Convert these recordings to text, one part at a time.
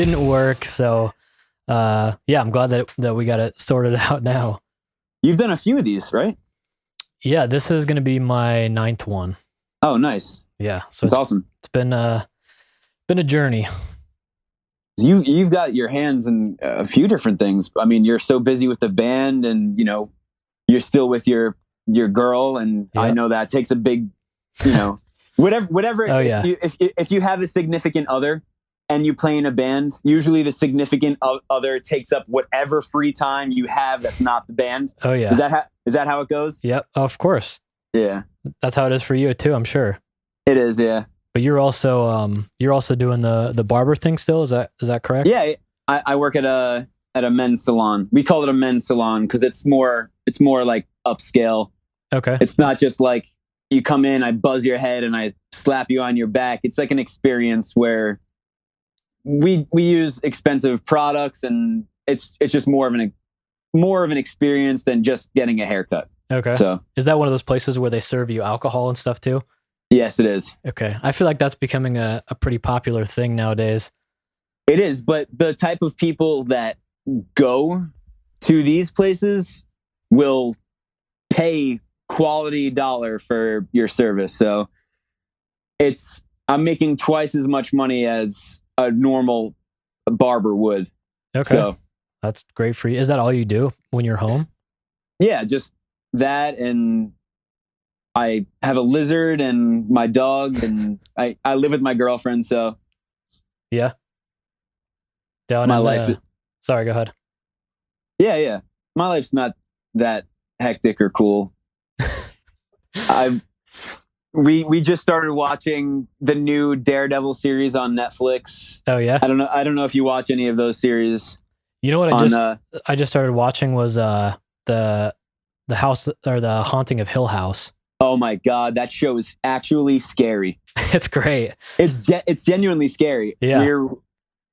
didn't work. So, yeah, I'm glad that we got it sorted out now. You've done a few of these, right? Yeah, this is going to be my 9th one. Oh, nice. Yeah, so it's awesome. It's been a journey. You've got your hands in a few different things. I mean, you're so busy with the band, and you're still with your girl, and I know that takes a big, whatever. Oh, yeah. If you have a significant other and you play in a band, usually the significant other takes up whatever free time you have that's not the band. Oh, yeah. Is that how it goes? Yep, of course. Yeah, that's how it is for you too, I'm sure. It is, yeah. But you're also doing the barber thing still. Is that correct? Yeah, I work at a men's salon. We call it a men's salon because it's more like upscale. Okay. It's not just like you come in, I buzz your head, and I slap you on your back. It's like an experience where we use expensive products, and it's just more of an experience than just getting a haircut. Okay. So is that one of those places where they serve you alcohol and stuff too? Yes, it is. Okay. I feel like that's becoming a pretty popular thing nowadays. It is, but the type of people that go to these places will pay quality dollar for your service. So I'm making twice as much money as a normal barber would. Okay. So that's great for you. Is that all you do when you're home? Yeah, just that, and I have a lizard and my dog, and I live with my girlfriend, so yeah. My life. Sorry, go ahead. Yeah. My life's not that hectic or cool. We just started watching the new Daredevil series on Netflix. Oh yeah. I don't know if you watch any of those series. You know what I just started watching was the house, or the Haunting of Hill House. Oh my God, that show is actually scary. It's great. It's genuinely scary. Yeah.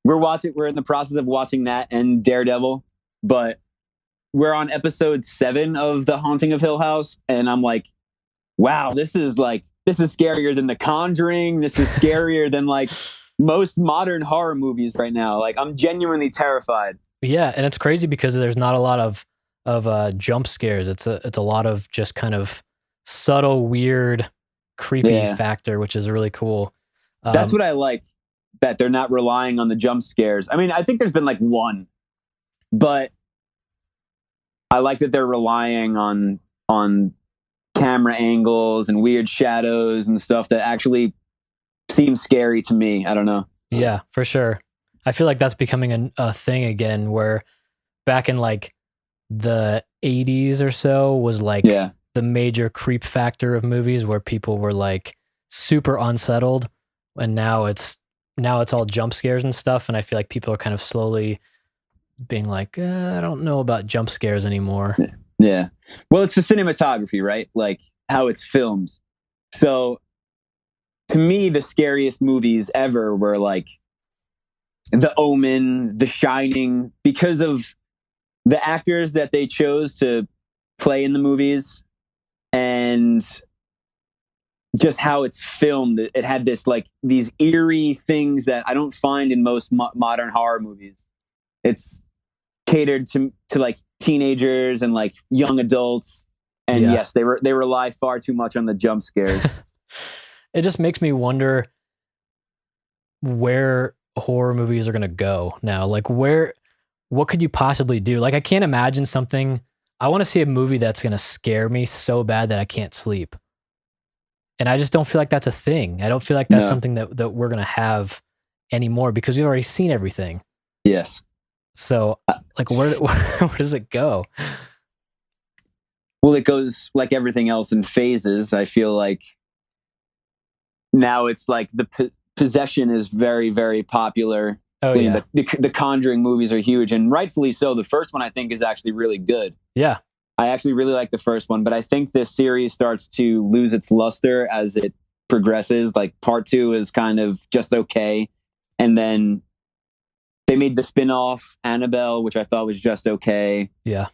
We're in the process of watching that and Daredevil, but we're on episode 7 of The Haunting of Hill House, and I'm like, wow, this is scarier than The Conjuring. This is scarier than like most modern horror movies right now. Like, I'm genuinely terrified. Yeah, and it's crazy because there's not a lot of jump scares. It's a lot of just kind of subtle, weird, creepy factor, which is really cool. That's what I like, that they're not relying on the jump scares. I mean, I think there's been like one, but I like that they're relying on camera angles and weird shadows and stuff that actually seems scary to me. I don't know. Yeah, for sure. I feel like that's becoming a thing again, where back in like the 80s or so was like the major creep factor of movies, where people were like super unsettled, and now it's all jump scares and stuff. And I feel like people are kind of slowly being like, I don't know about jump scares anymore. Yeah. Well, it's the cinematography, right? Like how it's filmed. So to me, the scariest movies ever were like The Omen, The Shining, because of the actors that they chose to play in the movies and just how it's filmed. It had this like these eerie things that I don't find in most modern horror movies. It's catered to like teenagers and like young adults, and yes, they rely far too much on the jump scares. It just makes me wonder where horror movies are going to go now. Like what could you possibly do? Like, I can't imagine something. I want to see a movie that's going to scare me so bad that I can't sleep. And I just don't feel like that's a thing. I don't feel like that's something that we're going to have anymore, because we've already seen everything. Yes. So like, where does it go? Well, it goes like everything else in phases. I feel like now it's like the possession is very, very popular. Oh, yeah. The Conjuring movies are huge, and rightfully so. The first one, I think, is actually really good. Yeah. I actually really like the first one, but I think this series starts to lose its luster as it progresses. Like part 2 is kind of just okay. And then they made the spin-off Annabelle, which I thought was just okay. Yeah.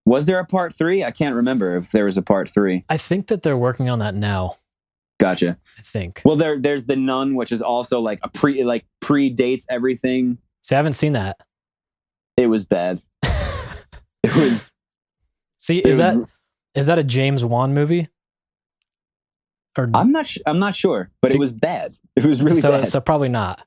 Was there a part 3? I can't remember if there was a part 3. I think that they're working on that now. Gotcha. I think. Well, there's The Nun, which is also like predates everything. See, I haven't seen that. It was bad. It was. See, is that a James Wan movie? Or I'm not sure, but it was bad. It was really bad. So probably not.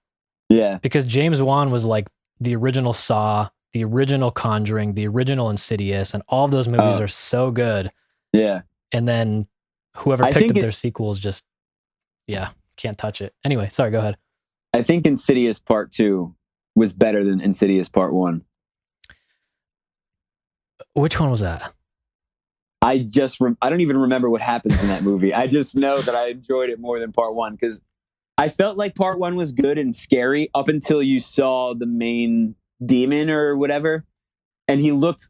Yeah. Because James Wan was like the original Saw, the original Conjuring, the original Insidious, and all of those movies are so good. Yeah. And then whoever picked up their sequels just, can't touch it. Anyway, sorry, go ahead. I think Insidious Part 2 was better than Insidious Part 1. Which one was that? I don't even remember what happens in that movie. I just know that I enjoyed it more than Part 1 because I felt like Part 1 was good and scary up until you saw the main demon or whatever, and he looked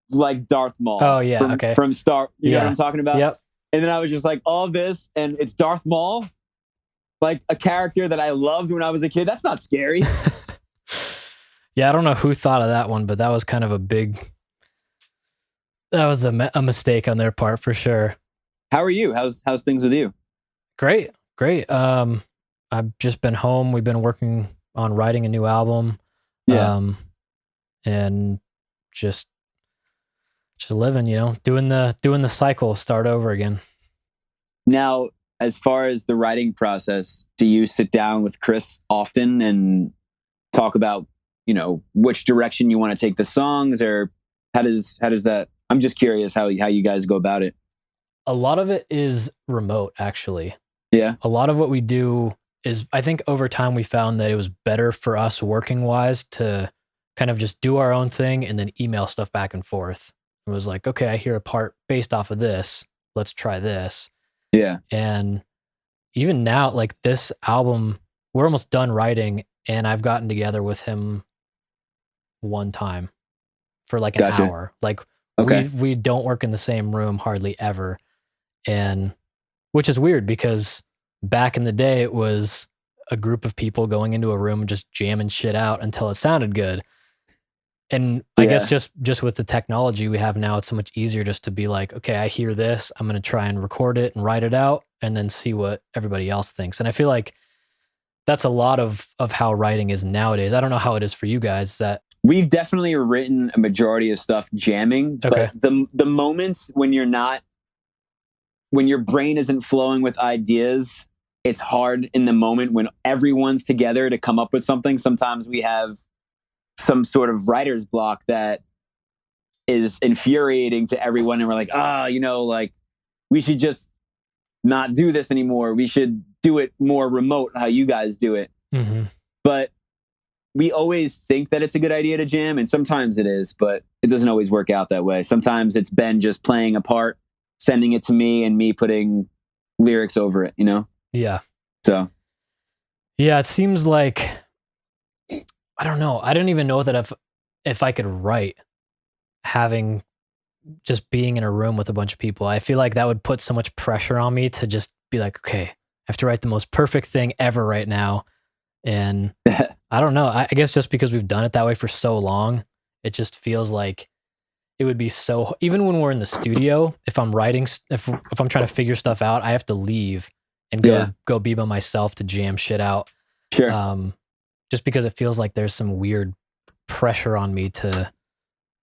like Darth Maul. Oh yeah, from Star. You know what I'm talking about? Yep. And then I was just like, all this, and it's Darth Maul, like a character that I loved when I was a kid. That's not scary. Yeah, I don't know who thought of that one, but that was kind of that was a mistake on their part for sure. How are you? How's things with you? Great. I've just been home. We've been working on writing a new album. Yeah. And just living, doing the cycle, start over again. Now, as far as the writing process, do you sit down with Chris often and talk about, which direction you want to take the songs, or how does that? I'm just curious how you guys go about it. A lot of it is remote, actually. Yeah. A lot of what we do is, I think over time we found that it was better for us working wise to kind of just do our own thing and then email stuff back and forth. It was like, okay, I hear a part based off of this. Let's try this. Yeah. And even now, like this album, we're almost done writing, and I've gotten together with him one time for like an hour. Like we don't work in the same room hardly ever. And which is weird because back in the day it was a group of people going into a room and just jamming shit out until it sounded good. And I guess just with the technology we have now, it's so much easier just to be like, okay, I hear this, I'm going to try and record it and write it out and then see what everybody else thinks. And I feel like that's a lot of how writing is nowadays. I don't know how it is for you guys. Is that we've definitely written a majority of stuff jamming, but the moments when your brain isn't flowing with ideas, it's hard in the moment when everyone's together to come up with something. Sometimes we have some sort of writer's block that is infuriating to everyone. And we're like, like we should just not do this anymore. We should do it more remote, how you guys do it. Mm-hmm. But we always think that it's a good idea to jam. And sometimes it is, but it doesn't always work out that way. Sometimes it's Ben just playing a part, sending it to me, and me putting lyrics over it, Yeah. So. Yeah, it seems like, I don't know. I don't even know that if I could write just being in a room with a bunch of people. I feel like that would put so much pressure on me to just be like, okay, I have to write the most perfect thing ever right now. And I don't know. I guess just because we've done it that way for so long, it just feels like it would be so, even when we're in the studio, if I'm writing, if I'm trying to figure stuff out, I have to leave and go be by myself to jam shit out. Sure. Just because it feels like there's some weird pressure on me to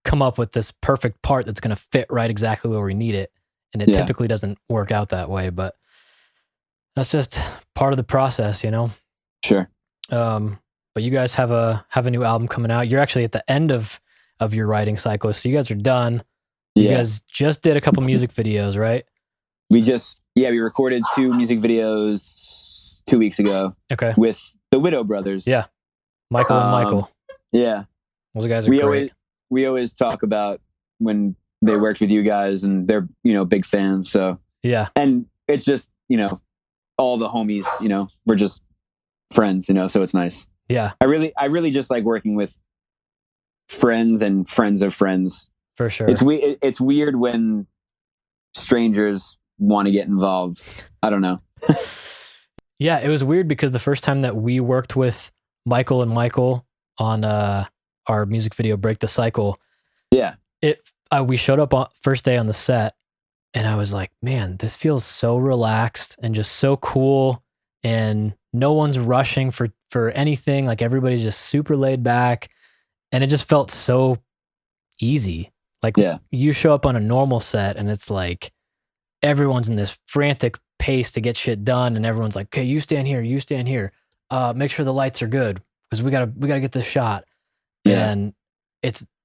come up with this perfect part that's going to fit right exactly where we need it. And it typically doesn't work out that way, but that's just part of the process, Sure. But you guys have a new album coming out. You're actually at the end of your writing cycle. So you guys are done. You guys just did a couple music videos, right? We recorded 2 music videos 2 weeks ago. Okay. With the Widow Brothers. Yeah. Michael and Michael. Yeah. Those guys are great. We always talk about when they worked with you guys, and they're, big fans. So yeah. And it's just, all the homies, we're just friends, so it's nice. Yeah. I really just like working with friends and friends of friends. For sure. It's weird when strangers want to get involved. I don't know. Yeah, it was weird because the first time that we worked with Michael and Michael on our music video Break the Cycle, we showed up on first day on the set, and I was like, man, this feels so relaxed and just so cool, and no one's rushing for for anything. Like everybody's just super laid back, and it just felt so easy. Like you show up on a normal set and it's like everyone's in this frantic pace to get shit done, and everyone's like, okay, you stand here, you stand here. Make sure the lights are good because we gotta get this shot. Yeah. And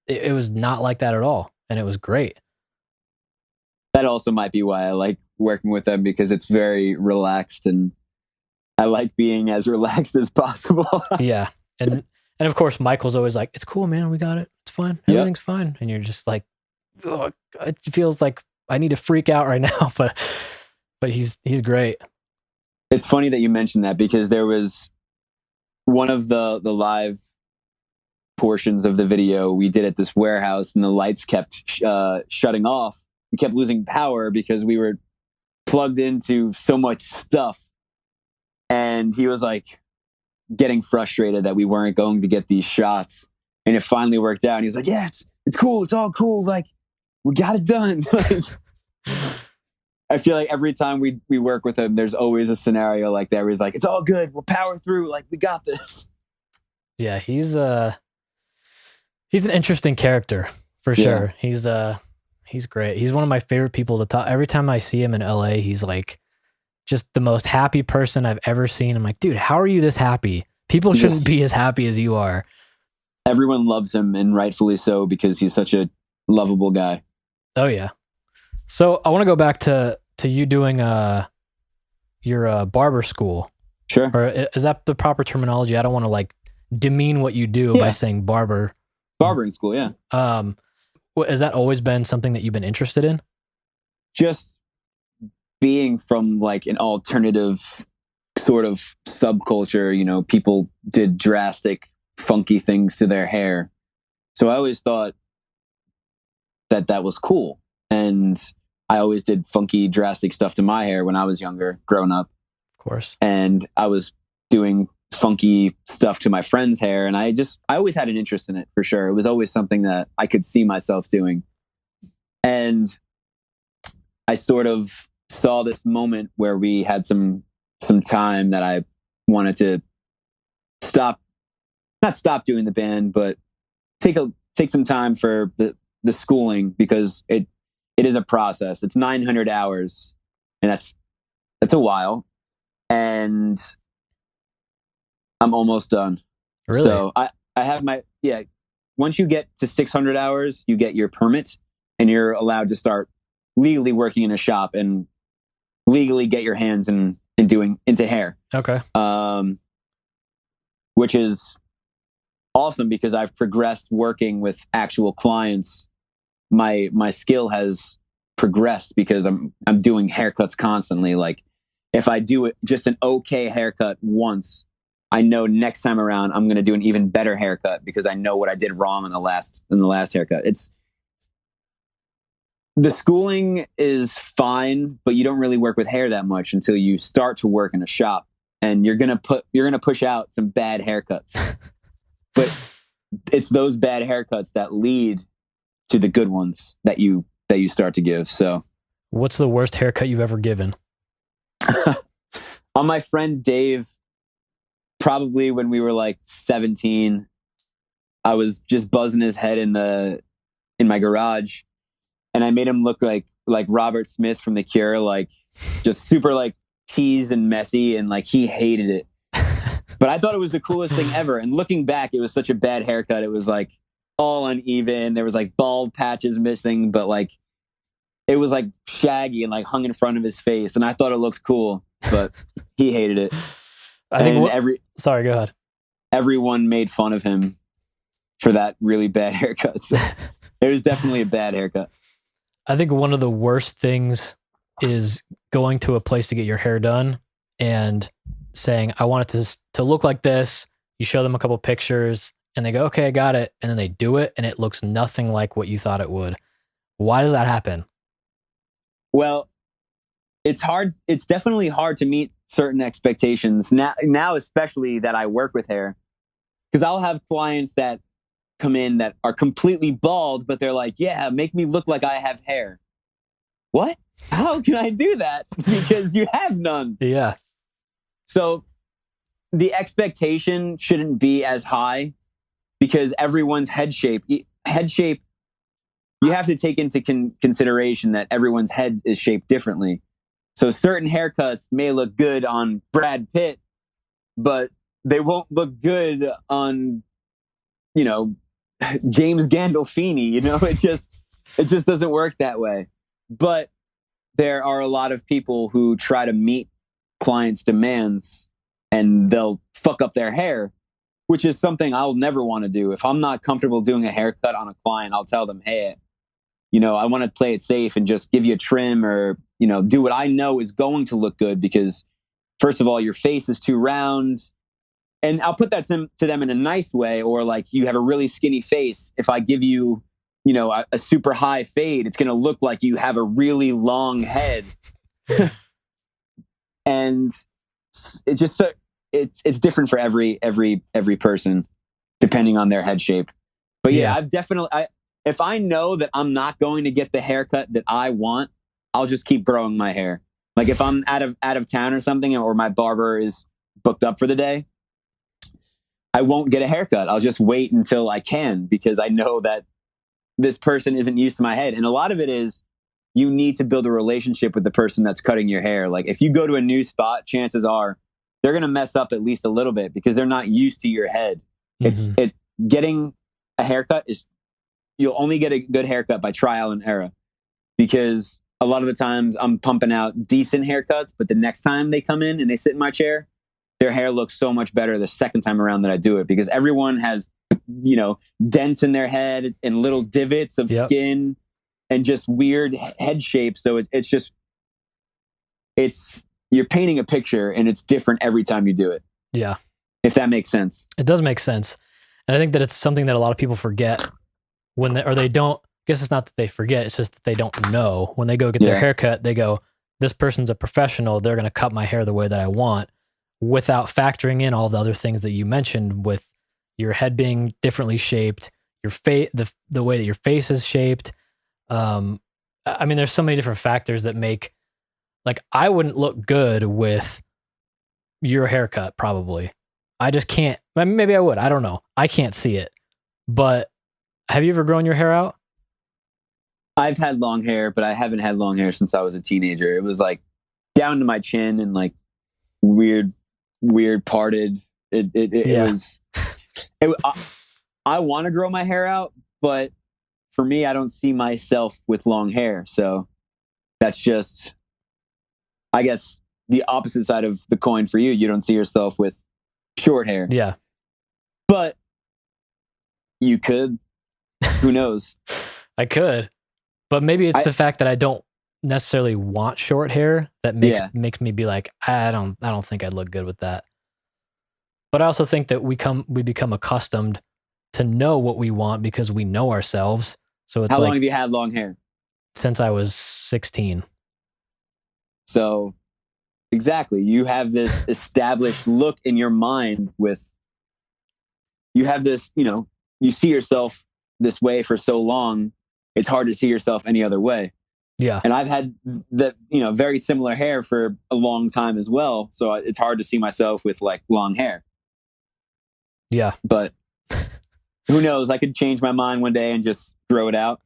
it was not like that at all. And it was great. That also might be why I like working with them, because it's very relaxed, and I like being as relaxed as possible. Yeah. And of course, Michael's always like, it's cool, man. We got it. It's fine. Everything's fine. And you're just like, oh, it feels like I need to freak out right now. But he's great. It's funny that you mentioned that, because there was one of the live portions of the video we did at this warehouse, and the lights kept shutting off. We kept losing power because we were plugged into so much stuff. And he was like getting frustrated that we weren't going to get these shots. And it finally worked out. And he was like, yeah, it's cool. It's all cool. Like, we got it done. Like, I feel like every time we work with him, there's always a scenario like that where he's like, it's all good. We'll power through. Like, we got this. Yeah, he's an interesting character for sure. He's great. He's one of my favorite people to talk. Every time I see him in LA, he's like just the most happy person I've ever seen. I'm like, dude, how are you this happy? People shouldn't be as happy as you are. Everyone loves him, and rightfully so, because he's such a lovable guy. Oh yeah. So I want to go back to you doing your barber school. Sure. Or is that the proper terminology? I don't want to like demean what you do by saying barber. Barbering school, yeah. Has that always been something that you've been interested in? Just being from like an alternative sort of subculture, you know, people did drastic, funky things to their hair. So I always thought that was cool. And I always did funky, drastic stuff to my hair when I was younger, growing up. Of course. And I was doing funky stuff to my friend's hair. And I always had an interest in it, for sure. It was always something that I could see myself doing. And I sort of saw this moment where we had some time that I wanted to not stop doing the band, but take some time for the schooling, because it is a process. It's 900 hours, and that's a while. And I'm almost done. Really? So I have once you get to 600 hours, you get your permit, and you're allowed to start legally working in a shop and legally get your hands into hair. Okay. Which is awesome, because I've progressed working with actual clients. My skill has progressed because I'm doing haircuts constantly. Like, if I do just an okay haircut once, I know next time around I'm going to do an even better haircut, because I know what I did wrong in the last haircut. The schooling is fine, but you don't really work with hair that much until you start to work in a shop, and you're going to push out some bad haircuts. But it's those bad haircuts that lead to the good ones that you start to give. So, what's the worst haircut you've ever given? On my friend Dave, probably when we were like 17, I was just buzzing his head in my garage, and I made him look like Robert Smith from The Cure, like just super like teased and messy, and like he hated it. But I thought it was the coolest thing ever. And looking back, it was such a bad haircut. It was like all uneven. There was like bald patches missing, but like it was like shaggy and like hung in front of his face. And I thought it looked cool, but he hated it. Sorry, go ahead. Everyone made fun of him for that really bad haircut. So it was definitely a bad haircut. I think one of the worst things is going to a place to get your hair done and saying, I want it to look like this. You show them a couple pictures and they go, okay, I got it. And then they do it and it looks nothing like what you thought it would. Why does that happen? Well, it's hard. It's definitely hard to meet certain expectations now, especially that I work with hair, because I'll have clients that come in that are completely bald, but they're like, yeah, make me look like I have hair. What? How can I do that? Because you have none. Yeah. So the expectation shouldn't be as high because everyone's head shape, you have to take into consideration that everyone's head is shaped differently. So certain haircuts may look good on Brad Pitt, but they won't look good on, James Gandolfini. It just doesn't work that way. But there are a lot of people who try to meet clients' demands and they'll fuck up their hair, which is something I'll never want to do. If I'm not comfortable doing a haircut on a client, I'll tell them, hey, I want to play it safe and just give you a trim or, do what I know is going to look good because, first of all, your face is too round. And I'll put that to them in a nice way, or like you have a really skinny face. If I give you, a super high fade, it's going to look like you have a really long head. And it's just it's different for every person, depending on their head shape. But yeah, I've definitely, if I know that I'm not going to get the haircut that I want, I'll just keep growing my hair. Like if I'm out of town or something, or my barber is booked up for the day, I won't get a haircut. I'll just wait until I can because I know that this person isn't used to my head. And a lot of it is you need to build a relationship with the person that's cutting your hair. Like if you go to a new spot, chances are they're going to mess up at least a little bit because they're not used to your head. Mm-hmm. Getting a haircut you'll only get a good haircut by trial and error, because a lot of the times I'm pumping out decent haircuts, but the next time they come in and they sit in my chair, their hair looks so much better the second time around that I do it, because everyone has, dents in their head and little divots of skin and just weird head shapes. So you're painting a picture and it's different every time you do it. Yeah. If that makes sense. It does make sense. And I think that it's something that a lot of people forget they don't, I guess it's not that they forget, it's just that they don't know. When they go get their haircut, they go, this person's a professional, they're going to cut my hair the way that I want, without factoring in all the other things that you mentioned, with your head being differently shaped, your face, the way that your face is shaped. I mean, there's so many different factors that make, like, I wouldn't look good with your haircut, probably. I just can't. Maybe I would. I don't know. I can't see it. But have you ever grown your hair out? I've had long hair, but I haven't had long hair since I was a teenager. It was like down to my chin and like weird parted. It was. I want to grow my hair out, but for me, I don't see myself with long hair. So that's just, I guess, the opposite side of the coin for you. You don't see yourself with short hair. Yeah. But you could. Who knows? I could. But maybe it's the fact that I don't necessarily want short hair that makes me be like, I don't think I'd look good with that. But I also think that we become accustomed to know what we want because we know ourselves. So it's how long have you had long hair? Since I was 16. So exactly, you have this established look in your mind you have this, you see yourself this way for so long, it's hard to see yourself any other way. Yeah. And I've had very similar hair for a long time as well. So it's hard to see myself with like long hair. Yeah. But who knows? I could change my mind one day and just grow it out.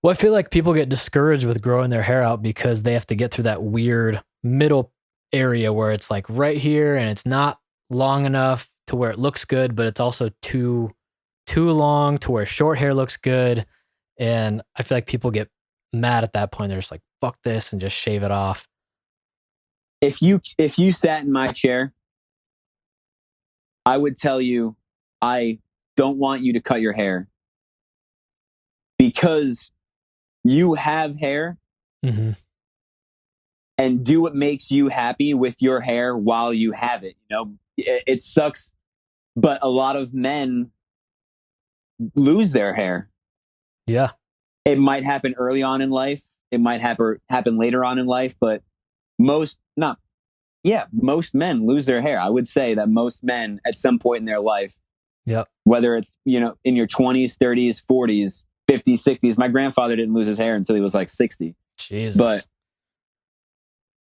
Well, I feel like people get discouraged with growing their hair out because they have to get through that weird middle area where it's like right here and it's not long enough to where it looks good, but it's also too long to where short hair looks good. And I feel like people get mad at that point. They're just like, fuck this, and just shave it off. If you sat in my chair, I would tell you, I don't want you to cut your hair because you have hair. Mm-hmm. And do what makes you happy with your hair while you have it. It sucks, but a lot of men lose their hair. Yeah. It might happen early on in life. It might happen later on in life, but most men lose their hair. I would say that most men at some point in their life, whether it's, in your 20s, 30s, 40s, 50s, 60s. My grandfather didn't lose his hair until he was like 60. Jesus. But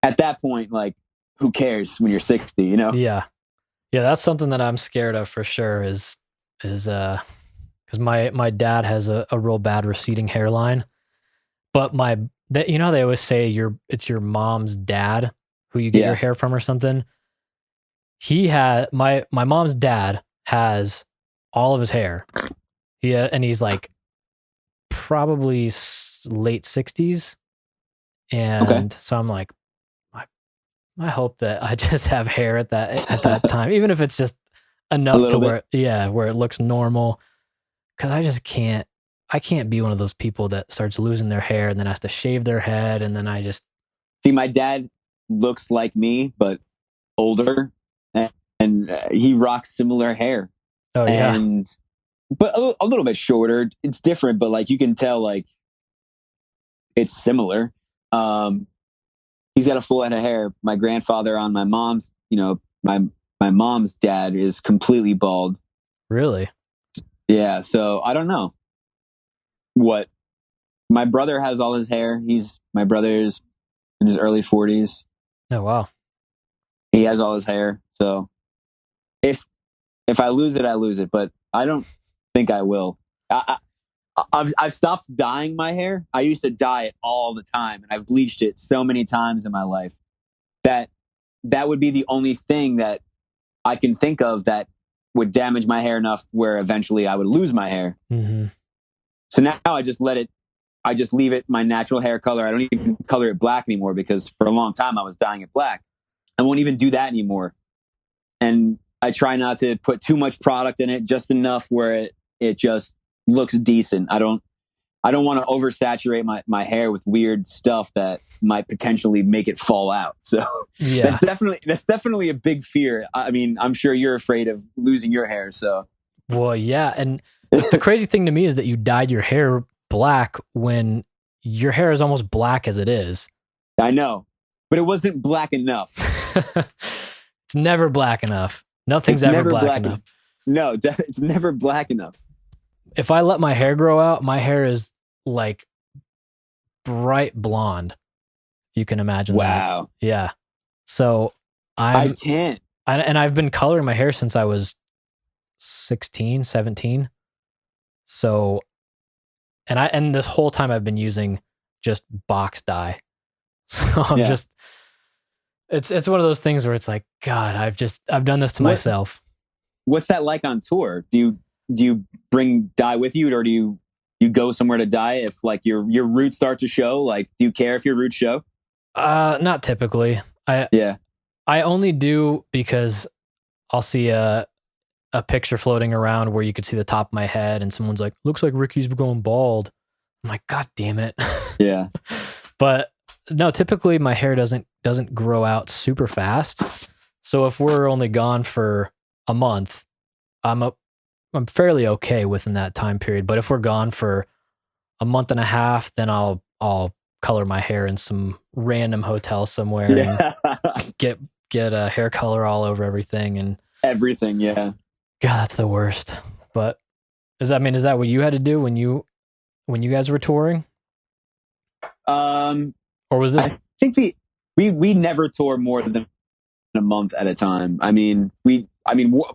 at that point, like, who cares when you're 60, Yeah. Yeah, that's something that I'm scared of for sure is because my dad has a real bad receding hairline. But my that you know they always say it's your mom's dad who you get your Yeah. hair from or something. He had my mom's dad has all of his hair. And he's like probably late 60s, Okay. and so I'm like, I, I hope that I just have hair at that time, even if it's just A enough to little bit. where it looks normal. Because I can't be one of those people that starts losing their hair and then has to shave their head, and then I just See, my dad looks like me, but older, and he rocks similar hair, oh yeah, and but a little bit shorter. It's different, but like you can tell, like it's similar. Um, he's got a full head of hair. My grandfather on my mom's, my mom's dad is completely bald. really? Yeah, so I don't know what my brother has all his hair. My brother's in his early 40s. Oh wow. He has all his hair. So if if I lose it, I lose it. But I don't think I will. I've stopped dyeing my hair. I used to dye it all the time, and I've bleached it so many times in my life that that would be the only thing that I can think of that would damage my hair enough where eventually I would lose my hair. Mhm. So now I just let it. I just leave it my natural hair color. I don't even color it black anymore because for a long time I was dyeing it black. I won't even do that anymore. And I try not to put too much product in it, just enough where it just looks decent. I don't want to oversaturate my hair with weird stuff that might potentially make it fall out. So Yeah. that's definitely a big fear. I mean, I'm sure you're afraid of losing your hair. So Well, yeah, and the crazy thing to me is that you dyed your hair black when your hair is almost black as it is. I know, but it wasn't black enough. It's never black enough. Nothing's It's ever never black black enough. enough. No, it's never black enough. If I let my hair grow out, my hair is like bright blonde, if you can imagine that. Wow. Yeah. So I I'm can't. and I've been coloring my hair since I was 16, 17. So and this whole time I've been using just box dye. So I'm Yeah. just it's one of those things where it's like, God, I've done this to What myself. what's that like on tour? Do you bring dye with you, or do you go somewhere to dye if like your roots start to show? Like, do you care if your roots show? Not typically. Yeah. I only do because I'll see a picture floating around where you could see the top of my head and someone's like, looks like Ricky's going bald. I'm like, God damn it. Yeah. But no, typically my hair doesn't grow out super fast. So if we're only gone for a month, I'm a, I'm fairly okay within that time period. But if we're gone for a month and a half, then I'll color my hair in some random hotel somewhere and Yeah. get a hair color all over everything. And Everything. Yeah. God, that's the worst. But is that what you had to do when you guys were touring? Um, Or was this I think we never tour more than a month at a time.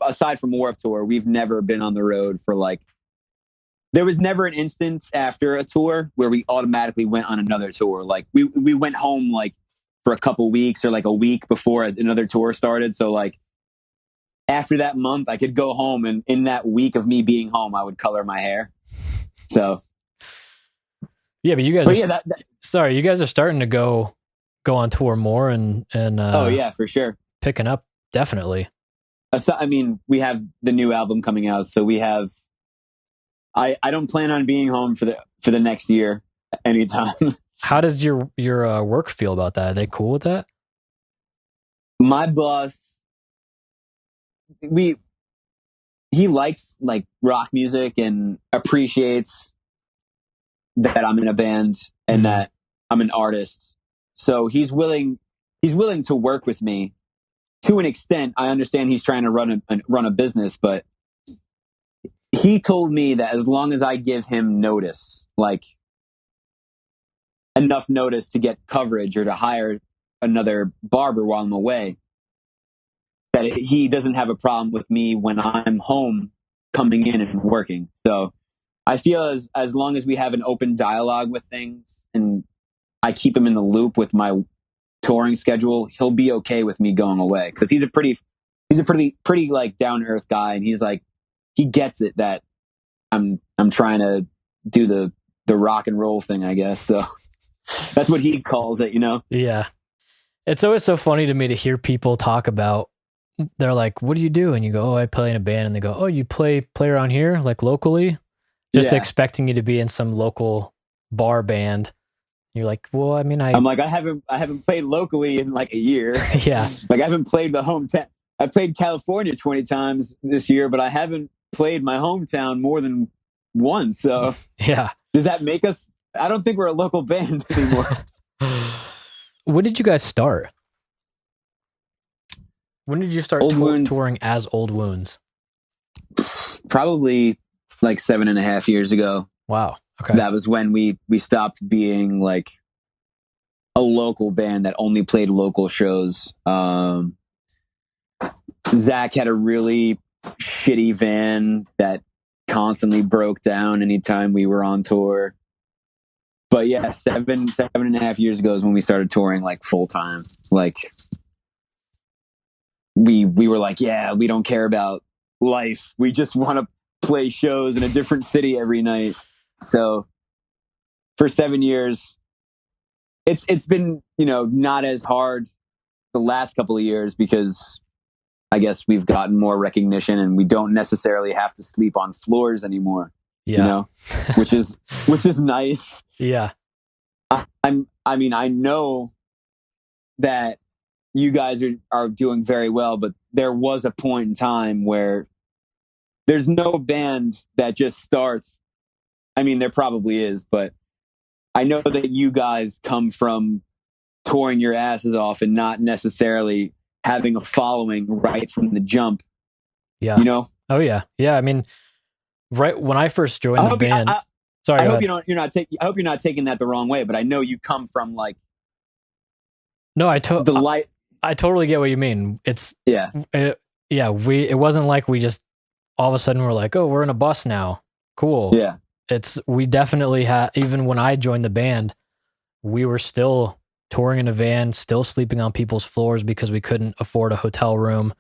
Aside from Warped Tour, we've never been on the road for like. There was never an instance after a tour where we automatically went on another tour. Like we went home like for a couple weeks or like a week before another tour started. So like after that month, I could go home, and in that week of me being home, I would color my hair. So, Yeah, but you guys but are yeah, sorry, you guys are starting to go on tour more and oh yeah, for sure. picking up definitely. I mean, we have the new album coming out, so we have. I don't plan on being home for the next year anytime. How does your work feel about that? Are they cool with that? My boss, we he likes like rock music and appreciates that I'm in a band and Mhm. that I'm an artist. So he's willing to work with me to an extent. I understand he's trying to run a business, but he told me that as long as I give him notice, like enough notice to get coverage or to hire another barber while I'm away, that he doesn't have a problem with me when I'm home coming in and working. So I feel as long as we have an open dialogue with things and I keep him in the loop with my touring schedule, he'll be okay with me going away, because he's a pretty like down to earth guy, and he's like, he gets it that I'm trying to do the rock and roll thing, I guess. So that's what he calls it, you know? Yeah. It's always so funny to me to hear people talk about, they're like, what do you do? And you go, oh, I play in a band. And they go, oh, you play around here, like locally? Just expecting you to be in some local bar band. You're like, well, I mean, I'm like, I haven't played locally in like a year. Yeah. Like I haven't played the hometown. I played California 20 times this year, but I haven't played my hometown more than once. So yeah. Does that make us? I don't think we're a local band anymore. When did you guys start? When did you start touring as Old Wounds? Probably like 7.5 years ago. Wow. Okay. That was when we stopped being like a local band that only played local shows. Zach had a really shitty van that constantly broke down anytime we were on tour. But yeah, 7.5 years ago is when we started touring like full time. Like we were like, yeah, we don't care about life. We just want to play shows in a different city every night. So for 7 years, it's been, you know, not as hard the last couple of years because I guess we've gotten more recognition and we don't necessarily have to sleep on floors anymore. Yeah. You know, which is nice. Yeah. I mean, I know that you guys are doing very well, but there was a point in time where there's no band that just starts. I mean, there probably is, but I know that you guys come from touring your asses off and not necessarily having a following right from the jump. Yeah. You know? Oh yeah. Yeah. I mean, right when I first joined the band. Sorry. I hope you're not taking that the wrong way, but I know you come from like. No, I totally get what you mean. It's it wasn't like we just all of a sudden we're like, oh, we're in a bus now. Cool. Yeah. We definitely had, even when I joined the band, we were still touring in a van, still sleeping on people's floors because we couldn't afford a hotel room.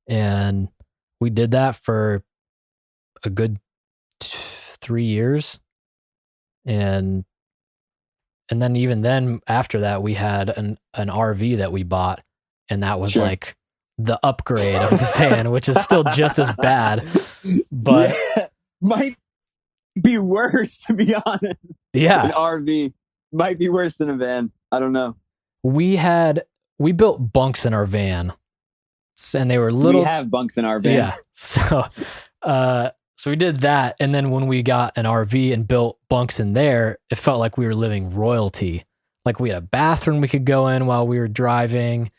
And we did that for a good 3 years. And then even then after that, we had an RV that we bought, and that was like the upgrade of the van, which is still just as bad, but might be worse, to be honest. Yeah. An RV might be worse than a van. I don't know. We built bunks in our van, and they were little. We have bunks in our van. Yeah. So we did that, and then when we got an RV and built bunks in there, it felt like we were living royalty. Like we had a bathroom we could go in while we were driving,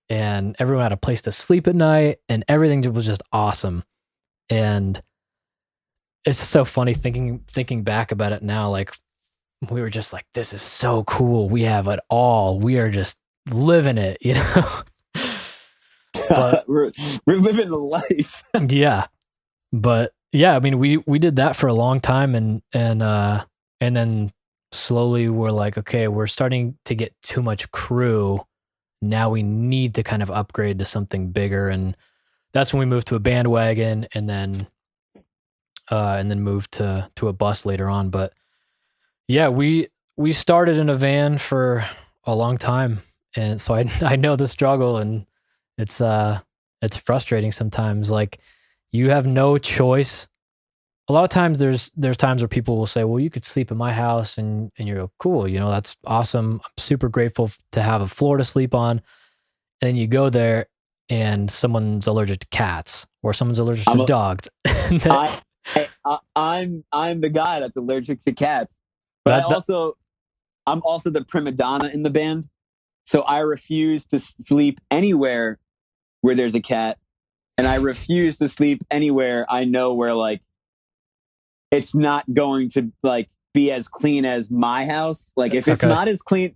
and everyone had a place to sleep at night, and everything was just awesome. And it's so funny thinking back about it now. Like we were just like, this is so cool. We have it all. We are just living it, you know? But we're living the life. Yeah. But yeah, I mean, we did that for a long time, and then slowly we're like, okay, we're starting to get too much crew. Now we need to kind of upgrade to something bigger, and that's when we moved to a bandwagon, and then moved to a bus later on. But yeah, we started in a van for a long time, and so I know the struggle, and it's frustrating sometimes. Like you have no choice. A lot of times there's times where people will say, well, you could sleep in my house, and you're cool, you know, that's awesome. I'm super grateful to have a floor to sleep on. And then you go there and someone's allergic to cats, or someone's allergic to dogs. I'm the guy that's allergic to cats. But I'm also the prima donna in the band. So I refuse to sleep anywhere where there's a cat. And I refuse to sleep anywhere I know where like it's not going to like be as clean as my house. Like if it's not as clean,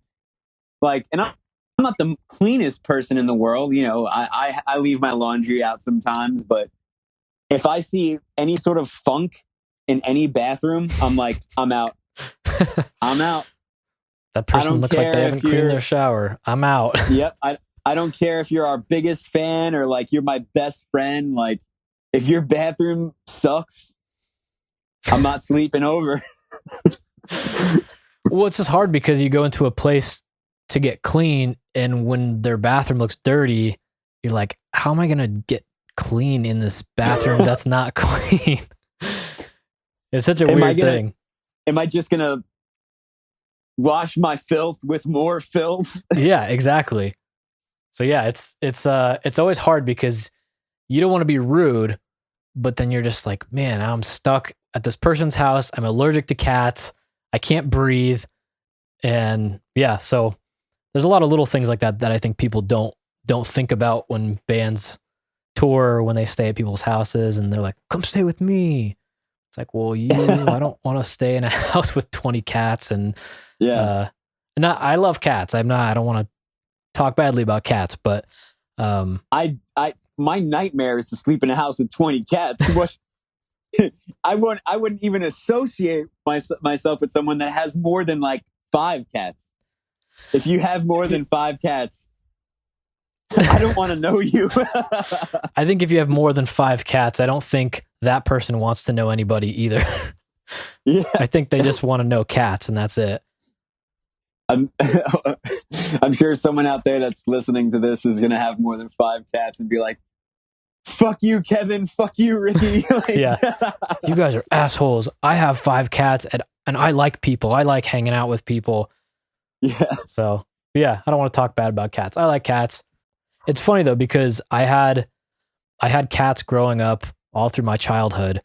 like, and not the cleanest person in the world. You know, I leave my laundry out sometimes, but if I see any sort of funk in any bathroom, I'm like, I'm out. I'm out. That person looks like they haven't cleaned their shower. I'm out. Yep. I don't care if you're our biggest fan or like you're my best friend. Like, if your bathroom sucks, I'm not sleeping over. Well, it's just hard because you go into a place to get clean, and when their bathroom looks dirty, you're like, how am I going to get clean in this bathroom that's not clean? It's such a weird thing. Am I just going to wash my filth with more filth? Yeah, exactly. So yeah, it's always hard because you don't want to be rude, but then you're just like, man, I'm stuck at this person's house. I'm allergic to cats. I can't breathe. And yeah, so there's a lot of little things like that that I think people don't think about when bands tour or when they stay at people's houses and they're like, come stay with me. It's like, well, I don't want to stay in a house with 20 cats. And I love cats. I don't want to talk badly about cats, but my nightmare is to sleep in a house with 20 cats. I wouldn't even associate myself with someone that has more than like 5 cats. If you have more than 5 cats, I don't want to know you. I think if you have more than 5 cats, I don't think that person wants to know anybody either. Yeah. I think they just want to know cats and that's it. I'm sure someone out there that's listening to this is going to have more than 5 cats and be like, fuck you, Kevin. Fuck you, Ricky. Like, yeah. You guys are assholes. I have 5 cats and I like people. I like hanging out with people. Yeah. So yeah, I don't want to talk bad about cats. I like cats. It's funny though, because I had cats growing up all through my childhood,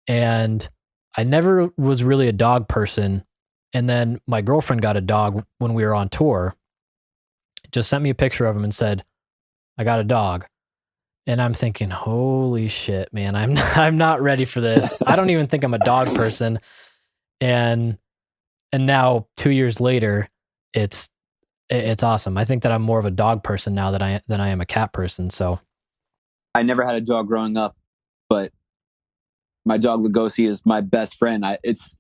and I never was really a dog person. And then my girlfriend got a dog when we were on tour. Just sent me a picture of him and said, I got a dog. And I'm thinking, holy shit, man, I'm not ready for this. I don't even think I'm a dog person. And now 2 years later, it's awesome. I think that I'm more of a dog person now than I am a cat person. So I never had a dog growing up, but my dog Lugosi is my best friend. It's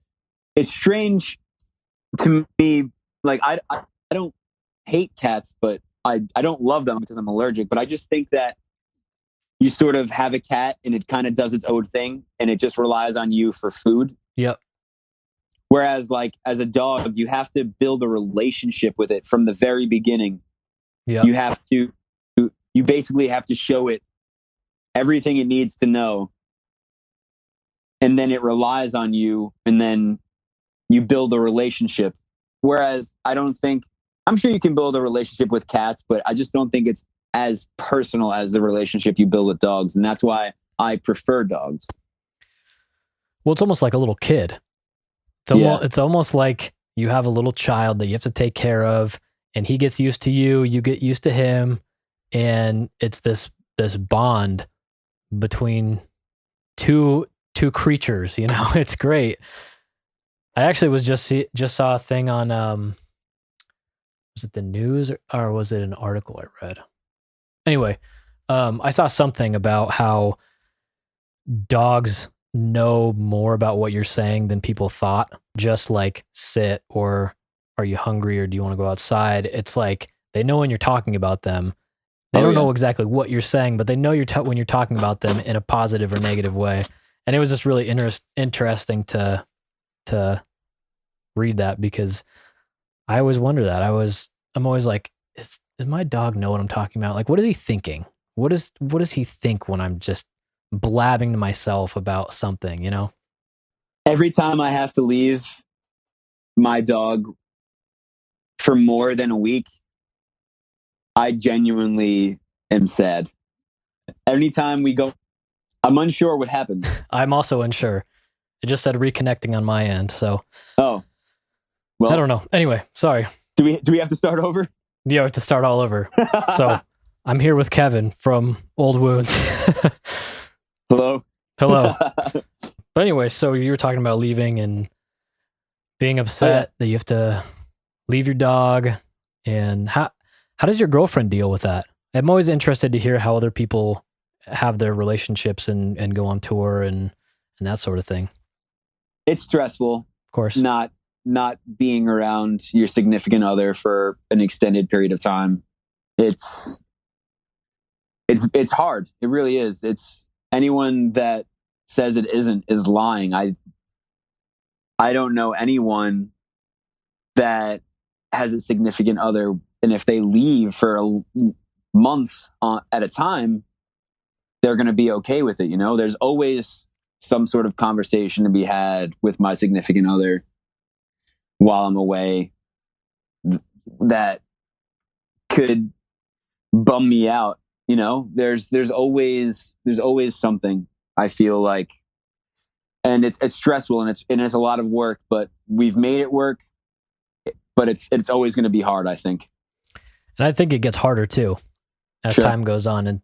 strange to me. Like I don't hate cats, but I don't love them because I'm allergic. But I just think that you sort of have a cat and it kind of does its own thing and it just relies on you for food. Yep. Whereas like as a dog, you have to build a relationship with it from the very beginning. Yep. You basically have to show it everything it needs to know. And then it relies on you, and then you build a relationship. Whereas I'm sure you can build a relationship with cats, but I just don't think it's as personal as the relationship you build with dogs. And that's why I prefer dogs. Well, it's almost like a little kid. It's almost like you have a little child that you have to take care of, and he gets used to you, you get used to him, and it's this bond between two creatures, you know. It's great. I actually was just saw a thing on was it the news or was it an article I read? Anyway, I saw something about how dogs know more about what you're saying than people thought. Just like sit, or are you hungry, or do you want to go outside? It's like they know when you're talking about them. They don't know exactly what you're saying, but they know when you're talking about them in a positive or negative way. And it was just really interesting to read that, because I always wonder that. I'm always like, does my dog know what I'm talking about? Like, what is he thinking? What does he think when I'm just blabbing to myself about something, you know? Every time I have to leave my dog for more than a week, I genuinely am sad. Anytime we go, I'm unsure what happened. I'm also unsure. It just said reconnecting on my end, so. Oh. Well, I don't know. Anyway, sorry. Do we have to start over? Yeah, we have to start all over. So I'm here with Kevin from Old Wounds. Hello. But anyway, so you were talking about leaving and being upset that you have to leave your dog. And how How does your girlfriend deal with that? I'm always interested to hear how other people have their relationships and go on tour and that sort of thing. It's stressful. Of course. Not being around your significant other for an extended period of time. It's hard. It really is. It's anyone that says it isn't is lying. I don't know anyone that has a significant other, and if they leave for months at a time, they're going to be okay with it. You know, there's always some sort of conversation to be had with my significant other while I'm away that could bum me out. You know, there's always something, I feel like, and it's stressful and it's a lot of work, but we've made it work. But it's always going to be hard, I think. And I think it gets harder too as time goes on. And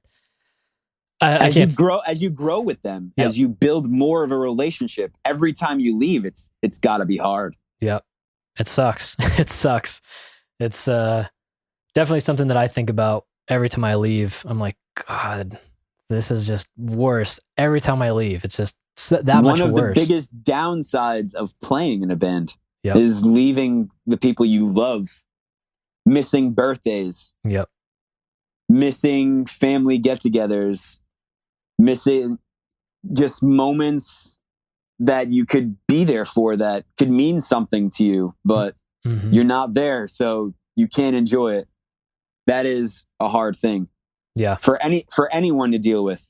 as you grow with them, as you build more of a relationship, every time you leave, it's got to be hard. Yep. It sucks. It sucks. It's definitely something that I think about every time I leave. I'm like, God, this is just worse. Every time I leave, it's just that much worse. One of the biggest downsides of playing in a band is leaving the people you love, missing birthdays, missing family get-togethers, missing just moments that you could be there for that could mean something to you, but you're not there, so you can't enjoy it. That is a hard thing. Yeah. For anyone to deal with.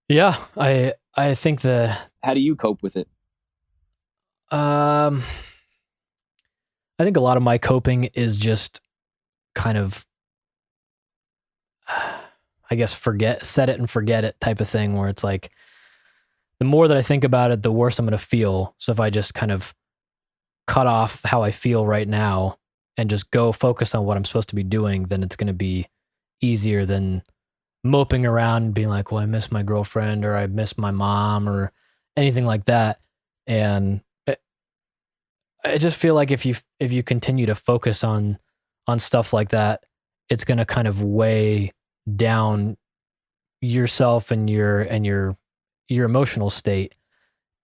Yeah, I think that. How do you cope with it? I think a lot of my coping is just kind of, I guess, set it and forget it type of thing, where it's like, the more that I think about it, the worse I'm going to feel. So if I just kind of cut off how I feel right now and just go focus on what I'm supposed to be doing, then it's going to be easier than moping around and being like, well, I miss my girlfriend or I miss my mom or anything like that. And I just feel like if you continue to focus on stuff like that, it's going to kind of weigh down yourself and your emotional state.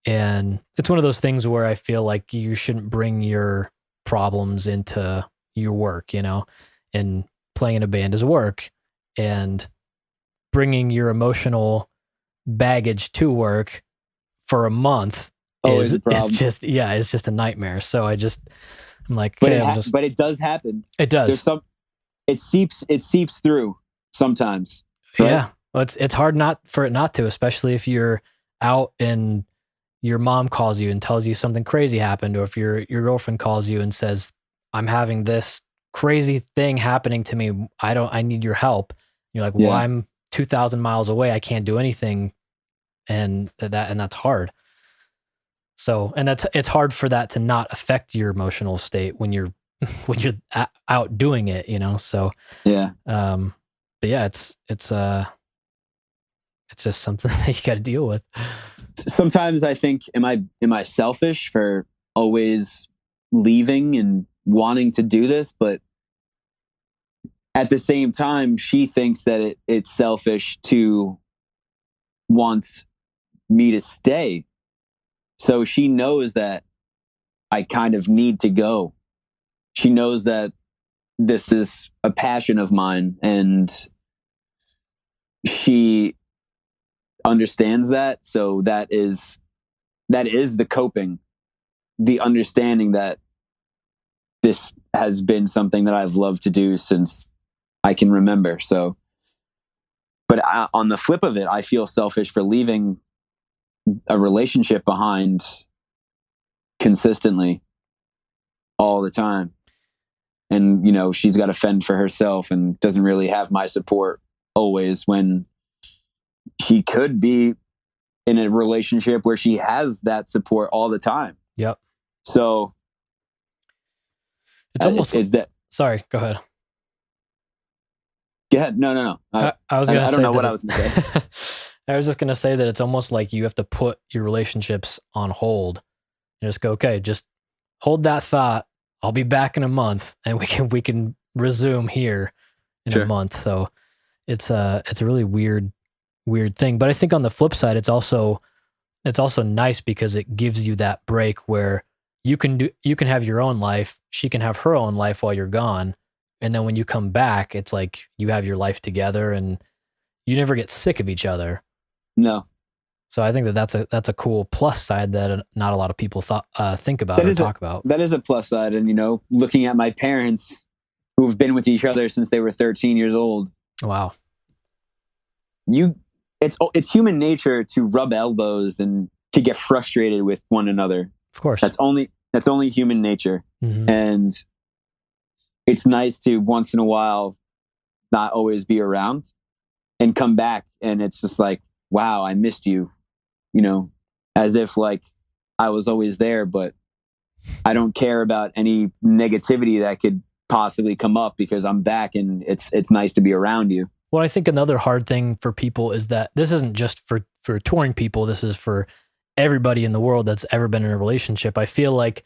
And it's one of those things where I feel like you shouldn't bring your problems into your work, you know, and playing in a band is work, and bringing your emotional baggage to work for a month is just a nightmare. So I'm like, okay, but it does happen. It does. It seeps through sometimes. Right? Yeah. Well, it's hard for it not to, especially if you're out and your mom calls you and tells you something crazy happened, or if your girlfriend calls you and says, I'm having this crazy thing happening to me. I need your help. You're like, well, I'm 2,000 miles away. I can't do anything. And that's hard. So, and it's hard for that to not affect your emotional state when you're out doing it, you know? So, yeah. But yeah, it's just something that you got to deal with. Sometimes I think, am I selfish for always leaving and wanting to do this? But at the same time, she thinks that it's selfish to want me to stay. So she knows that I kind of need to go. She knows that this is a passion of mine, and she understands that. So that is the coping, the understanding that this has been something that I've loved to do since I can remember. So, but on the flip of it, I feel selfish for leaving a relationship behind consistently all the time. And, you know, she's got to fend for herself and doesn't really have my support always, when she could be in a relationship where she has that support all the time. Yep. So it's almost, it's that. Sorry, go ahead. Go ahead. No. I was going to say, I don't know what I was going to say. I was just going to say that it's almost like you have to put your relationships on hold and just go, okay, just hold that thought. I'll be back in a month and we can resume here in a month. So it's a really weird thing. But I think on the flip side, it's also nice because it gives you that break where you can have your own life, she can have her own life while you're gone. And then when you come back, it's like you have your life together and you never get sick of each other. No. So I think that's a cool plus side that not a lot of people think about or talk about. That is a plus side. And, looking at my parents who've been with each other since they were 13 years old. Wow. It's human nature to rub elbows and to get frustrated with one another. Of course. That's only human nature. Mm-hmm. And it's nice to once in a while not always be around and come back. And it's just like, wow, I missed you, as if like I was always there, but I don't care about any negativity that could possibly come up because I'm back and it's nice to be around you. Well, I think another hard thing for people is that this isn't just for touring people. This is for everybody in the world that's ever been in a relationship. I feel like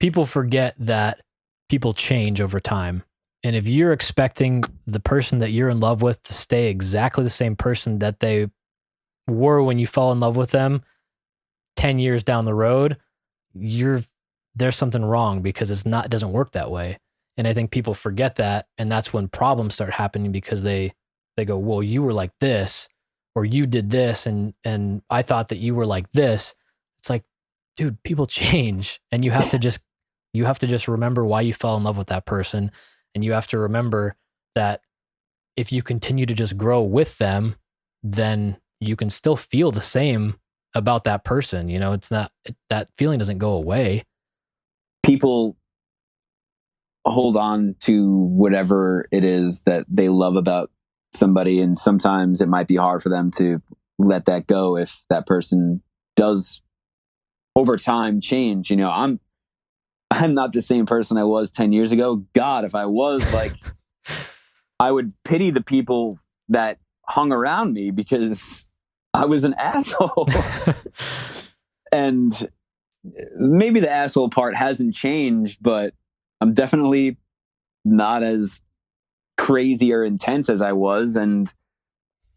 people forget that people change over time. And if you're expecting the person that you're in love with to stay exactly the same person that they were when you fall in love with them 10 years down the road, there's something wrong because it doesn't work that way. And I think people forget that. And that's when problems start happening because they go, well, you were like this, or you did this. And I thought that you were like this. It's like, dude, people change, and you have to just remember why you fell in love with that person. And you have to remember that if you continue to just grow with them, then you can still feel the same about that person. It's not, that feeling doesn't go away. People hold on to whatever it is that they love about somebody, and sometimes it might be hard for them to let that go if that person does over time change. I'm not the same person I was 10 years ago. God, if I was, like, I would pity the people that hung around me because I was an asshole. And maybe the asshole part hasn't changed, but I'm definitely not as crazy or intense as I was. And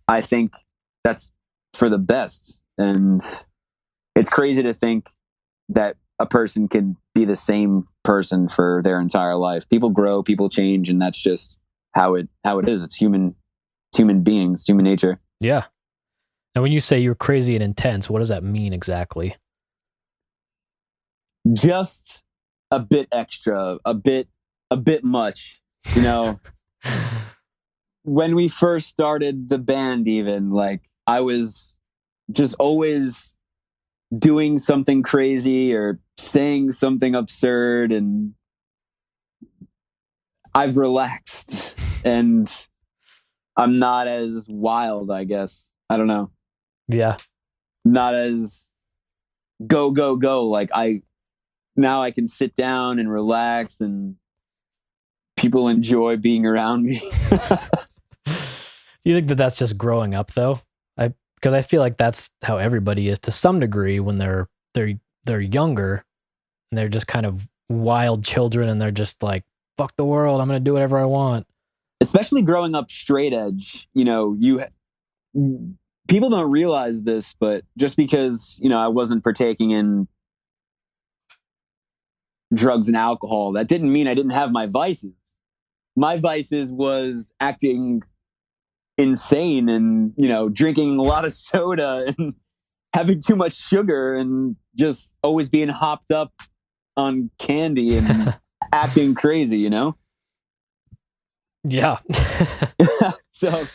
I think that's for the best. And it's crazy to think that a person can be the same person for their entire life. People grow, people change, and that's just how it is. It's human beings, human nature. Yeah. Now, when you say you're crazy and intense, what does that mean exactly? Just a bit extra, a bit much, When we first started the band, even, like, I was just always doing something crazy or saying something absurd, and I've relaxed and I'm not as wild, I guess. I don't know. Yeah. Not as go. Like, now I can sit down and relax and people enjoy being around me. Do you think that that's just growing up, though? Because I feel like that's how everybody is to some degree when they're younger and they're just kind of wild children and they're just like, fuck the world, I'm going to do whatever I want. Especially growing up straight edge, people don't realize this, but just because, I wasn't partaking in drugs and alcohol, that didn't mean I didn't have my vices. My vices was acting insane and, drinking a lot of soda and having too much sugar and just always being hopped up on candy and acting crazy, Yeah. So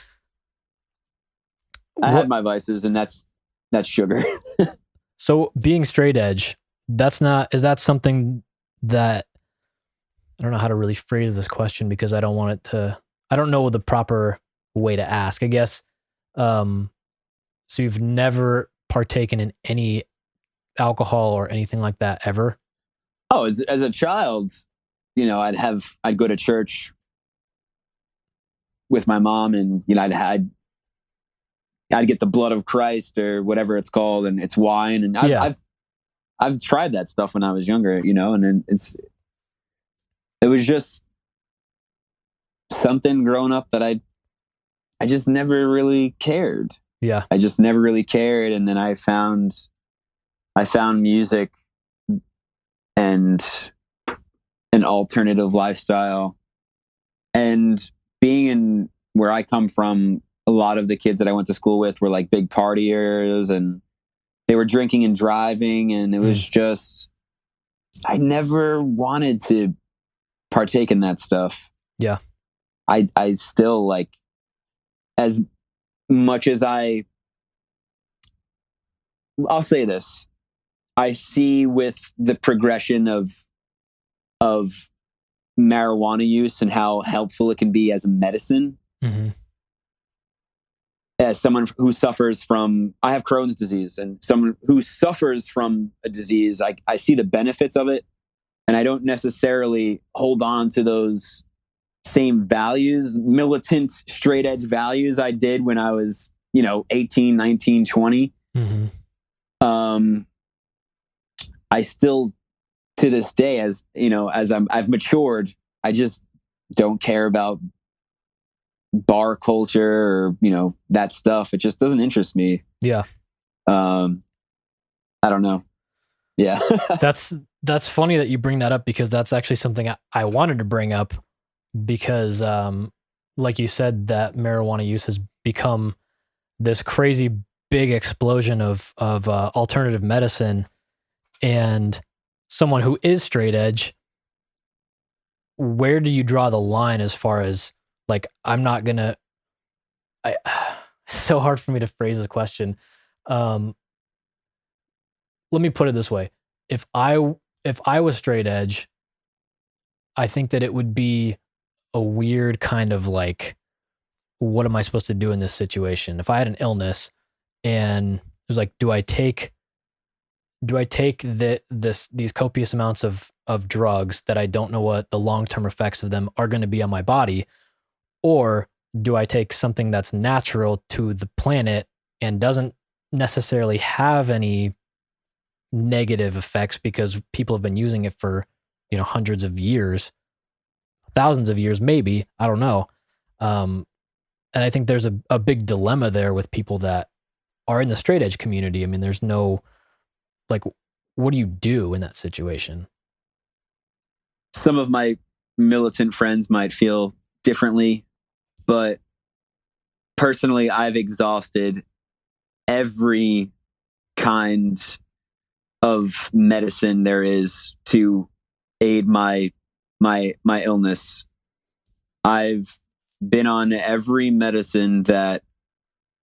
I had my vices, and that's sugar. So being straight edge, is that something that, I don't know how to really phrase this question because I don't know the proper way to ask, I guess. So you've never partaken in any alcohol or anything like that ever? Oh, as a child, I'd go to church with my mom, and, I'd get the blood of Christ or whatever it's called, and it's wine. And I've tried that stuff when I was younger, and it was just something growing up that I just never really cared. Yeah. I just never really cared. And then I found music and an alternative lifestyle. And being in where I come from, a lot of the kids that I went to school with were like big partiers, and they were drinking and driving. And it was just, I never wanted to partake in that stuff. Yeah. I still, like, as much as I'll say this, I see with the progression of marijuana use and how helpful it can be as a medicine. Mm-hmm. As someone who suffers from, I have Crohn's disease, and someone who suffers from a disease, I see the benefits of it, and I don't necessarily hold on to those same values, militant, straight edge values I did when I was, 18, 19, 20. Mm-hmm. I still, to this day, as I've matured, I just don't care about bar culture or, that stuff. It just doesn't interest me. Yeah. I don't know. Yeah. That's funny that you bring that up, because that's actually something I wanted to bring up, because like you said, that marijuana use has become this crazy big explosion of alternative medicine. And someone who is straight edge, where do you draw the line as far as, like, I'm not gonna, it's so hard for me to phrase this question. Let me put it this way. If I was straight edge, I think that it would be a weird kind of like, what am I supposed to do in this situation? If I had an illness and it was like, do I take these copious amounts of drugs that I don't know what the long-term effects of them are going to be on my body, or do I take something that's natural to the planet and doesn't necessarily have any negative effects because people have been using it for, hundreds of years, thousands of years, maybe, I don't know. And I think there's a big dilemma there with people that are in the straight edge community. I mean, there's no, like, what do you do in that situation? Some of my militant friends might feel differently, but personally, I've exhausted every kind of medicine there is to aid my illness. I've been on every medicine that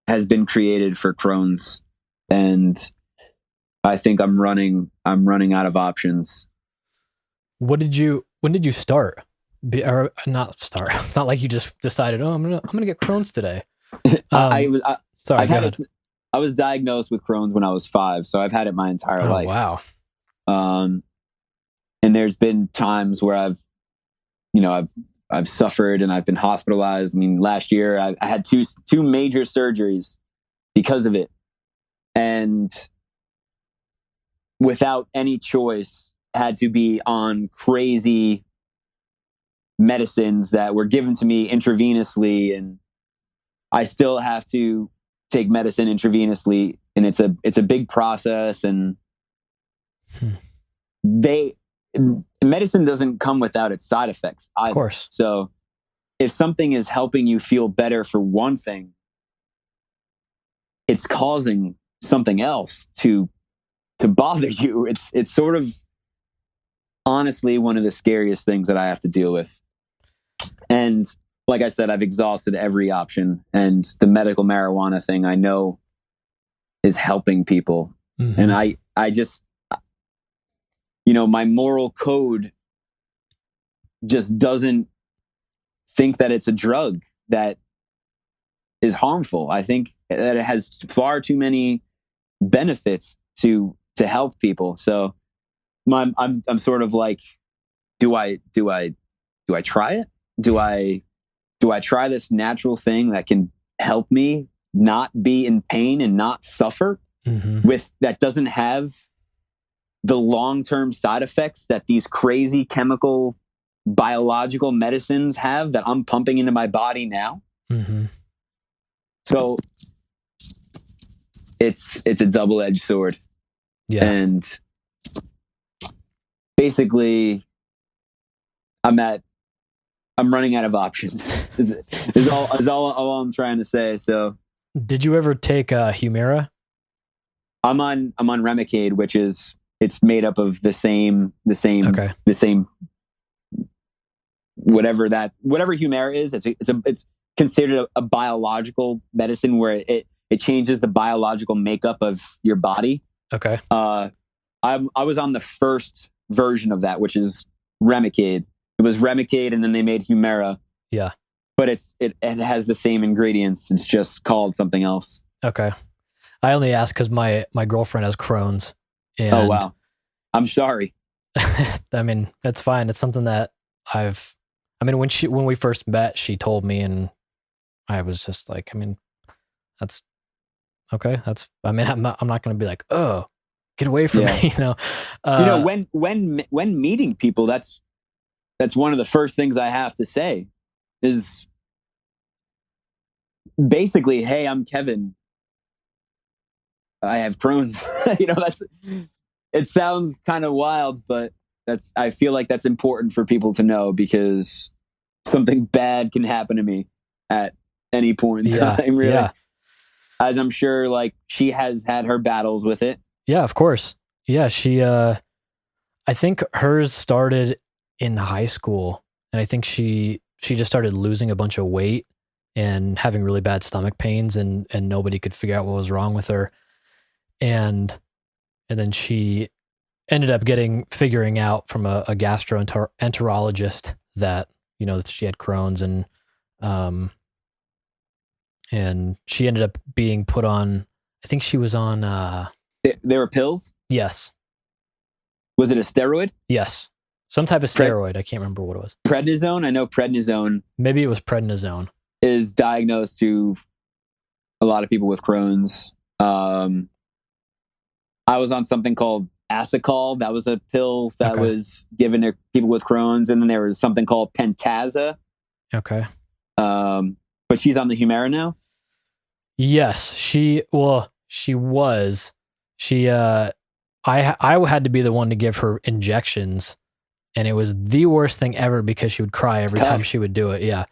has been created for Crohn's, and I think I'm running out of options. When did you start? Or not start. It's not like you just decided, oh, I'm gonna get Crohn's today. I was diagnosed with Crohn's when I was 5, so I've had it my entire life. Wow. And there's been times where I've suffered and I've been hospitalized. I mean, last year I had two major surgeries because of it, and without any choice, had to be on crazy medicines that were given to me intravenously, and I still have to take medicine intravenously, and it's a big process, and medicine doesn't come without its side effects either. Of course. So if something is helping you feel better for one thing, it's causing something else to bother you. It's sort of, honestly, one of the scariest things that I have to deal with. And like I said, I've exhausted every option, and the medical marijuana thing I know is helping people. Mm-hmm. And I just, my moral code just doesn't think that it's a drug that is harmful. I think that it has far too many benefits to help people. So I'm sort of like, do I try it? Do I try this natural thing that can help me not be in pain and not suffer, with that doesn't have the long-term side effects that these crazy chemical biological medicines have that I'm pumping into my body now. Mm-hmm. So it's a double-edged sword. Yeah. And basically I'm running out of options is all I'm trying to say. So did you ever take Humira? I'm on Remicade, which is, it's made up of the same whatever Humira is. It's considered a biological medicine where it changes the biological makeup of your body. Okay. I was on the first version of that, which is Remicade. It was Remicade, and then they made Humira. Yeah. But it has the same ingredients. It's just called something else. Okay. I only asked because my girlfriend has Crohn's. And oh wow, I'm sorry. I mean, that's fine. It's something that when we first met, she told me, and I was just like, I mean, that's okay. I'm not going to be like, oh, get away from me, when meeting people, that's one of the first things I have to say is basically, hey, I'm Kevin. I have Crohn's. It sounds kind of wild, but I feel like that's important for people to know, because something bad can happen to me at any point in time, really. Yeah. As I'm sure, like, she has had her battles with it. Yeah, of course. Yeah, she, I think hers started in high school, and I think she just started losing a bunch of weight and having really bad stomach pains, and nobody could figure out what was wrong with her. And then she ended up figuring out from a gastroenterologist that, that she had Crohn's, and she ended up being put on, I think she was on... There were pills? Yes. Was it a steroid? Yes. Some type of steroid. I can't remember what it was. Prednisone? I know prednisone. Maybe it was prednisone. Is diagnosed to a lot of people with Crohn's. I was on something called Asacol. That was a pill that was given to people with Crohn's. And then there was something called Pentasa. Okay. But she's on the Humira now? Yes. She was. I had to be the one to give her injections, and it was the worst thing ever because she would cry every time she would do it. Yeah.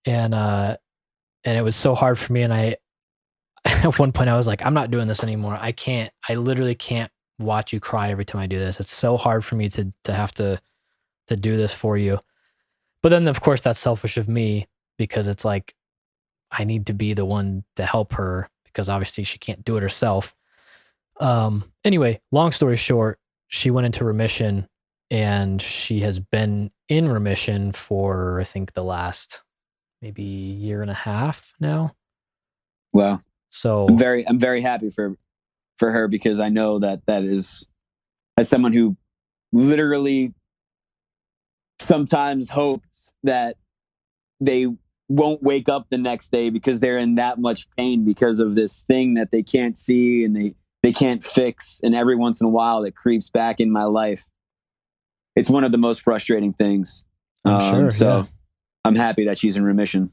And it was so hard for me. And at one point I was like, I'm not doing this anymore. I literally can't watch you cry every time I do this. It's so hard for me to have to do this for you. But then of course that's selfish of me, because it's like, I need to be the one to help her, because obviously she can't do it herself. Anyway, long story short, she went into remission, and she has been in remission for, I think, the last maybe year and a half now. Wow. So I'm very happy for her, because I know that is, as someone who literally sometimes hopes that they won't wake up the next day because they're in that much pain because of this thing that they can't see and they can't fix. And every once in a while it creeps back in my life. It's one of the most frustrating things. I'm sure. So yeah. I'm happy that she's in remission.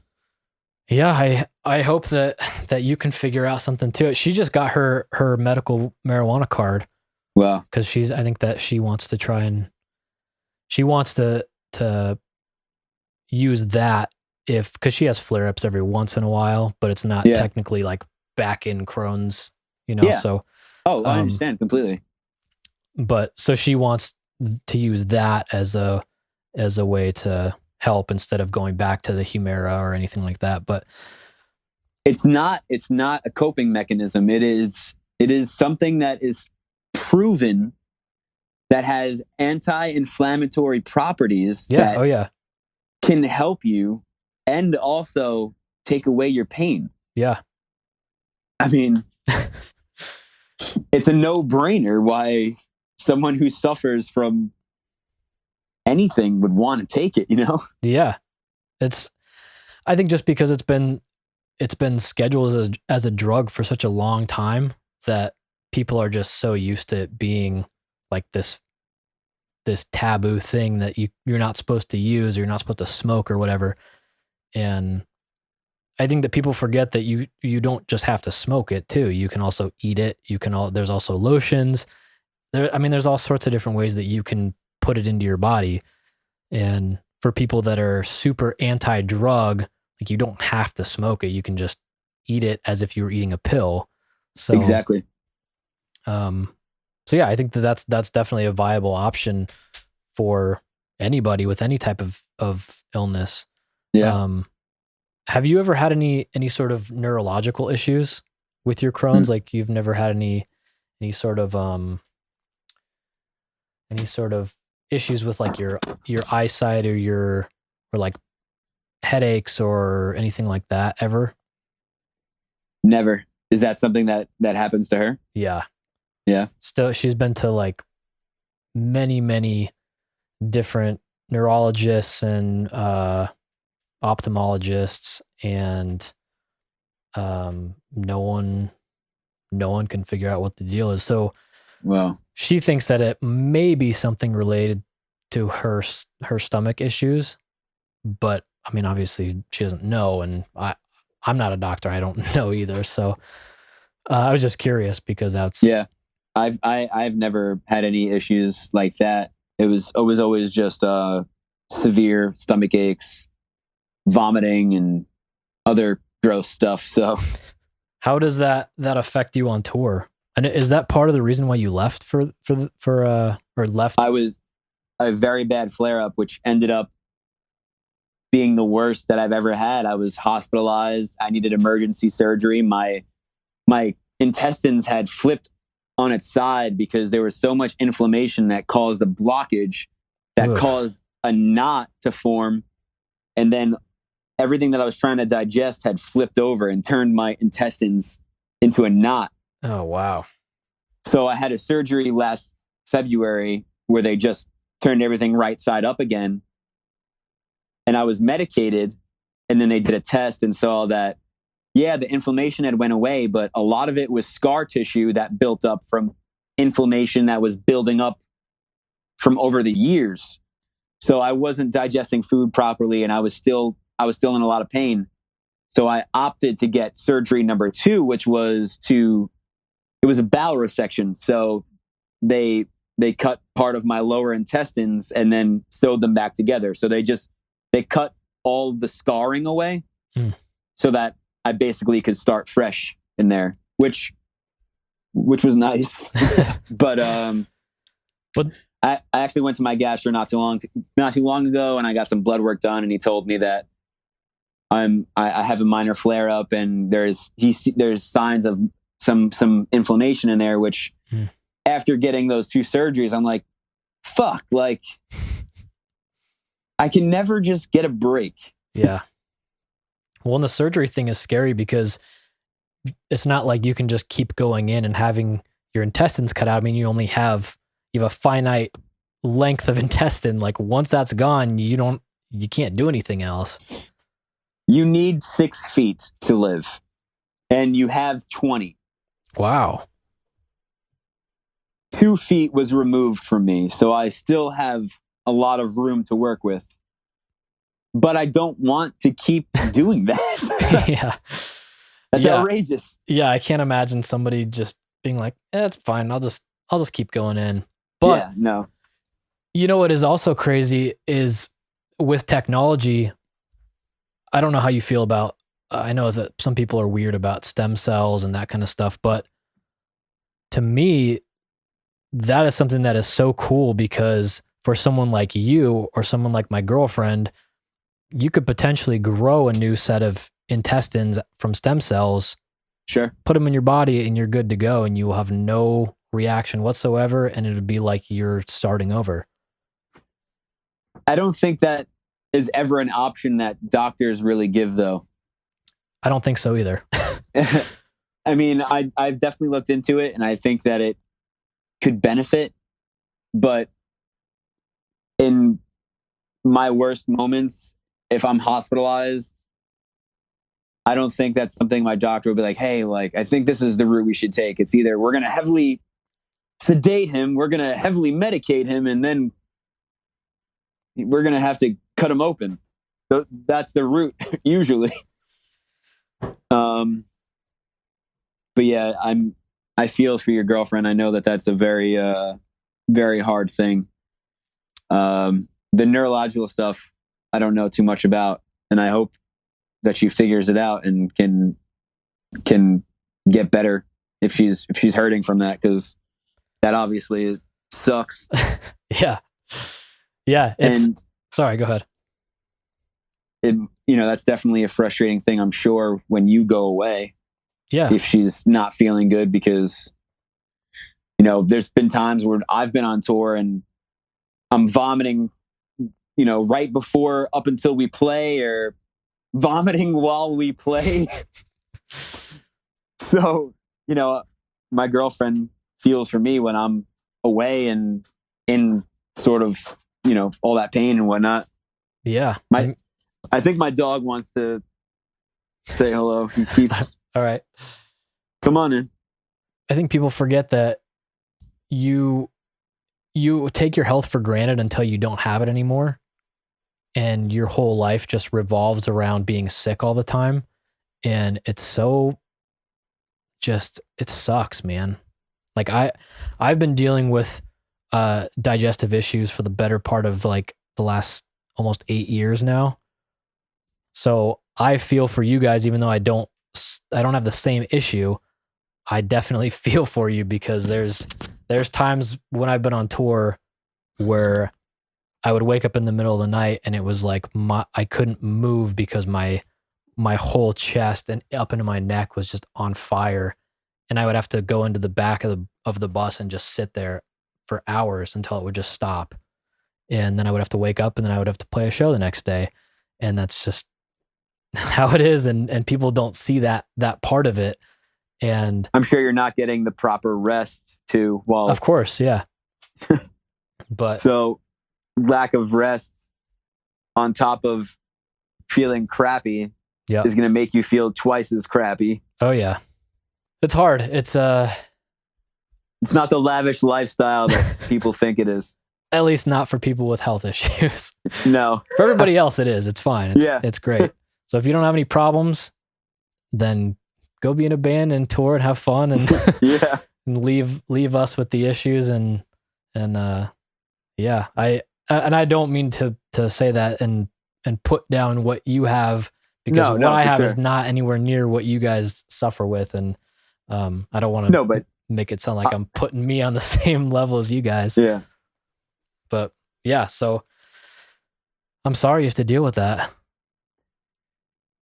Yeah, I hope that you can figure out something too. She just got her medical marijuana card. Wow. Because I think that she wants to try and she wants to use that because she has flare-ups every once in a while, but it's not technically like back in Crohn's, so. Oh, I understand completely. But so she wants to use that as a way to help instead of going back to the Humira or anything like that. But it's not a coping mechanism. It is something that is proven that has anti-inflammatory properties that can help you and also take away your pain. Yeah. I mean, it's a no-brainer why someone who suffers from anything would want to take it, Yeah. I think just because it's been scheduled as a drug for such a long time that people are just so used to it being like this this taboo thing that you're not supposed to use, or you're not supposed to smoke or whatever. And I think that people forget that you don't just have to smoke it too. You can also eat it. There's also lotions. There's all sorts of different ways that you can put it into your body. And for people that are super anti-drug, like, you don't have to smoke it. You can just eat it as if you were eating a pill. So exactly. So yeah, I think that's definitely a viable option for anybody with any type of illness. Yeah. Have you ever had any sort of neurological issues with your Crohn's? Like, you've never had any sort of issues with like your eyesight, or like headaches or anything like that ever? Never. Is that something that happens to her? Yeah. Yeah. Still, she's been to like many different neurologists and ophthalmologists, and no one can figure out what the deal is. So, well, she thinks that it may be something related to her stomach issues, but I mean, obviously she doesn't know, and I'm not a doctor. I don't know either. So I was just curious, because that's I've never had any issues like that. It was always just severe stomach aches, vomiting, and other gross stuff. So how does that affect you on tour? And is that part of the reason why you left or left? I was a very bad flare up, which ended up being the worst that I've ever had. I was hospitalized. I needed emergency surgery. My intestines had flipped on its side because there was so much inflammation that caused a blockage that caused a knot to form. And then everything that I was trying to digest had flipped over and turned my intestines into a knot. Oh, wow. So I had a surgery last February where they just turned everything right side up again. And I was medicated, and then they did a test and saw that, yeah, the inflammation had went away, but a lot of it was scar tissue that built up from inflammation that was building up from over the years. So I wasn't digesting food properly, and I was still in a lot of pain. So I opted to get surgery number 2, which was it was a bowel resection. So they cut part of my lower intestines and then sewed them back together. So they cut all the scarring away so that I basically could start fresh in there, which was nice. But I actually went to my gastro not too long ago, and I got some blood work done, and he told me that I have a minor flare up, and there's signs of some inflammation in there, which after getting those 2 surgeries, I'm like, fuck, like I can never just get a break. Yeah. Well, and the surgery thing is scary because it's not like you can just keep going in and having your intestines cut out. I mean, you have a finite length of intestine. Like, once that's gone, you can't do anything else. You need 6 feet to live, and you have 20. Wow. 2 feet was removed from me, so I still have a lot of room to work with. But I don't want to keep doing that. Yeah. That's outrageous. Yeah, I can't imagine somebody just being like, it's fine, I'll just keep going in. But yeah, no. You know what is also crazy is, with technology, I don't know how you feel about, I know that some people are weird about stem cells and that kind of stuff, but to me, that is something that is so cool, because for someone like you or someone like my girlfriend, you could potentially grow a new set of intestines from stem cells. Sure. Put them in your body and you're good to go, and you will have no reaction whatsoever, and it would be like you're starting over. I don't think that is ever an option that doctors really give, though. I don't think so either. I mean, I've definitely looked into it, and I think that it could benefit, but in my worst moments, if I'm hospitalized, I don't think that's something my doctor would be like, hey, like, I think this is the route we should take. It's either we're going to heavily sedate him, we're going to heavily medicate him, and then we're going to have to cut them open. That's the route usually. But yeah, I feel for your girlfriend. I know that that's a very, very hard thing. The neurological stuff, I don't know too much about, and I hope that she figures it out and can get better if she's hurting from that, because that obviously sucks. Yeah. Sorry, go ahead. That's definitely a frustrating thing, I'm sure, when you go away. Yeah. If she's not feeling good, because there's been times where I've been on tour and I'm vomiting, right before, up until we play, or vomiting while we play. So, my girlfriend feels for me when I'm away and in sort of, all that pain and whatnot. Yeah. I think my dog wants to say hello. He keeps. All right. Come on in. I think people forget that you take your health for granted until you don't have it anymore. And your whole life just revolves around being sick all the time. And it sucks, man. Like I've been dealing with digestive issues for the better part of like the last almost 8 years now. So I feel for you guys, even though I don't have the same issue. I definitely feel for you, because there's times when I've been on tour where I would wake up in the middle of the night and it was like I couldn't move because my whole chest and up into my neck was just on fire, and I would have to go into the back of the bus and just sit there for hours until it would just stop. And then I would have to wake up, and then I would have to play a show the next day. And that's just how it is. And people don't see that part of it. And I'm sure you're not getting the proper rest too. Well, of course. Yeah. But so lack of rest on top of feeling crappy is going to make you feel twice as crappy. Oh yeah. It's hard. It's not the lavish lifestyle that people think it is. At least not for people with health issues. No. For everybody else, it is. It's fine. It's great. So if you don't have any problems, then go be in a band and tour and have fun, and and leave us with the issues. And yeah, I don't mean to say that and put down what you have, because what I have is not anywhere near what you guys suffer with. And I don't want to make it sound like I'm putting me on the same level as you guys. Yeah. But yeah, so I'm sorry you have to deal with that.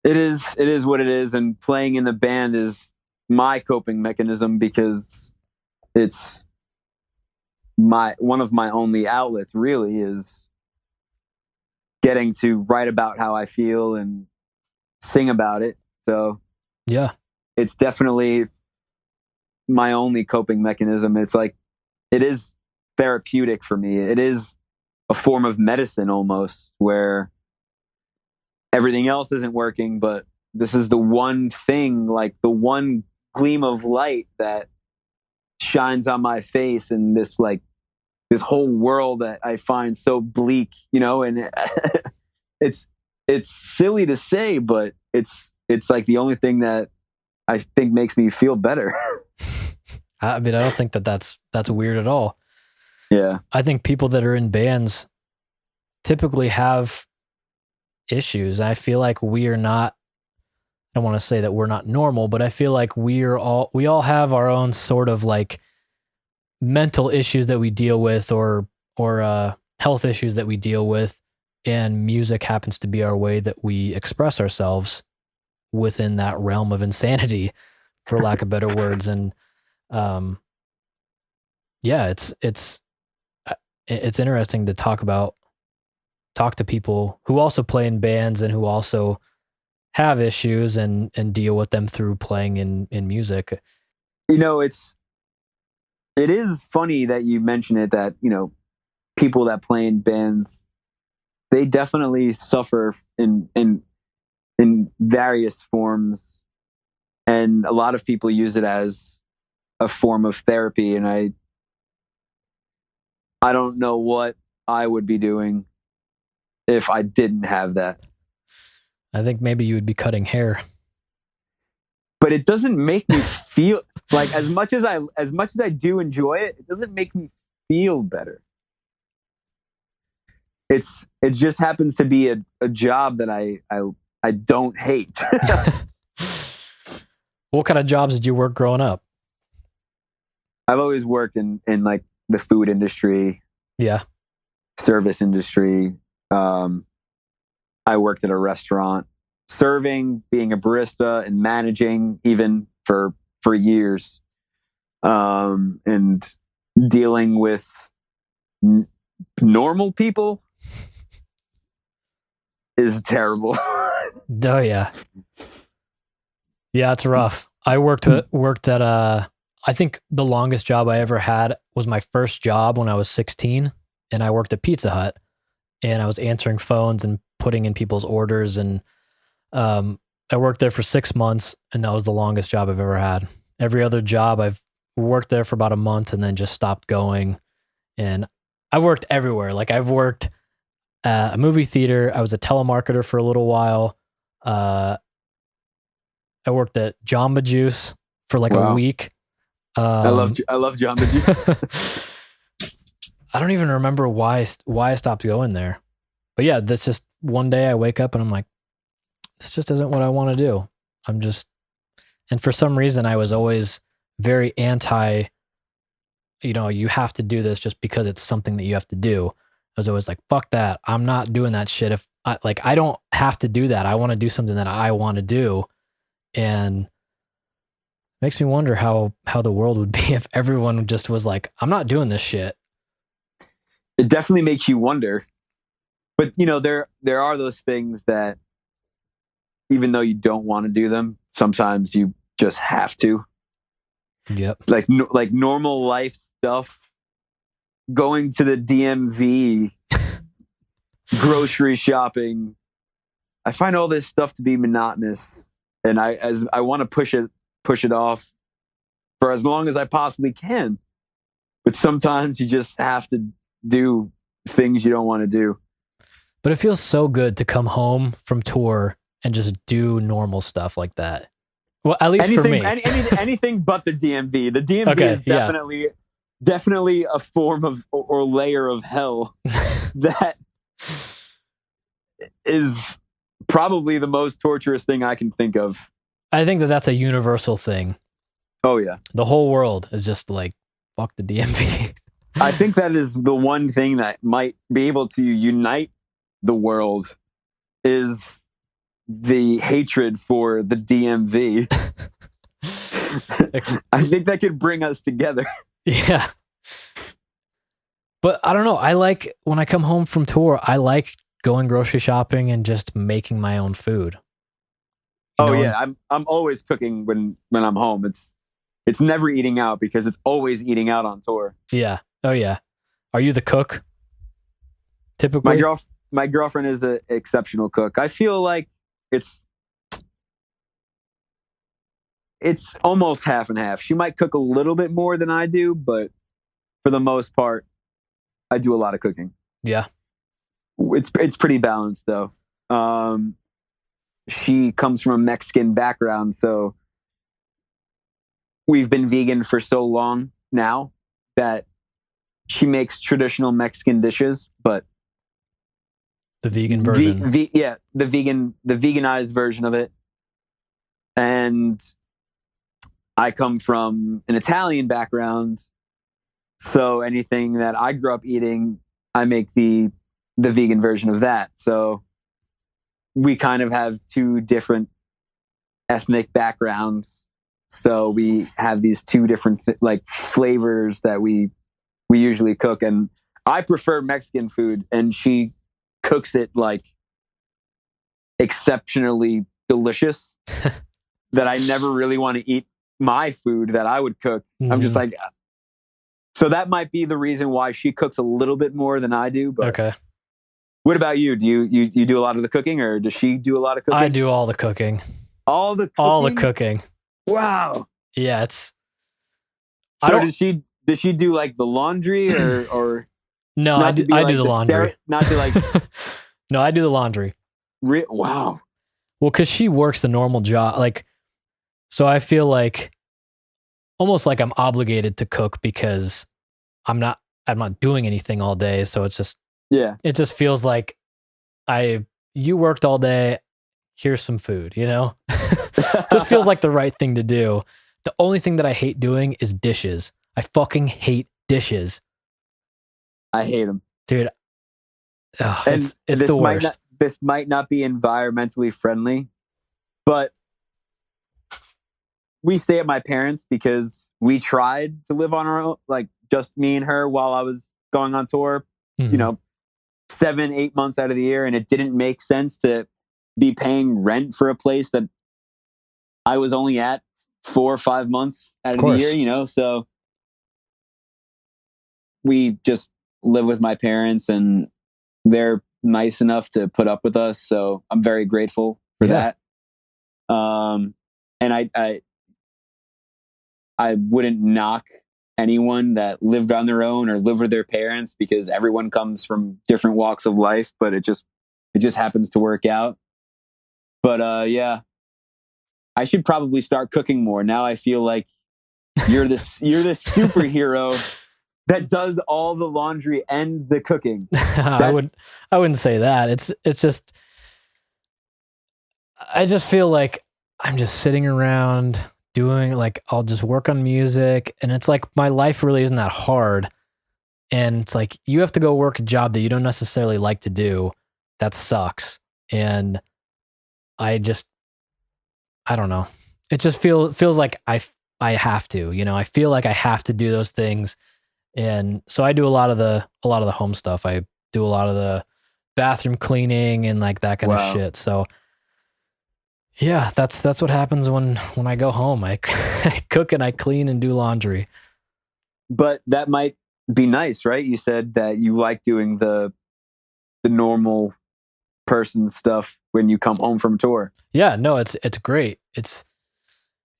It is what it is. And playing in the band is my coping mechanism, because it's one of my only outlets, really, is getting to write about how I feel and sing about it. So yeah, it's definitely my only coping mechanism. It's like, it is therapeutic for me. It is a form of medicine almost, where everything else isn't working, but this is the one thing, like the one gleam of light that shines on my face in this whole world that I find so bleak, and it's silly to say, but it's like the only thing that I think makes me feel better. I mean, I don't think that's weird at all. Yeah. I think people that are in bands typically have issues. I feel like we are not, I don't want to say that we're not normal, but I feel like we all have our own sort of like mental issues that we deal with, or health issues that we deal with. And music happens to be our way that we express ourselves within that realm of insanity, for lack of better words. And yeah, it's interesting to talk to people who also play in bands and who also have issues and deal with them through playing in music. It is funny that you mention it, that, people that play in bands, they definitely suffer in various forms. And a lot of people use it as a form of therapy. And I don't know what I would be doing if I didn't have that. I think maybe you would be cutting hair. But it doesn't make me feel like as much as I do enjoy it, it doesn't make me feel better. It just happens to be a job that I don't hate. What kind of jobs did you work growing up? I've always worked in like the food industry. Yeah. Service industry. I worked at a restaurant, serving, being a barista, and managing even for years, and dealing with normal people is terrible. Oh yeah, yeah, it's rough. I worked at I think the longest job I ever had was my first job when I was 16, and I worked at Pizza Hut, and I was answering phones and putting in people's orders, and I worked there for 6 months, and that was the longest job I've ever had. Every other job I've worked there for about a month and then just stopped going. And I've worked everywhere. Like I've worked at a movie theater. I was a telemarketer for a little while. I worked at Jamba Juice for like a week. I love Jamba Juice. I don't even remember why I stopped going there. But yeah, that's just one day I wake up and I'm like, this just isn't what I want to do. And for some reason I was always very anti, you have to do this just because it's something that you have to do. I was always like, fuck that. I'm not doing that shit. If I don't have to do that. I want to do something that I want to do. And it makes me wonder how the world would be if everyone just was like, I'm not doing this shit. It definitely makes you wonder. But there are those things that even though you don't want to do them, sometimes you just have to. Yep. Like normal life stuff, going to the DMV, grocery shopping. I find all this stuff to be monotonous, and I want to push it off for as long as I possibly can. But sometimes you just have to do things you don't want to do. But it feels so good to come home from tour and just do normal stuff like that. Well, at least for me. Anything but the DMV. The DMV is definitely a form of or layer of hell that is probably the most torturous thing I can think of. I think that's a universal thing. Oh yeah. The whole world is just like, fuck the DMV. I think that is the one thing that might be able to unite the world is the hatred for the DMV. I think that could bring us together. Yeah. But I don't know. I like when I come home from tour, I like going grocery shopping and just making my own food. I'm always cooking when I'm home. It's never eating out because it's always eating out on tour. Yeah. Oh yeah. Are you the cook? Typically, my girlfriend is an exceptional cook. I feel like it's almost half and half. She might cook a little bit more than I do, but for the most part, I do a lot of cooking. Yeah. It's pretty balanced though. She comes from a Mexican background, so we've been vegan for so long now that she makes traditional Mexican dishes, but the vegan version. the veganized version of it. And I come from an Italian background, so anything that I grew up eating, I make the vegan version of that. So we kind of have two different ethnic backgrounds. So we have these two different flavors that we usually cook. And I prefer Mexican food, and she cooks it like exceptionally delicious that I never really want to eat my food that I would cook. Mm-hmm. I'm just like, so that might be the reason why she cooks a little bit more than I do. But okay. What about you? Do you do a lot of the cooking, or does she do a lot of cooking? I do all the cooking. All the cooking? Wow. Yeah, it's. So does she do like the laundry or? No, I do the laundry. Not to like. No, I do the laundry. Wow. Well, because she works the normal job. Like, so I feel like almost like I'm obligated to cook because I'm not I'm not doing anything all day. So it just feels like you worked all day, here's some food, you know? Just feels like the right thing to do. The only thing that I hate doing is dishes. I fucking hate dishes. I hate them. Dude, And it's the worst. This might not be environmentally friendly, but we stay at my parents because we tried to live on our own, like just me and her while I was going on tour, you know, 7, 8 months out of the year. And it didn't make sense to be paying rent for a place that I was only at 4 or 5 months out of the year, you know? So we just live with my parents and they're nice enough to put up with us. So I'm very grateful for that. And I wouldn't knock anyone that lived on their own or lived with their parents because everyone comes from different walks of life, but it just happens to work out. But yeah, I should probably start cooking more. Now I feel like you're this superhero that does all the laundry and the cooking. I wouldn't say that. It's just I just feel like I'm just sitting around doing like I'll just work on music and it's like my life really isn't that hard. And it's like you have to go work a job that you don't necessarily like to do. That sucks. And I don't know. It just feels like I have to, you know. I feel like I have to do those things. And so I do a lot of the home stuff. I do a lot of the bathroom cleaning and like that kind of shit. So yeah, that's what happens when I go home. I cook and I clean and do laundry. But that might be nice, right? You said that you like doing the normal person stuff when you come home from tour. Yeah, no, it's great. It's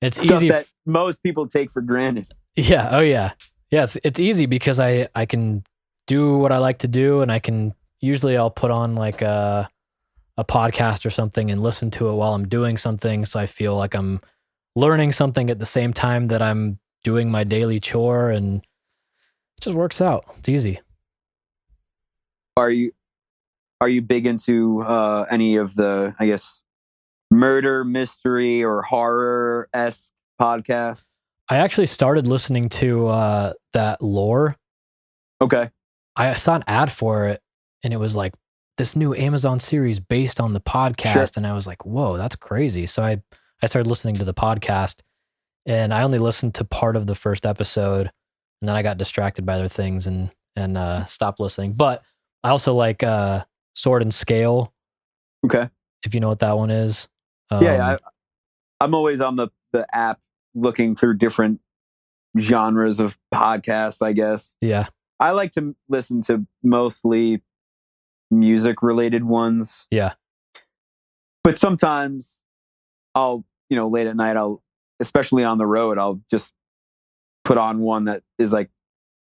stuff easy that most people take for granted. Yeah, oh yeah. Yes, it's easy because I can do what I like to do and I'll put on like a podcast or something and listen to it while I'm doing something so I feel like I'm learning something at the same time that I'm doing my daily chore and it just works out. It's easy. Are you big into any of the, I guess, murder, mystery, or horror-esque podcasts? I actually started listening to that Lore. Okay. I saw an ad for it and it was like this new Amazon series based on the podcast. And I was like, whoa, that's crazy. So I started listening to the podcast and I only listened to part of the first episode and then I got distracted by other things and stopped listening. But I also like Sword and Scale. Okay. If you know what that one is. I'm always on the app looking through different genres of podcasts, I guess. Yeah. I like to listen to mostly music related ones. Yeah. But sometimes I'll, late at night, especially on the road, I'll just put on one that is like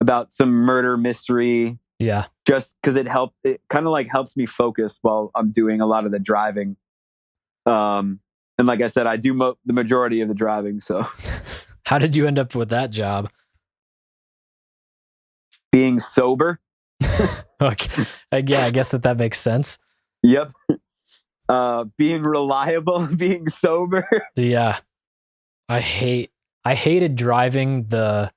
about some murder mystery. Yeah. Just because it kind of like helps me focus while I'm doing a lot of the driving. And like I said, I do the majority of the driving. So how did you end up with that job? Being sober. Okay. Yeah, I guess that makes sense. Yep. Being reliable, being sober. Yeah. I hated driving I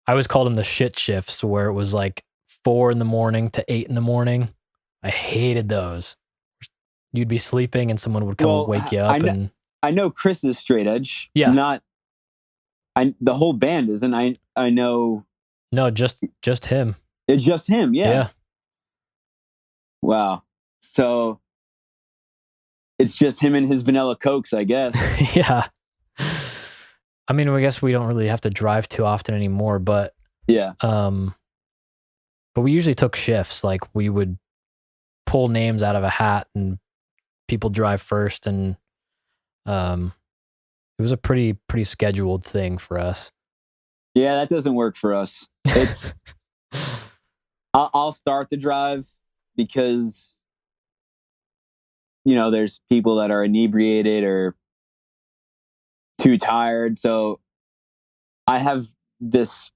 always called them the shit shifts where it was like 4 a.m. to 8 a.m. I hated those. You'd be sleeping and someone would come and wake you up. I know Chris is straight edge. Yeah. The whole band isn't. I know. No, just him. It's just him. Yeah. Yeah. Wow. So it's just him and his vanilla Cokes, I guess. Yeah. I mean, I guess we don't really have to drive too often anymore, but yeah. But we usually took shifts. Like we would pull names out of a hat and people drive first, and it was a pretty scheduled thing for us. Yeah, that doesn't work for us. It's I'll start the drive because there's people that are inebriated or too tired. So I have this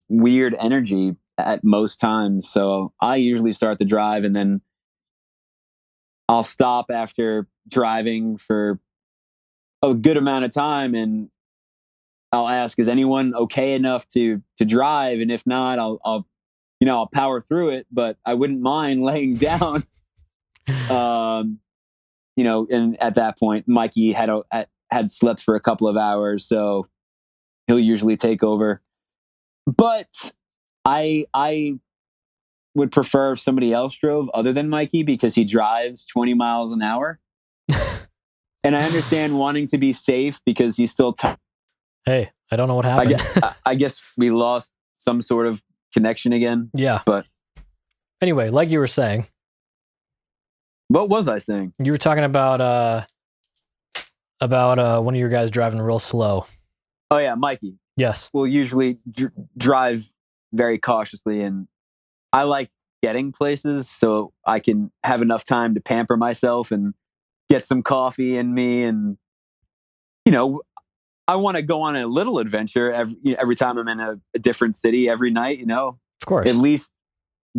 weird energy at most times. So I usually start the drive and then I'll stop after driving for a good amount of time and I'll ask, is anyone okay enough to drive? And if not, I'll power through it, but I wouldn't mind laying down. And at that point, Mikey had slept for a couple of hours, so he'll usually take over. But I would prefer if somebody else drove other than Mikey because he drives 20 miles an hour. And I understand wanting to be safe because he's still Hey, I don't know what happened. I guess we lost some sort of connection again. Yeah. But anyway, like you were saying. What was I saying? You were talking about one of your guys driving real slow. Oh yeah, Mikey. Yes. We'll usually drive very cautiously, and I like getting places so I can have enough time to pamper myself and get some coffee in me, and I want to go on a little adventure every time I'm in a different city every night. Of course, at least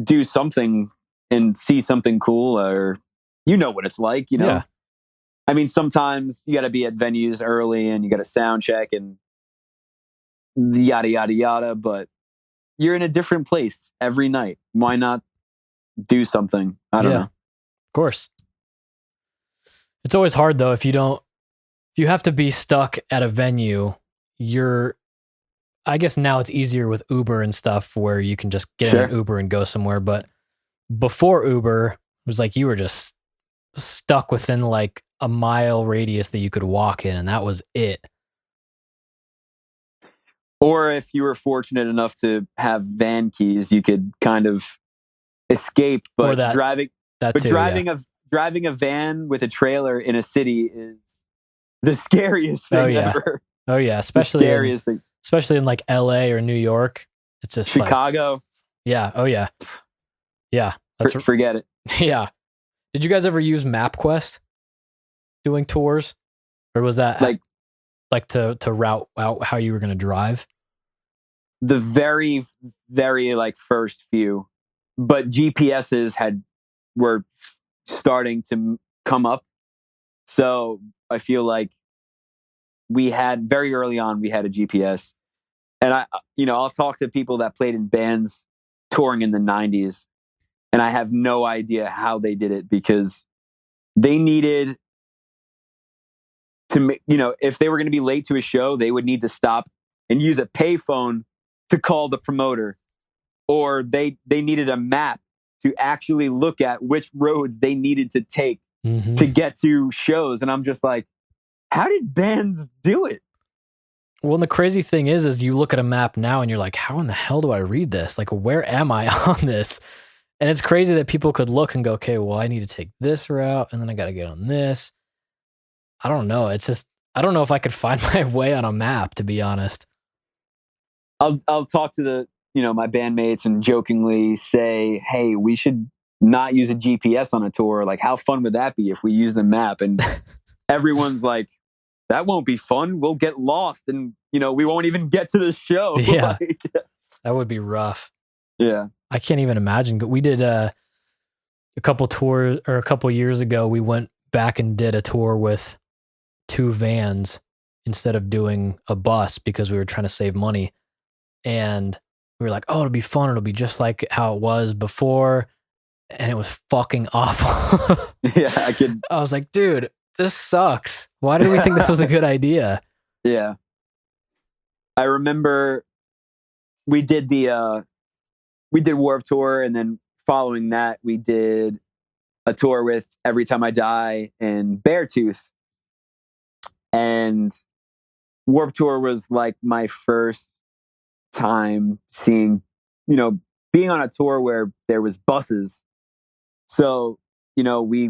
do something and see something cool, or what it's like. Yeah. I mean, sometimes you got to be at venues early and you got to sound check and yada yada yada. But you're in a different place every night. Why not do something? I don't know. Of course. It's always hard though if you have to be stuck at a venue. I guess now it's easier with Uber and stuff where you can just get in an Uber and go somewhere. But before Uber, it was like you were just stuck within like a mile radius that you could walk in, and that was it. Or if you were fortunate enough to have van keys, you could kind of escape. But driving a van with a trailer in a city is the scariest thing ever. Oh yeah, especially in like LA or New York. It's just Chicago. Yeah. Oh yeah. Yeah. Forget it. Yeah. Did you guys ever use MapQuest doing tours, or was that like to route out how you were going to drive? The very, very first few, but GPSs were starting to come up. So I feel like very early on, we had a GPS, and I'll talk to people that played in bands touring in the 90s, and I have no idea how they did it because they needed to, if they were going to be late to a show, they would need to stop and use a payphone to call the promoter, or they needed a map to actually look at which roads they needed to take to get to shows. And I'm just like, how did bands do it? Well, and the crazy thing is you look at a map now and you're like, how in the hell do I read this? Like, where am I on this? And it's crazy that people could look and go, okay, well, I need to take this route and then I got to get on this. I don't know. It's just, I don't know if I could find my way on a map, to be honest. I'll talk to my bandmates and jokingly say, hey, we should not use a GPS on a tour. Like, how fun would that be if we use the map? And everyone's like, that won't be fun. We'll get lost and, we won't even get to the show. Yeah. That would be rough. Yeah. I can't even imagine. We did a couple tours, or a couple years ago, we went back and did a tour with 2 vans instead of doing a bus because we were trying to save money. And we were like, oh, it'll be fun. It'll be just like how it was before. And it was fucking awful. Yeah, I was like, dude, this sucks. Why did we think this was a good idea? Yeah. I remember we did Warped Tour, and then following that, we did a tour with Every Time I Die and Beartooth. And Warped Tour was like my first time seeing, being on a tour where there was buses. So, we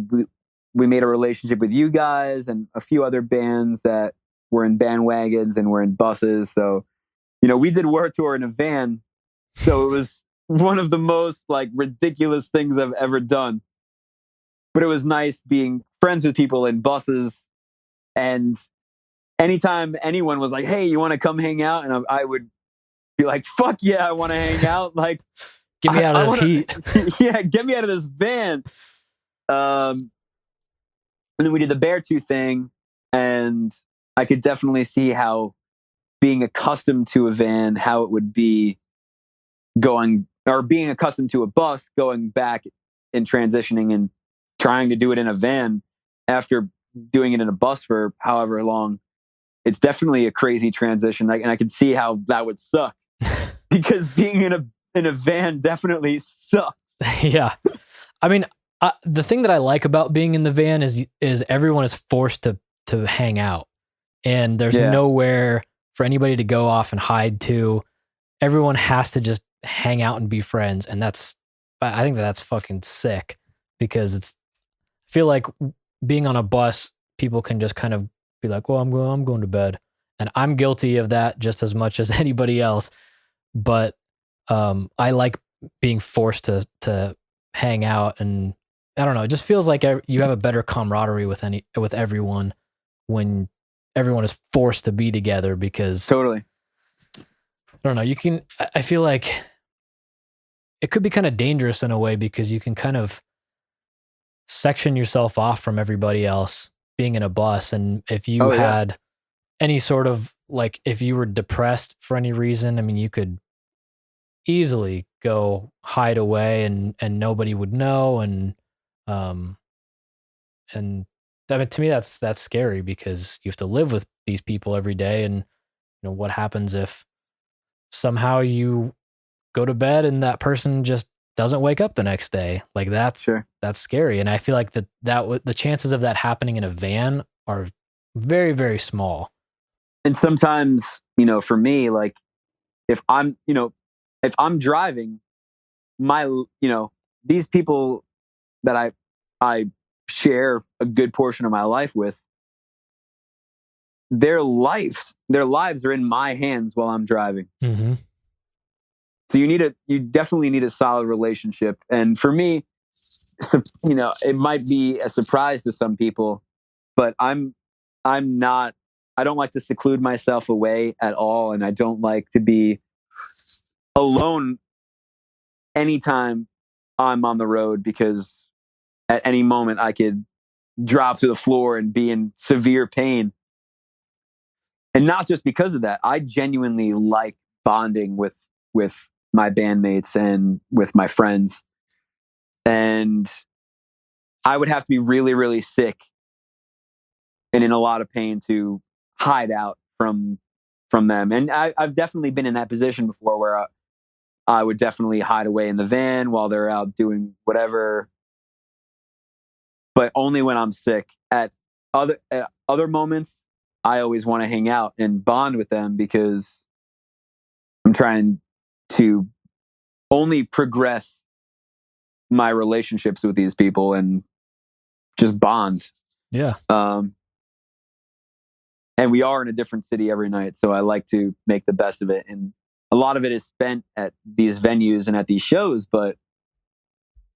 made a relationship with you guys and a few other bands that were in bandwagons and were in buses. So, we did Warped Tour in a van. So it was one of the most ridiculous things I've ever done. But it was nice being friends with people in buses, and anytime anyone was like, "Hey, you want to come hang out?" and I would be like, "Fuck yeah, I want to hang out!" Like, get me out of this heat. Yeah, get me out of this van. And then we did the Beartooth thing, and I could definitely see how being accustomed to a van, how it would be going, or being accustomed to a bus, going back and transitioning and trying to do it in a van after doing it in a bus for however long. It's definitely a crazy transition, and I can see how that would suck because being in a van definitely sucks. Yeah, I mean, the thing that I like about being in the van is everyone is forced to hang out, and there's nowhere for anybody to go off and hide to. Everyone has to just hang out and be friends, and I think that's fucking sick because I feel like being on a bus, people can just kind of be like, "Well, I'm going to bed," and I'm guilty of that just as much as anybody else. But I like being forced to hang out, and I don't know. It just feels like you have a better camaraderie with everyone when everyone is forced to be together because totally. I don't know. I feel like it could be kind of dangerous in a way because you can kind of section yourself off from everybody else being in a bus. And if you had any sort of like, if you were depressed for any reason, I mean, you could easily go hide away and nobody would know. And I mean, to me, that's scary because you have to live with these people every day. And, what happens if somehow you go to bed and that person just doesn't wake up the next day? Like that's scary. And I feel like the chances of that happening in a van are very, very small. And sometimes, for me, like if I'm driving, these people that I share a good portion of my life with, their lives are in my hands while I'm driving. Mm-hmm. So you definitely need a solid relationship. And for me, it might be a surprise to some people, but I'm not, I don't like to seclude myself away at all. And I don't like to be alone anytime I'm on the road because at any moment I could drop to the floor and be in severe pain. And not just because of that, I genuinely like bonding with my bandmates and with my friends. And I would have to be really, really sick and in a lot of pain to hide out from them. And I've definitely been in that position before where I would definitely hide away in the van while they're out doing whatever, but only when I'm sick. At other moments, I always want to hang out and bond with them because I'm trying to only progress my relationships with these people and just bond. Yeah. And we are in a different city every night, so I like to make the best of it. And a lot of it is spent at these venues and at these shows, but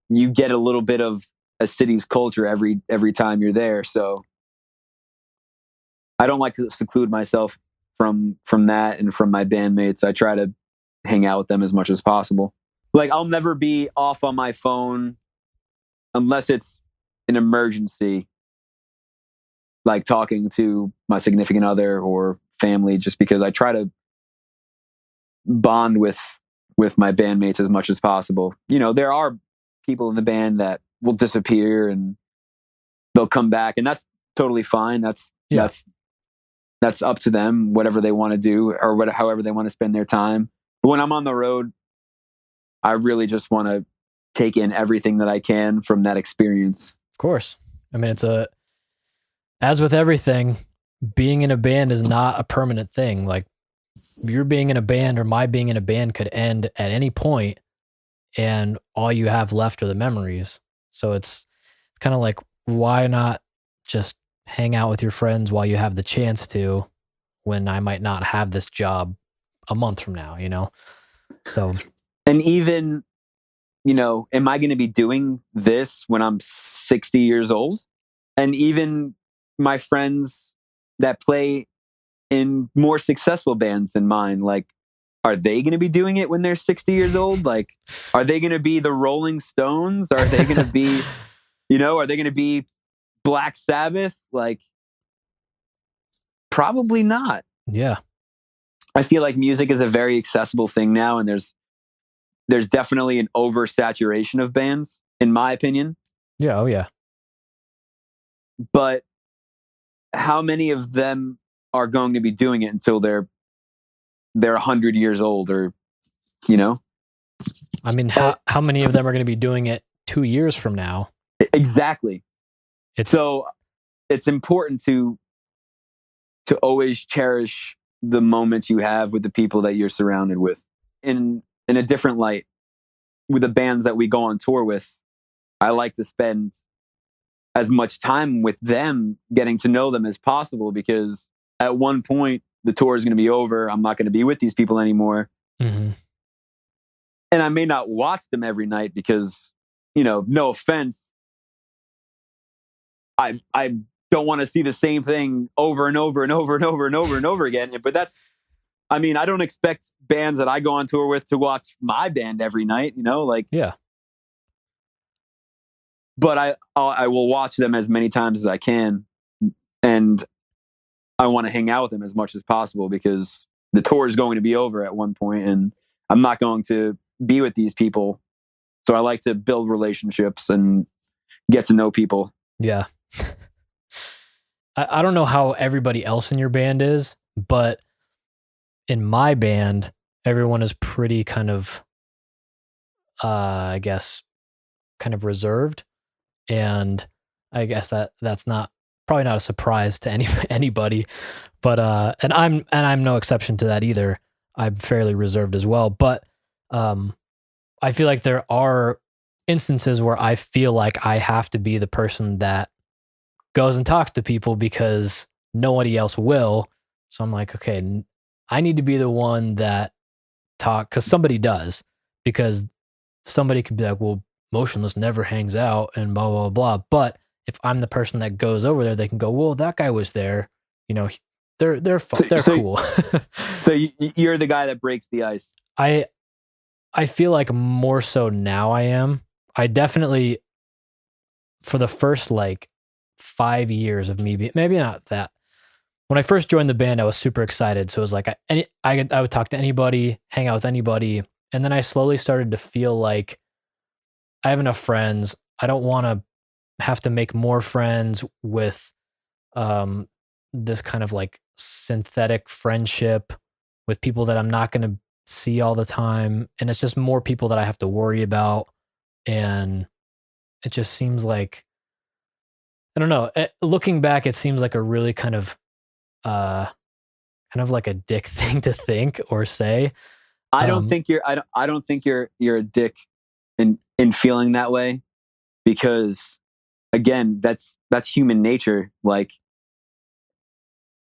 you get a little bit of a city's culture every time you're there. So I don't like to seclude myself from that and from my bandmates. I try to hang out with them as much as possible. Like I'll never be off on my phone unless it's an emergency, like talking to my significant other or family, just because I try to bond with my bandmates as much as possible. There are people in the band that will disappear and they'll come back, and that's totally fine. That's up to them, whatever they want to do or however they want to spend their time. But when I'm on the road, I really just want to take in everything that I can from that experience. Of course. I mean, as with everything, being in a band is not a permanent thing. Like your being in a band or my being in a band could end at any point, and all you have left are the memories. So it's kind of like, why not just hang out with your friends while you have the chance to, when I might not have this job a month from now, So, and even, am I going to be doing this when I'm 60 years old? And even my friends that play in more successful bands than mine, like, are they going to be doing it when they're 60 years old? Like, are they going to be the Rolling Stones? Are they going to be, are they going to be Black Sabbath? Like, probably not. Yeah. I feel like music is a very accessible thing now, and there's definitely an oversaturation of bands, in my opinion. Yeah. Oh, yeah. But how many of them are going to be doing it until they're 100 years old, or I mean, how many of them are going to be doing it 2 years from now? Exactly. So it's important to always cherish the moments you have with the people that you're surrounded with. In a different light, with the bands that we go on tour with, I like to spend as much time with them, getting to know them as possible, because at one point the tour is going to be over. I'm not going to be with these people anymore. Mm-hmm. And I may not watch them every night because, no offense, I don't want to see the same thing over and over and over and over and over and over again. But I don't expect bands that I go on tour with to watch my band every night, Yeah. But I will watch them as many times as I can, and I want to hang out with them as much as possible, because the tour is going to be over at one point, and I'm not going to be with these people. So I like to build relationships and get to know people. Yeah. I don't know how everybody else in your band is, but in my band, everyone is pretty kind of, I guess, kind of reserved. And I guess that's probably not a surprise to anybody, but and I'm no exception to that either. I'm fairly reserved as well, but I feel like there are instances where I feel like I have to be the person that goes and talks to people because nobody else will. So I'm like, okay, I need to be the one that because somebody does, because somebody could be like, well, Motionless never hangs out and blah, blah, blah. But if I'm the person that goes over there, they can go, well, that guy was there. They're cool. So you're the guy that breaks the ice. I feel like more so now I am. I definitely, for the first like 5 years of me maybe not that. When I first joined the band, I was super excited. So it was like I would talk to anybody, hang out with anybody, and then I slowly started to feel like I have enough friends. I don't want to have to make more friends with this kind of like synthetic friendship with people that I'm not going to see all the time, and it's just more people that I have to worry about, and it just seems like, I don't know. Looking back, it seems like a really kind of like a dick thing to think or say. I don't think you're a dick in feeling that way, because again, that's human nature. Like,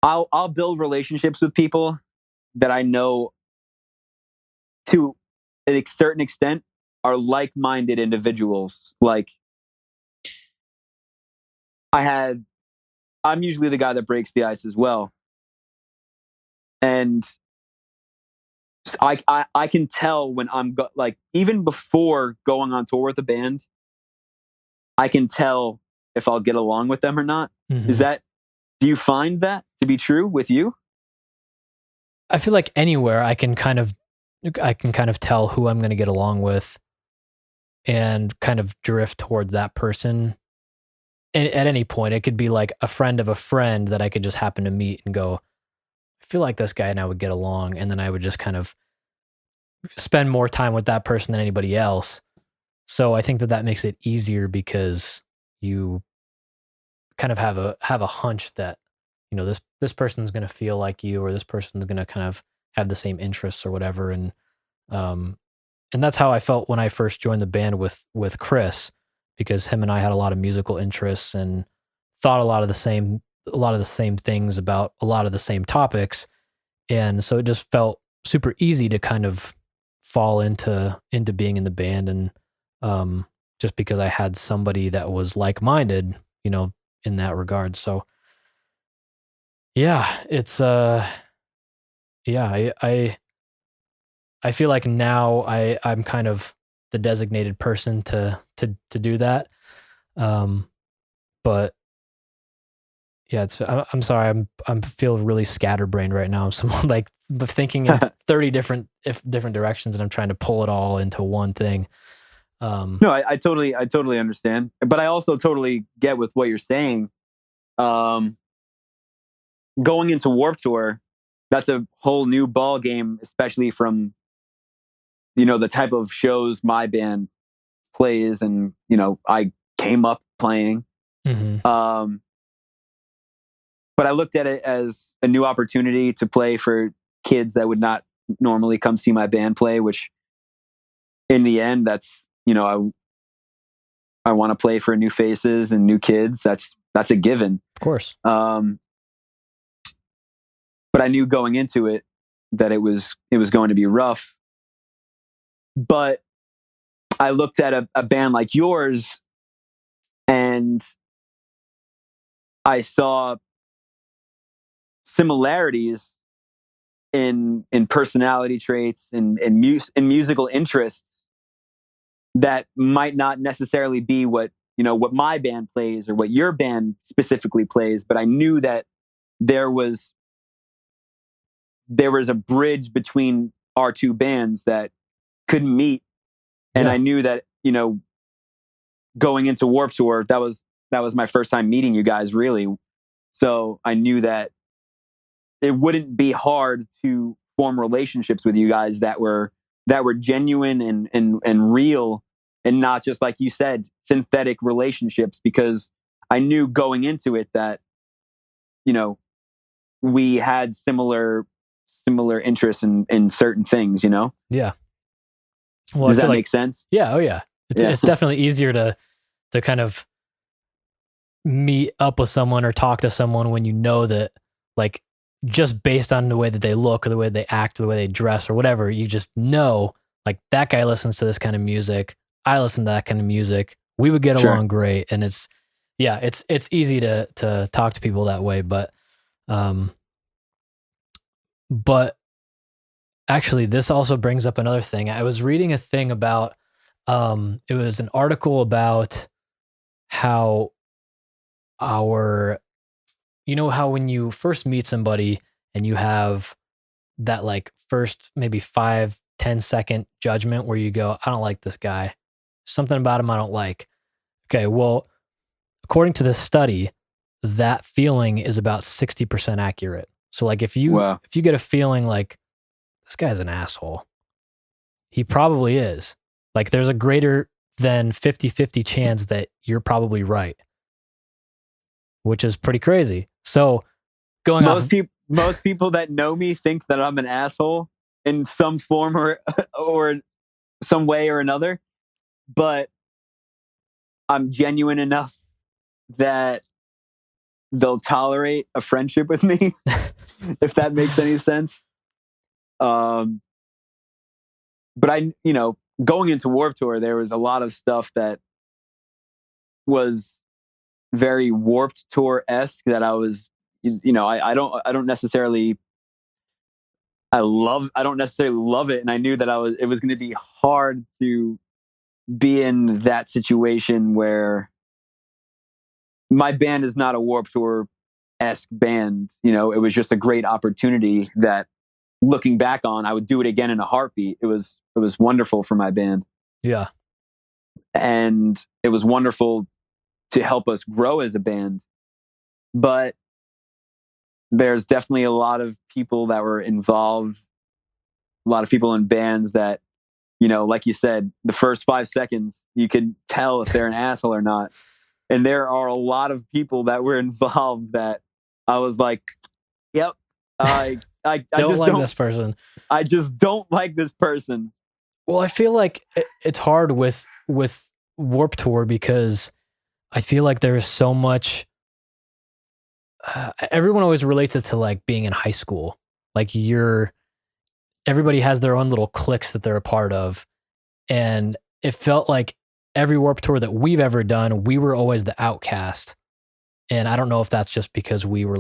I'll build relationships with people that I know to a certain extent are like-minded individuals. Like, I'm usually the guy that breaks the ice as well. And I can tell when I'm like, even before going on tour with a band, I can tell if I'll get along with them or not. Mm-hmm. Do you find that to be true with you? I feel like anywhere I can kind of tell who I'm going to get along with and kind of drift towards that person. And at any point, it could be like a friend of a friend that I could just happen to meet and go, I feel like this guy and I would get along. And then I would just kind of spend more time with that person than anybody else. So I think that makes it easier because you kind of have a hunch that, this person's going to feel like you, or this person's going to kind of have the same interests or whatever. And that's how I felt when I first joined the band with Chris, because him and I had a lot of musical interests and thought a lot of the same things about a lot of the same topics. And so it just felt super easy to kind of fall into being in the band. And just because I had somebody that was like-minded, in that regard. So yeah, it's yeah, I feel like now I'm kind of the designated person to do that. Um, but yeah, I'm sorry. I'm feel really scatterbrained right now. I'm someone like thinking in 30 different directions, and I'm trying to pull it all into one thing. No, I totally understand, but I also totally get with what you're saying. Um, Going into Warped Tour, that's a whole new ball game, especially from the type of shows my band plays, and I came up playing. Mhm. But I looked at it as a new opportunity to play for kids that would not normally come see my band play, which in the end, that's, I want to play for new faces and new kids. That's a given. Of course. But I knew going into it that it was going to be rough. But I looked at a band like yours, and I saw similarities in personality traits and in musical interests that might not necessarily be what my band plays or what your band specifically plays, but I knew that there was a bridge between our two bands that couldn't meet. And I Yeah. knew that going into Warped Tour, that was my first time meeting you guys, really. So I knew that it wouldn't be hard to form relationships with you guys that were genuine and real, and not just, like you said, synthetic relationships, because I knew going into it that we had similar interests in certain things. Yeah. Well, I Does feel that like make sense? yeah, oh yeah. Yeah. It's definitely easier to kind of meet up with someone or talk to someone when you know that, like, just based on the way that they look or the way they act or the way they dress or whatever, you just know, like, that guy listens to this kind of music. I listen to that kind of music. We would get Sure. along great. And it's easy to talk to people that way. Um, but actually, this also brings up another thing. I was reading a thing about, it was an article about how our how when you first meet somebody and you have that, like, first maybe 5-10 second judgment where you go, I don't like this guy. Something about him I don't like. Okay, well, according to this study, that feeling is about 60% accurate. So, like, Wow. if you get a feeling like this guy's an asshole, he probably is. Like, there's a greater than 50-50 chance that you're probably right, which is pretty crazy. So, going off Most people that know me think that I'm an asshole in some form or some way or another, but I'm genuine enough that they'll tolerate a friendship with me, if that makes any sense. Um, but going into Warped Tour, there was a lot of stuff that was very Warped Tour esque that I was, I don't necessarily, I don't necessarily love it. And I knew that it was going to be hard to be in that situation where my band is not a Warped Tour esque band. It was just a great opportunity that, looking back on, I would do it again in a heartbeat. It was wonderful for my band. yeah. And it was wonderful to help us grow as a band. But there's definitely a lot of people that were involved, a lot of people in bands that, like you said, the first 5 seconds, you can tell if they're an asshole or not. And there are a lot of people that were involved that I was like, yep, I Don't just like this person. I just don't like this person. Well, I feel like it's hard with Warp Tour because I feel like there's so much. Everyone always relates it to, like, being in high school. Like, everybody has their own little cliques that they're a part of, and it felt like every Warp Tour that we've ever done, we were always the outcast. And I don't know if that's just because we're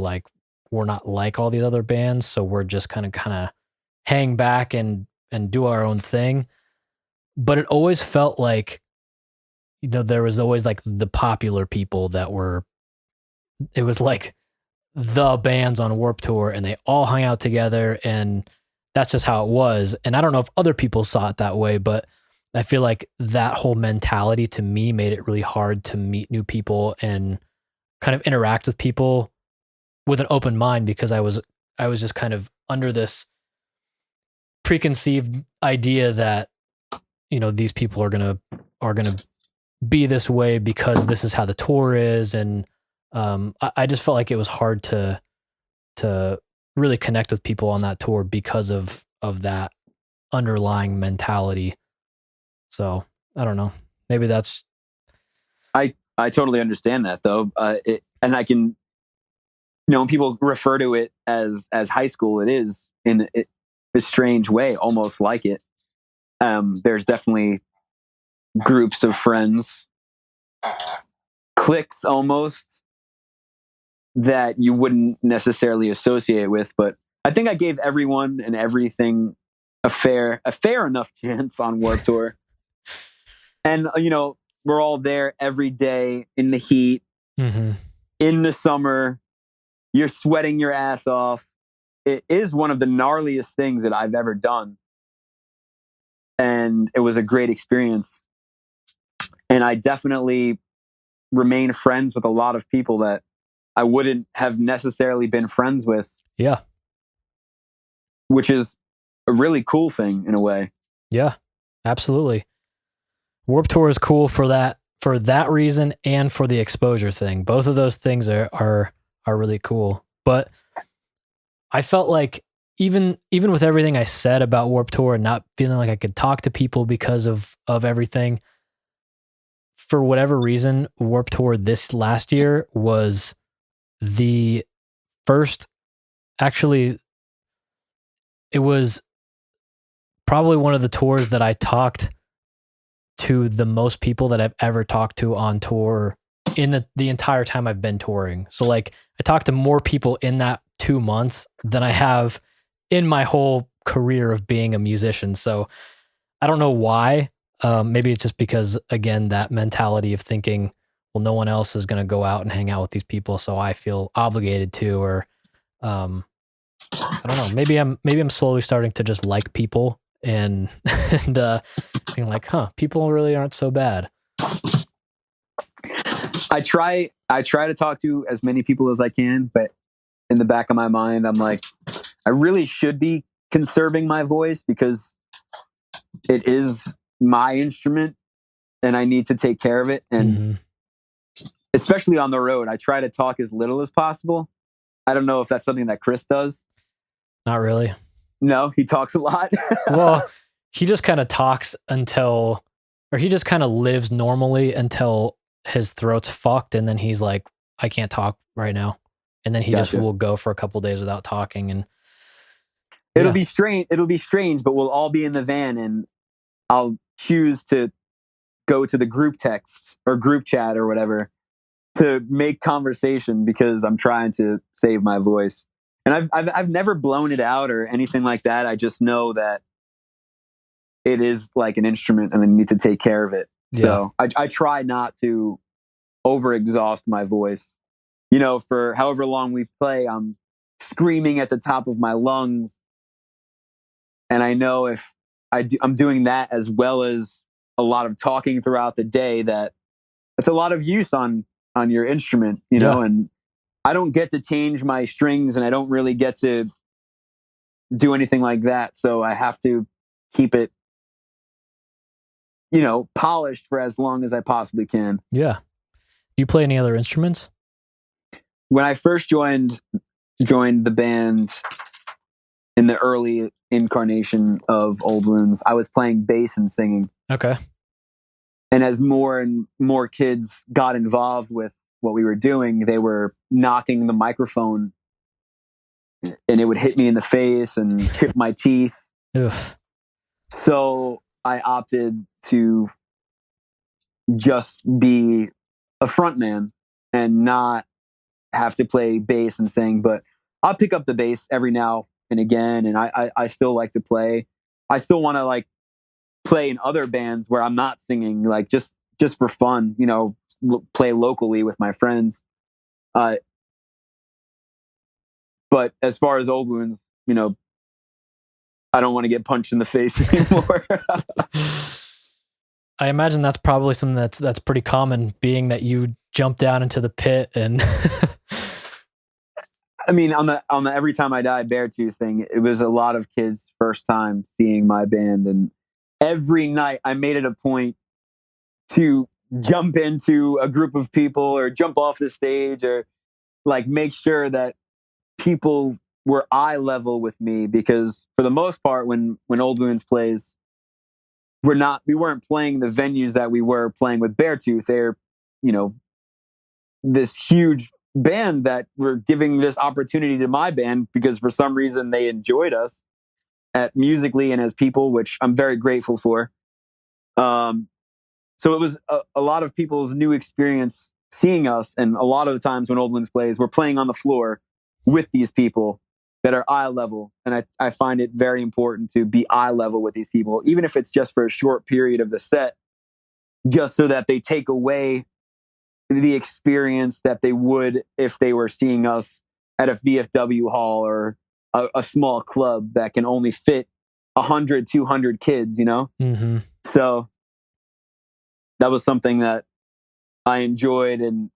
not like all these other bands, so we're just kind of hang back and do our own thing. But it always felt like, there was always like the popular people it was like the bands on Warped Tour, and they all hung out together, and that's just how it was. And I don't know if other people saw it that way, but I feel like that whole mentality to me made it really hard to meet new people and kind of interact with people with an open mind, because I was just kind of under this preconceived idea that, these people are gonna be this way because this is how the tour is. And I just felt like it was hard to really connect with people on that tour because of that underlying mentality. So I don't know. Maybe that's I totally understand that though. And I can, when people refer to it as high school, it is in a strange way, almost like it. There's definitely groups of friends, cliques almost, that you wouldn't necessarily associate with. But I think I gave everyone and everything a fair enough chance on Warped Tour. And we're all there every day in the heat, mm-hmm. in the summer. You're sweating your ass off. It is one of the gnarliest things that I've ever done. And it was a great experience. And I definitely remain friends with a lot of people that I wouldn't have necessarily been friends with. Yeah. Which is a really cool thing in a way. Yeah, absolutely. Warped Tour is cool for that reason and for the exposure thing. Both of those things are really cool. But I felt like even with everything I said about Warped Tour and not feeling like I could talk to people because of everything, for whatever reason, Warped Tour this last year was the first, actually, it was probably one of the tours that I talked to the most people that I've ever talked to on tour in the entire time I've been touring. So like I talked to more people in that 2 months than I have in my whole career of being a musician. So I don't know why. Maybe it's just because, again, that mentality of thinking, well, no one else is going to go out and hang out with these people, so I feel obligated to. Or I don't know. Maybe I'm slowly starting to just like people and and being like, people really aren't so bad. I try to talk to as many people as I can, but in the back of my mind, I'm like, I really should be conserving my voice because it is my instrument and I need to take care of it. And especially on the road, I try to talk as little as possible. I don't know if that's something that Chris does. Not really. No, he talks a lot. Well, he just kind of talks he just kind of lives normally until his throat's fucked, and then he's like, I can't talk right now. And then he just will go for a couple days without talking. And it'll be strange, but we'll all be in the van and I'll choose to go to the group text or group chat or whatever to make conversation because I'm trying to save my voice. And I've never blown it out or anything like that. I just know that it is like an instrument and I need to take care of it. Yeah. So I try not to overexhaust my voice. For however long we play, I'm screaming at the top of my lungs. And I know if I'm doing that as well as a lot of talking throughout the day, that's a lot of use on your instrument, and I don't get to change my strings and I don't really get to do anything like that. So I have to keep it, polished for as long as I possibly can. Yeah. Do you play any other instruments? When I first joined the band in the early incarnation of Old Wounds, I was playing bass and singing. Okay. And as more and more kids got involved with what we were doing, they were knocking the microphone and it would hit me in the face and chip my teeth. So I opted to just be a frontman and not have to play bass and sing, but I'll pick up the bass every now and again, and I still like to play. I still want to like play in other bands where I'm not singing, like just for fun, you know, play locally with my friends. But as far as Old Wounds, you know, I don't want to get punched in the face anymore. I imagine that's probably something that's pretty common, being that you jump down into the pit and. I mean, on the Every Time I Die Beartooth thing, it was a lot of kids' first time seeing my band, and every night I made it a point to jump into a group of people or jump off the stage or like make sure that people were eye level with me, because for the most part, when Old Wounds plays, we weren't playing the venues that we were playing with Beartooth. They're, you know, this huge band that were giving this opportunity to my band because for some reason they enjoyed us at musically and as people, which I'm very grateful for. So it was a lot of people's new experience seeing us, and a lot of the times when Old Wounds plays, we're playing on the floor with these people that are eye level, and I find it very important to be eye level with these people, even if it's just for a short period of the set, just so that they take away the experience that they would if they were seeing us at a VFW hall or a small club that can only fit 100, 200 kids, you know? Mm-hmm. So that was something that I enjoyed, and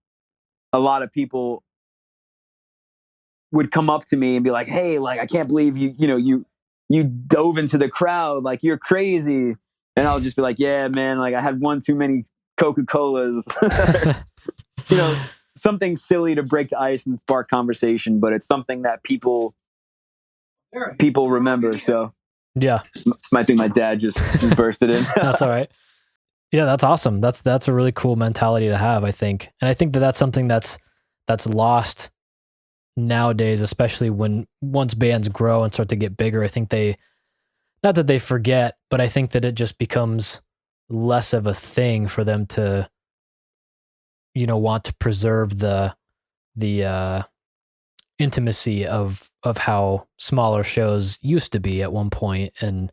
a lot of people would come up to me and be like, "Hey, like I can't believe you dove into the crowd, like you're crazy." And I'll just be like, "Yeah, man, like I had one too many Coca-Colas." You know, something silly to break the ice and spark conversation, but it's something that people remember. So yeah, I think my dad just bursted in. That's all right. Yeah, that's awesome. That's a really cool mentality to have, I think. And I think that that's something that's lost nowadays, especially once bands grow and start to get bigger. I think not that they forget, but I think that it just becomes less of a thing for them to, want to preserve the intimacy of how smaller shows used to be at one point. And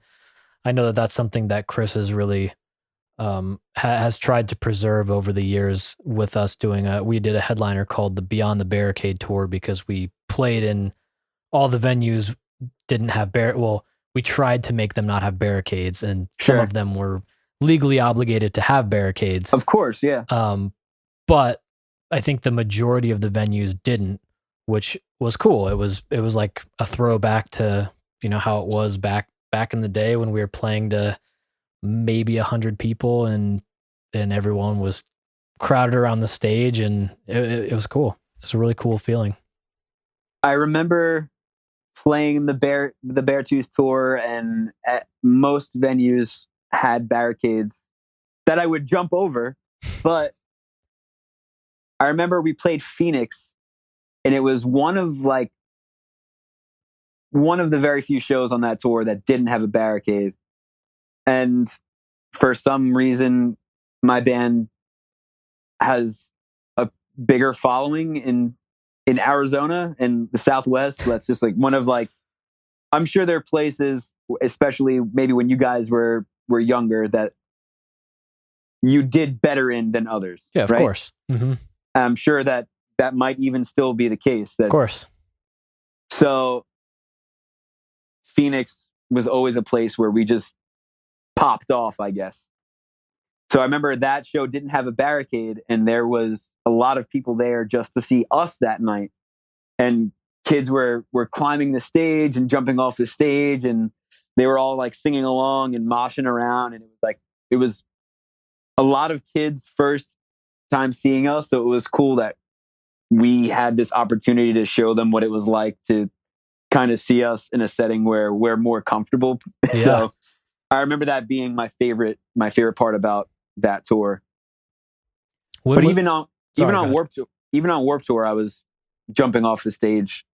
I know that that's something that Chris has really has tried to preserve over the years with us doing we did a headliner called the Beyond the Barricade tour, because we played in all the venues didn't have we tried to make them not have barricades, and some of them were legally obligated to have barricades. Of course, yeah. But I think the majority of the venues didn't, which was cool. It was like a throwback to, how it was back in the day when we were playing to maybe 100 people, and everyone was crowded around the stage, and it was cool. It's a really cool feeling. I remember playing the Beartooth tour, and at most venues had barricades that I would jump over. But I remember we played Phoenix, and it was one of the very few shows on that tour that didn't have a barricade. And for some reason, my band has a bigger following in Arizona and the Southwest. That's just like one of I'm sure there are places, especially maybe when you guys were younger, that you did better in than others. Yeah, of course. Mm-hmm. I'm sure that might even still be the case. Of course. So Phoenix was always a place where we just popped off, I guess. So I remember that show didn't have a barricade, and there was a lot of people there just to see us that night. And kids were climbing the stage and jumping off the stage, and they were all like singing along and moshing around. And it was a lot of kids' first time seeing us. So it was cool that we had this opportunity to show them what it was like to kind of see us in a setting where we're more comfortable. Yeah. So I remember that being my favorite part about that tour. But even on Warped Tour, I was jumping off the stage.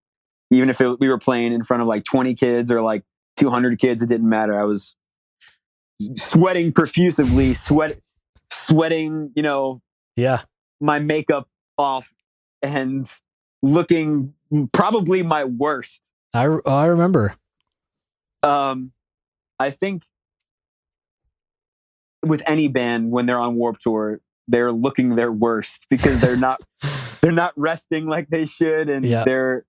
Even if we were playing in front of like 20 kids or like 200 kids, it didn't matter. I was sweating profusively, sweating, yeah, my makeup off, and looking probably my worst. I remember. I think with any band when they're on Warped Tour, they're looking their worst because they're not resting like they should, and they're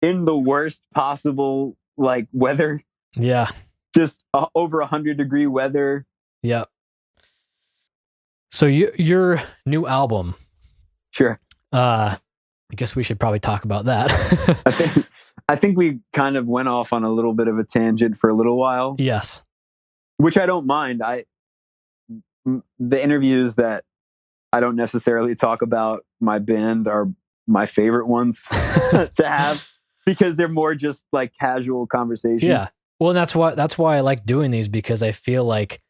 in the worst possible like weather. Yeah. Just over 100-degree weather. Yeah. So your new album. Sure. I guess we should probably talk about that. I think we kind of went off on a little bit of a tangent for a little while. Yes. Which I don't mind. The interviews that I don't necessarily talk about my band are my favorite ones to have because they're more just like casual conversation. Yeah. Well, that's why I like doing these, because I feel like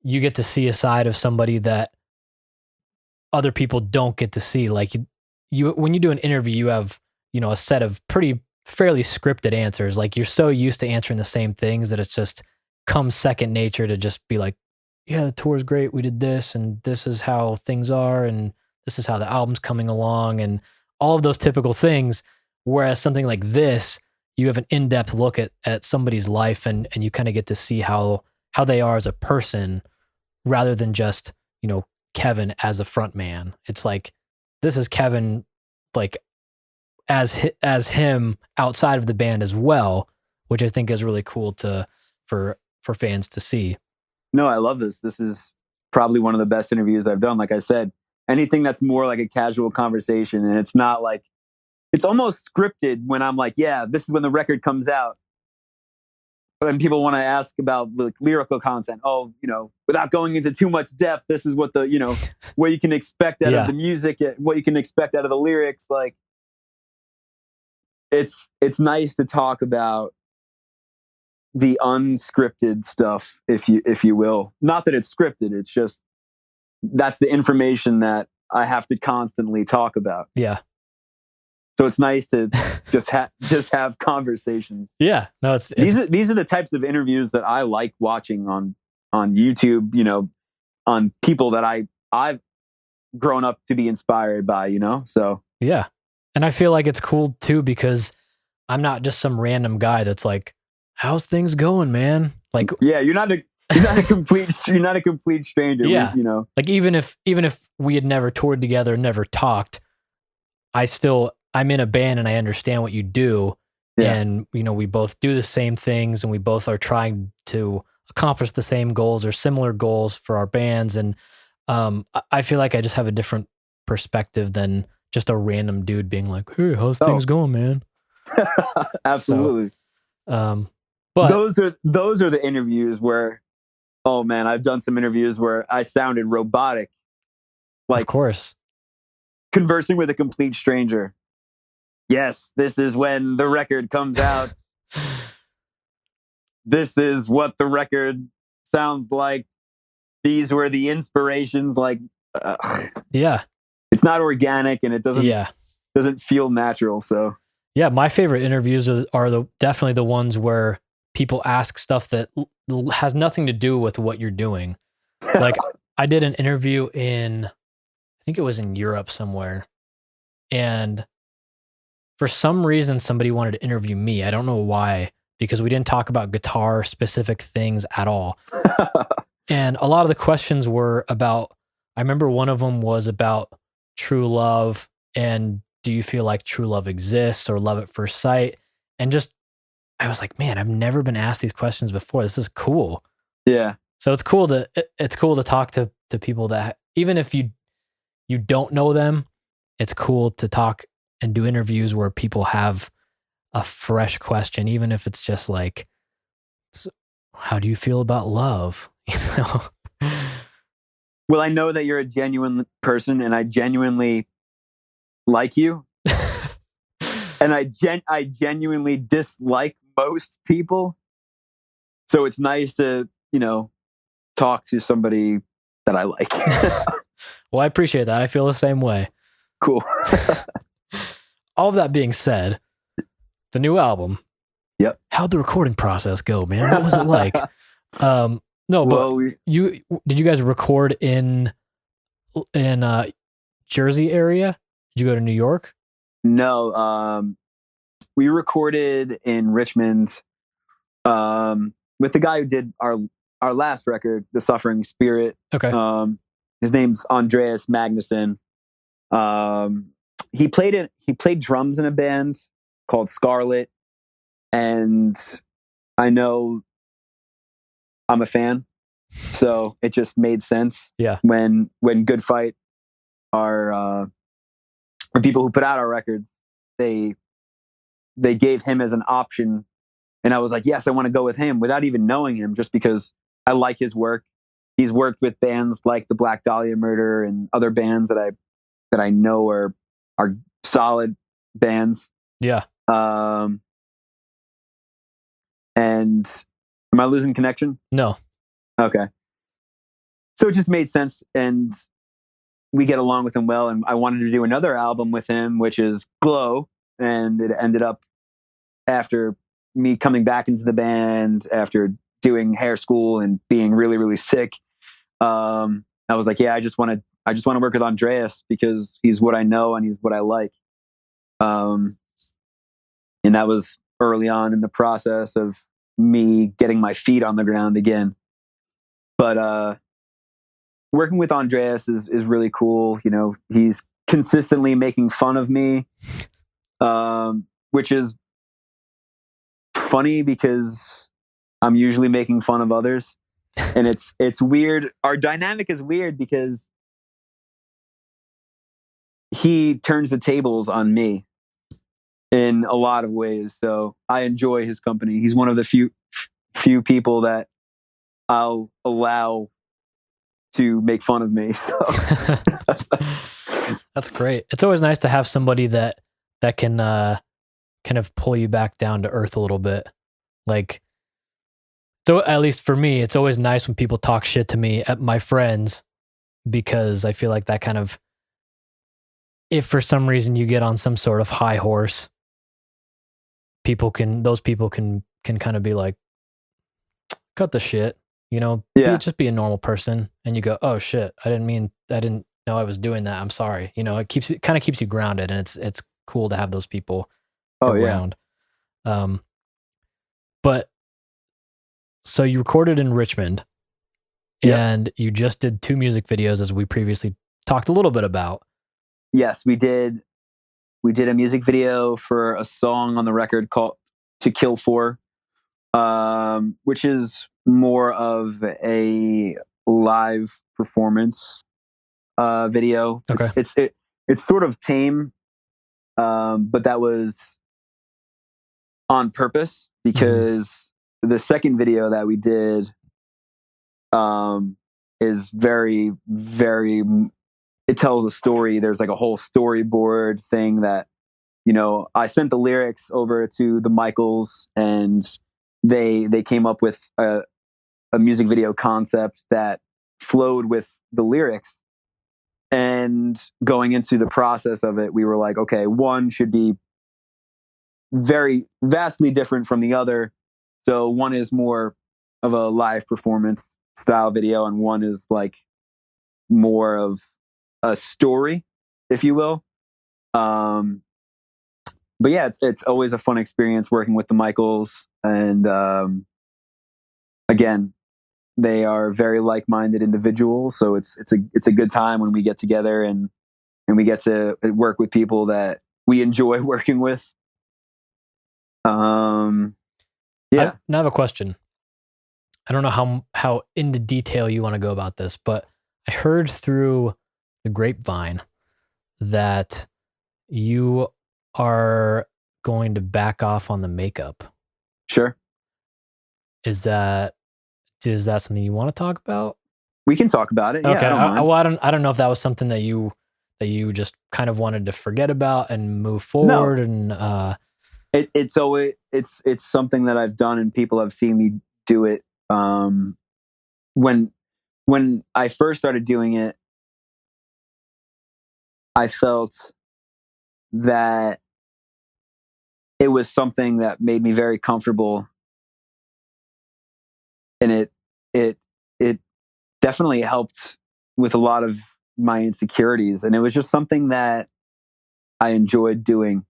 you get to see a side of somebody that other people don't get to see. Like you when you do an interview, you have, a set of fairly scripted answers. Like you're so used to answering the same things that it's just comes second nature to just be like, yeah, the tour's great. We did this, and this is how things are, and this is how the album's coming along, and all of those typical things. Whereas something like this, you have an in-depth look at somebody's life, and you kind of get to see how they are as a person, rather than just, Kevin as a front man. It's like, this is Kevin, like as him outside of the band as well, which I think is really cool for fans to see. No, I love this. This is probably one of the best interviews I've done. Like I said, anything that's more like a casual conversation, and it's not like, it's almost scripted when I'm like, yeah, this is when the record comes out. And people want to ask about the lyrical content. Oh, without going into too much depth, this is what what you can expect out of the music, what you can expect out of the lyrics. Like, it's nice to talk about the unscripted stuff, if you will. Not that it's scripted. It's just, that's the information that I have to constantly talk about. Yeah. So it's nice to just have conversations. Yeah. No, these are the types of interviews that I like watching on YouTube, on people that I've grown up to be inspired by, So yeah. And I feel like it's cool too, because I'm not just some random guy that's like, how's things going, man? Like, yeah, you're not a complete stranger. Yeah. Like even if we had never toured together, never talked, I'm in a band and I understand what you do. Yeah. And, we both do the same things, and we both are trying to accomplish the same goals or similar goals for our bands. And I feel like I just have a different perspective than just a random dude being like, hey, how's things going, man? Absolutely. So, but those are the interviews where, oh man, I've done some interviews where I sounded robotic. Like, of course. Conversing with a complete stranger. Yes, this is when the record comes out. This is what the record sounds like. These were the inspirations. Like, yeah, it's not organic, and it doesn't feel natural. So yeah, my favorite interviews are definitely the ones where people ask stuff that has nothing to do with what you're doing. Like I did an interview I think it was in Europe somewhere, and for some reason somebody wanted to interview me. I don't know why, because we didn't talk about guitar specific things at all. And a lot of the questions were about, I remember one of them was about true love, and do you feel like true love exists, or love at first sight? And just, I was like, man, I've never been asked these questions before. This is cool. Yeah. So it's cool to talk to people that, even if you don't know them, it's cool to talk and do interviews where people have a fresh question, even if it's just like, how do you feel about love? Well, I know that you're a genuine person, and I genuinely like you. And I genuinely dislike most people. So it's nice to, talk to somebody that I like. Well, I appreciate that. I feel the same way. Cool. All of that being said, the new album. Yep. How'd the recording process go, man? What was it like? No, but did you guys record in Jersey area? Did you go to New York? No, we recorded in Richmond with the guy who did our last record, The Suffering Spirit. Okay. His name's Andreas Magnuson. He played drums in a band called Scarlet, and I know I'm a fan, so it just made sense. Yeah. When Good Fight are people who put out our records, they gave him as an option, and I was like, yes, I want to go with him without even knowing him, just because I like his work. He's worked with bands like the Black Dahlia Murder and other bands that I know are solid bands. Yeah. And am I losing connection? No. Okay. So it just made sense, and we get along with him well. And I wanted to do another album with him, which is Glow, and it ended up after me coming back into the band after doing hair school and being really, really sick. I was like, yeah, I just want to work with Andreas because he's what I know and he's what I like. And that was early on in the process of me getting my feet on the ground again. But working with Andreas is really cool. You know, he's consistently making fun of me, which is funny because I'm usually making fun of others. And it's weird. Our dynamic is weird because he turns the tables on me in a lot of ways. So I enjoy his company. He's one of the few people that I'll allow to make fun of me. So that's great. It's always nice to have somebody that can kind of pull you back down to earth a little bit. Like, so at least for me, it's always nice when people talk shit to me at my friends, because I feel like that kind of, if for some reason you get on some sort of high horse, those people can kind of be like, cut the shit, you know, just be a normal person. And you go, oh shit, I didn't know I was doing that. I'm sorry. You know, it kind of keeps you grounded, and it's cool to have those people around. But so you recorded in Richmond, and you just did 2 music videos, as we previously talked a little bit about. Yes, we did. We did a music video for a song on the record called "To Kill For," which is more of a live performance video. Okay. It's sort of tame, but that was on purpose because the second video that we did is very, very, it tells a story. There's like a whole storyboard thing that, you know, I sent the lyrics over to the Michaels, and they came up with a music video concept that flowed with the lyrics. And going into the process of it, we were like, okay, one should be very vastly different from the other. So one is more of a live performance style video, and one is like more of a story, if you will. But yeah, it's always a fun experience working with the Michaels, and again, they are very like-minded individuals. So it's a good time when we get together and we get to work with people that we enjoy working with. Yeah. Now I have a question. I don't know how into detail you want to go about this, but I heard through the grapevine that you are going to back off on the makeup. Sure. Is that something you want to talk about? We can talk about it. Okay. Yeah, I don't know if that was something that you just kind of wanted to forget about and move forward. No. And it's always it's something that I've done, and people have seen me do it. When I first started doing it, I felt that it was something that made me very comfortable, and it definitely helped with a lot of my insecurities. And it was just something that I enjoyed doing.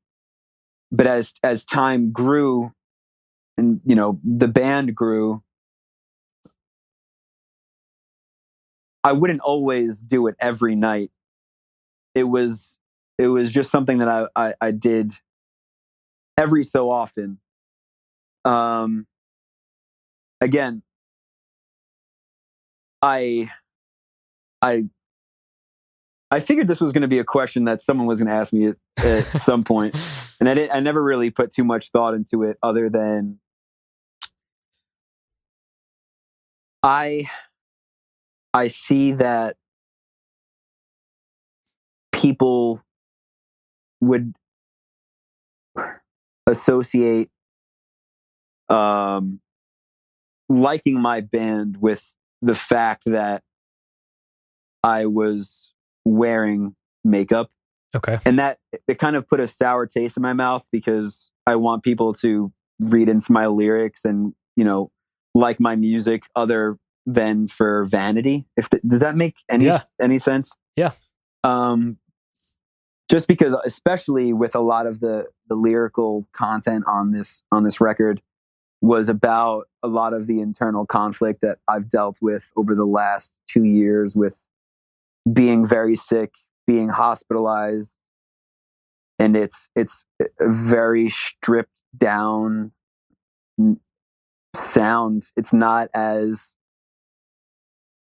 But as time grew and, you know, the band grew, I wouldn't always do it every night. It was just something that I did every so often. Again, I I I figured this was going to be a question that someone was going to ask me at some point, and I never really put too much thought into it, other than I I see that people would associate um, liking my band with the fact that I was wearing makeup. Okay. And that it kind of put a sour taste in my mouth, because I want people to read into my lyrics and, you know, like my music other than for vanity. Does that make any sense? Yeah. Just because, especially with a lot of the lyrical content on this record, was about a lot of the internal conflict that I've dealt with over the last 2 years, with being very sick, being hospitalized, and it's a very stripped down sound. It's not as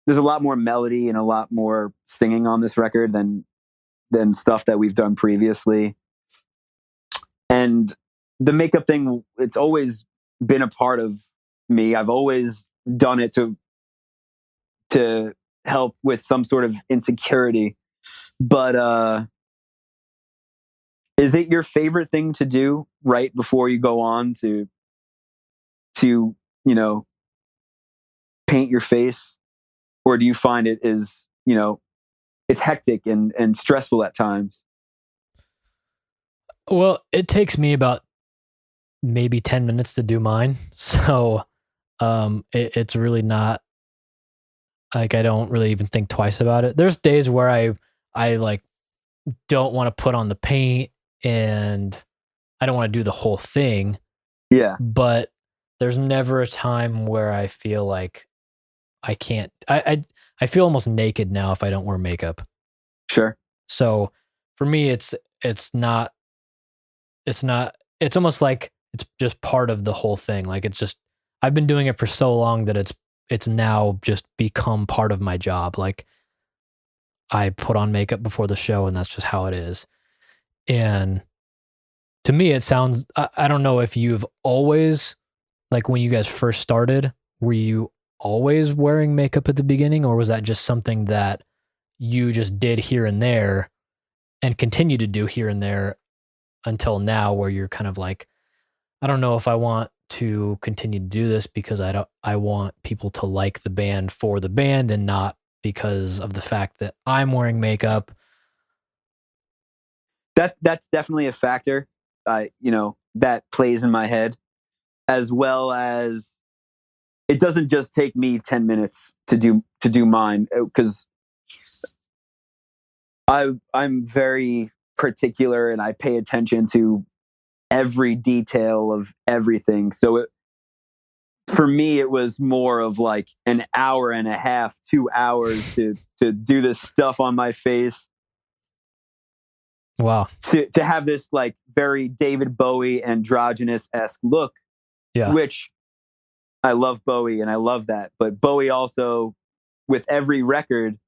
There's a lot more melody and a lot more singing on this record than stuff that we've done previously. And the makeup thing, it's always been a part of me. I've always done it to help with some sort of insecurity. But is it your favorite thing to do right before you go on to you know, paint your face? Or do you find it is, you know, it's hectic and stressful at times? Well, it takes me about maybe 10 minutes to do mine. So it's really not like I don't really even think twice about it. There's days where I like don't want to put on the paint and I don't want to do the whole thing, Yeah, but there's never a time where I feel like I can't I feel almost naked now if I don't wear makeup. sure. So for me it's not it's almost like it's just part of the whole thing. Like it's just I've been doing it for so long that it's now just become part of my job. Like I put on makeup before the show and that's just how it is. And to me it sounds I don't know if you've always like when you guys first started, were you always wearing makeup at the beginning or was that just something that you just did here and there and continue to do here and there until now where you're kind of like I don't know if I want to continue to do this because I want people to like the band for the band and not because of the fact that I'm wearing makeup. That's definitely a factor. You know, that plays in my head, as well as it doesn't just take me 10 minutes to do mine, because I'm very particular and I pay attention to every detail of everything. So for me, it was more of like an hour and a half, 2 hours to do this stuff on my face, Wow. to have this like very David Bowie androgynous-esque look, Yeah. which I love Bowie and I love that. But Bowie also, with every record,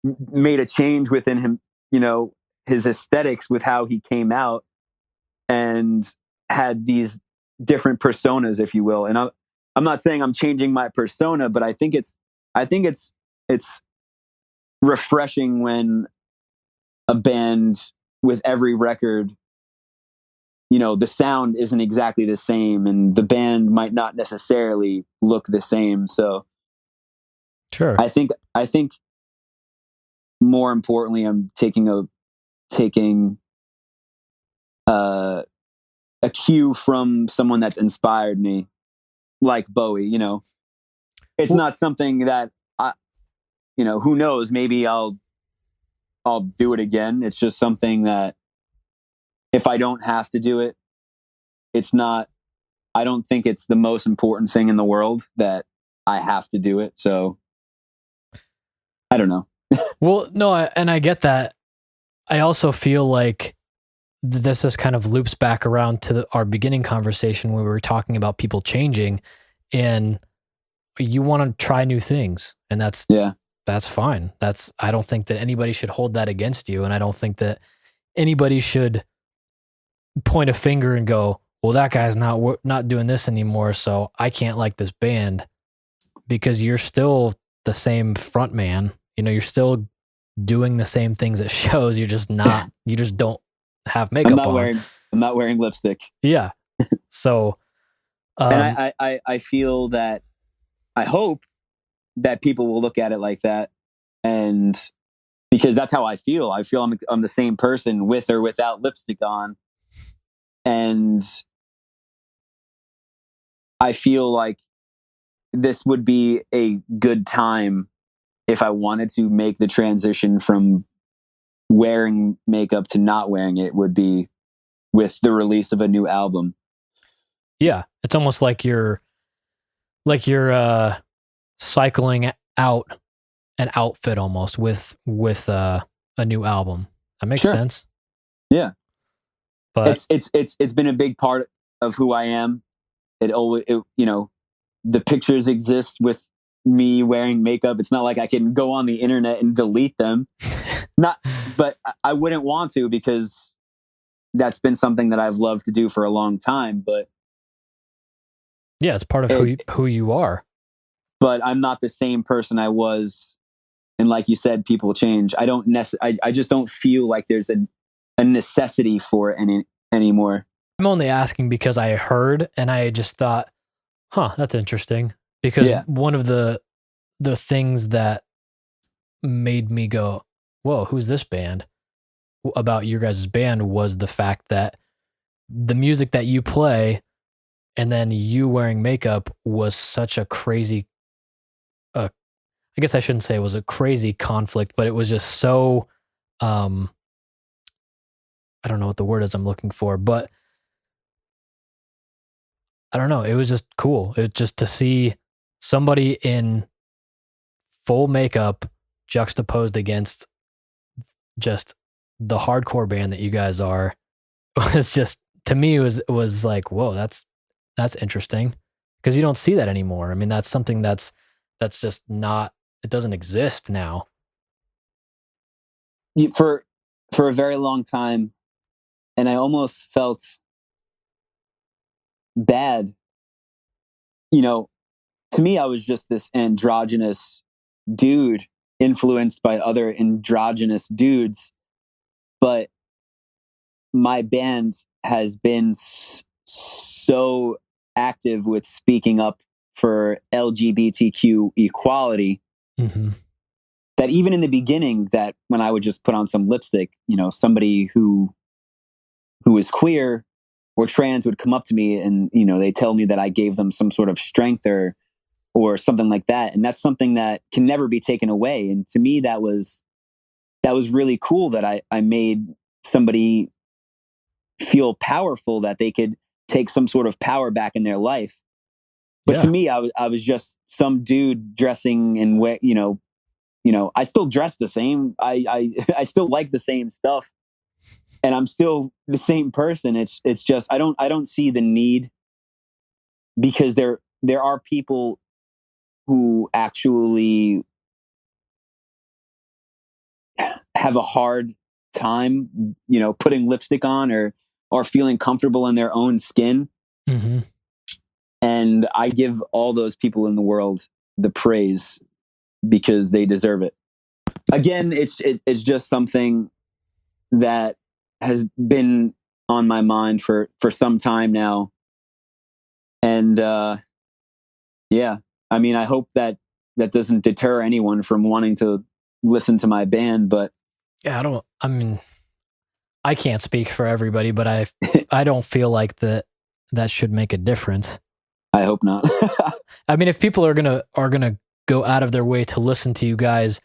made a change within him, you know, his aesthetics with how he came out, and had these different personas, if you will. And I'm not saying I'm changing my persona, but I think it's refreshing when a band, with every record, you know, the sound isn't exactly the same and the band might not necessarily look the same. So Sure. I think more importantly, I'm taking uh, a cue from someone that's inspired me, like Bowie. You know, it's Well, not something that I, you know, who knows? Maybe I'll do it again. It's just something that if I don't have to do it, it's not, I don't think it's the most important thing in the world that I have to do it. So I don't know. Well, no, and I get that. I also feel like this just kind of loops back around to our beginning conversation when we were talking about people changing, and you want to try new things, and that's fine. I don't think that anybody should hold that against you, and I don't think that anybody should point a finger and go, well, that guy's not doing this anymore, so I can't like this band, because you're still the same front man. You know, you're still doing the same things at shows. You're just not, you just don't have makeup on. I'm not wearing lipstick. Yeah. So, and I feel that, I hope that people will look at it like that. And because that's how I feel. I feel I'm the same person with or without lipstick on. And I feel like this would be a good time if I wanted to make the transition from wearing makeup to not wearing it, would be with the release of a new album. Yeah. It's almost like you're cycling out an outfit almost with a new album. That makes sense. Yeah. But it's been a big part of who I am. You know, the pictures exist with me wearing makeup. It's not like I can go on the internet and delete them. But I wouldn't want to, because that's been something that I've loved to do for a long time. But yeah, it's part of who you are. But I'm not the same person I was. And like you said, people change. I just don't feel like there's a necessity for it anymore. I'm only asking because I heard and I just thought, that's interesting. Because one of the things that made me go, whoa, who's this band? About your guys' band was the fact that the music that you play and then you wearing makeup was such a crazy, I guess I shouldn't say it was a crazy conflict, but it was just so, I don't know what the word is I'm looking for, but I don't know. It was just cool. It just to see somebody in full makeup juxtaposed against just the hardcore band that you guys are, was just, to me, it was like, whoa, that's interesting, because you don't see that anymore. I mean, that's something that's just not, it doesn't exist now. For a very long time, and I almost felt bad. You know, to me, I was just this androgynous dude influenced by other androgynous dudes. But my band has been so active with speaking up for LGBTQ equality, that even in the beginning, that when I would just put on some lipstick, you know, somebody who is queer or trans would come up to me and, you know, they tell me that I gave them some sort of strength or something like that. And that's something that can never be taken away. And to me, that was really cool, that I made somebody feel powerful, that they could take some sort of power back in their life. But to me, I was just some dude dressing and you know, I still dress the same. I still like the same stuff, and I'm still the same person. It's just I don't see the need, because there are people who actually have a hard time, you know, putting lipstick on or feeling comfortable in their own skin. And I give all those people in the world the praise, because they deserve it. Again, it's just something that has been on my mind for some time now. And yeah, I mean, I hope that doesn't deter anyone from wanting to listen to my band. But yeah, I can't speak for everybody, but I don't feel like that should make a difference. I hope not. I mean, if people are gonna go out of their way to listen to you guys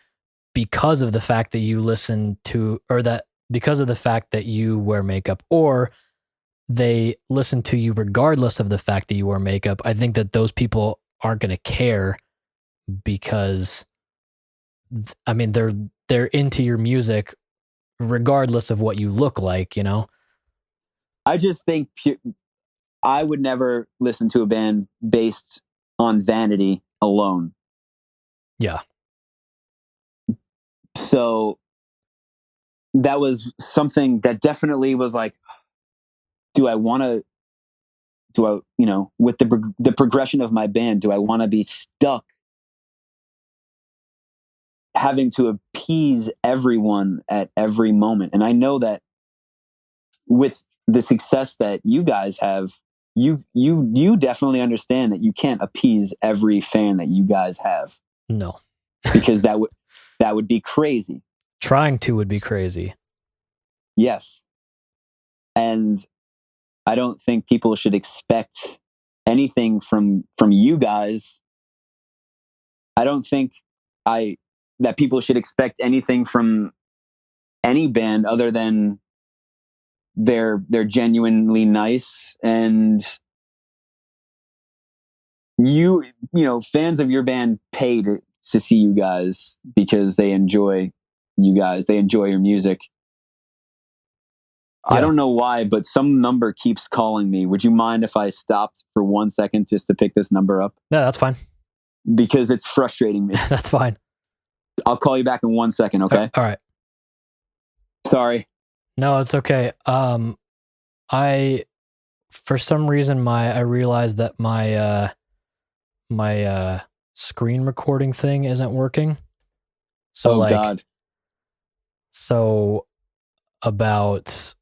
because of the fact that you listen to, or that because of the fact that you wear makeup, or they listen to you regardless of the fact that you wear makeup, I think that those people aren't going to care because I mean they're into your music regardless of what you look like, you know? I just think I would never listen to a band based on vanity alone. Yeah. So that was something that definitely was like, do I want to, with the progression of my band, do I want to be stuck having to appease everyone at every moment? And I know that with the success that you guys have, you definitely understand that you can't appease every fan that you guys have. No. Because that would be crazy. Trying to would be crazy. Yes. And I don't think people should expect anything from you guys. I don't think that people should expect anything from any band other than they're genuinely nice, and fans of your band pay to see you guys because they enjoy you guys. They enjoy your music. Yeah. I don't know why, but some number keeps calling me. Would you mind if I stopped for 1 second just to pick this number up? No, that's fine. Because it's frustrating me. That's fine. I'll call you back in 1 second, okay? All right. Sorry. No, it's okay. For some reason, I realized that my screen recording thing isn't working. So God. So about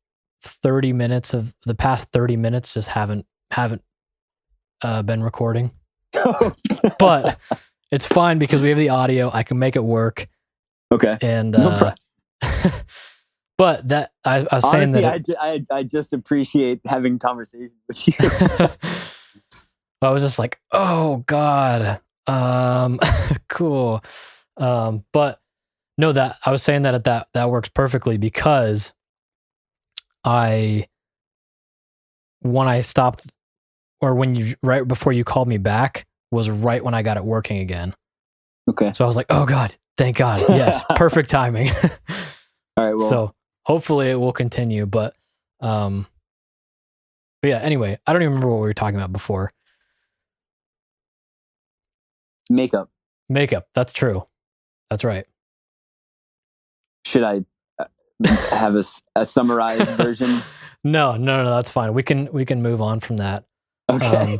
30 minutes of the past 30 minutes just haven't been recording. But it's fine because we have the audio. I can make it work. Okay. And no problem. But that I was honestly, saying that I just appreciate having conversations with you. I was just like, oh God, cool. But no, that I was saying that works perfectly because when I stopped, or right before you called me back was right when I got it working again. Okay. So I was like, oh God, thank God. Yes. Perfect timing. All right. Well, so hopefully it will continue, but yeah, anyway, I don't even remember what we were talking about before. Makeup. That's true. That's right. Should I have a summarized version? No, that's fine. We can move on from that. Okay.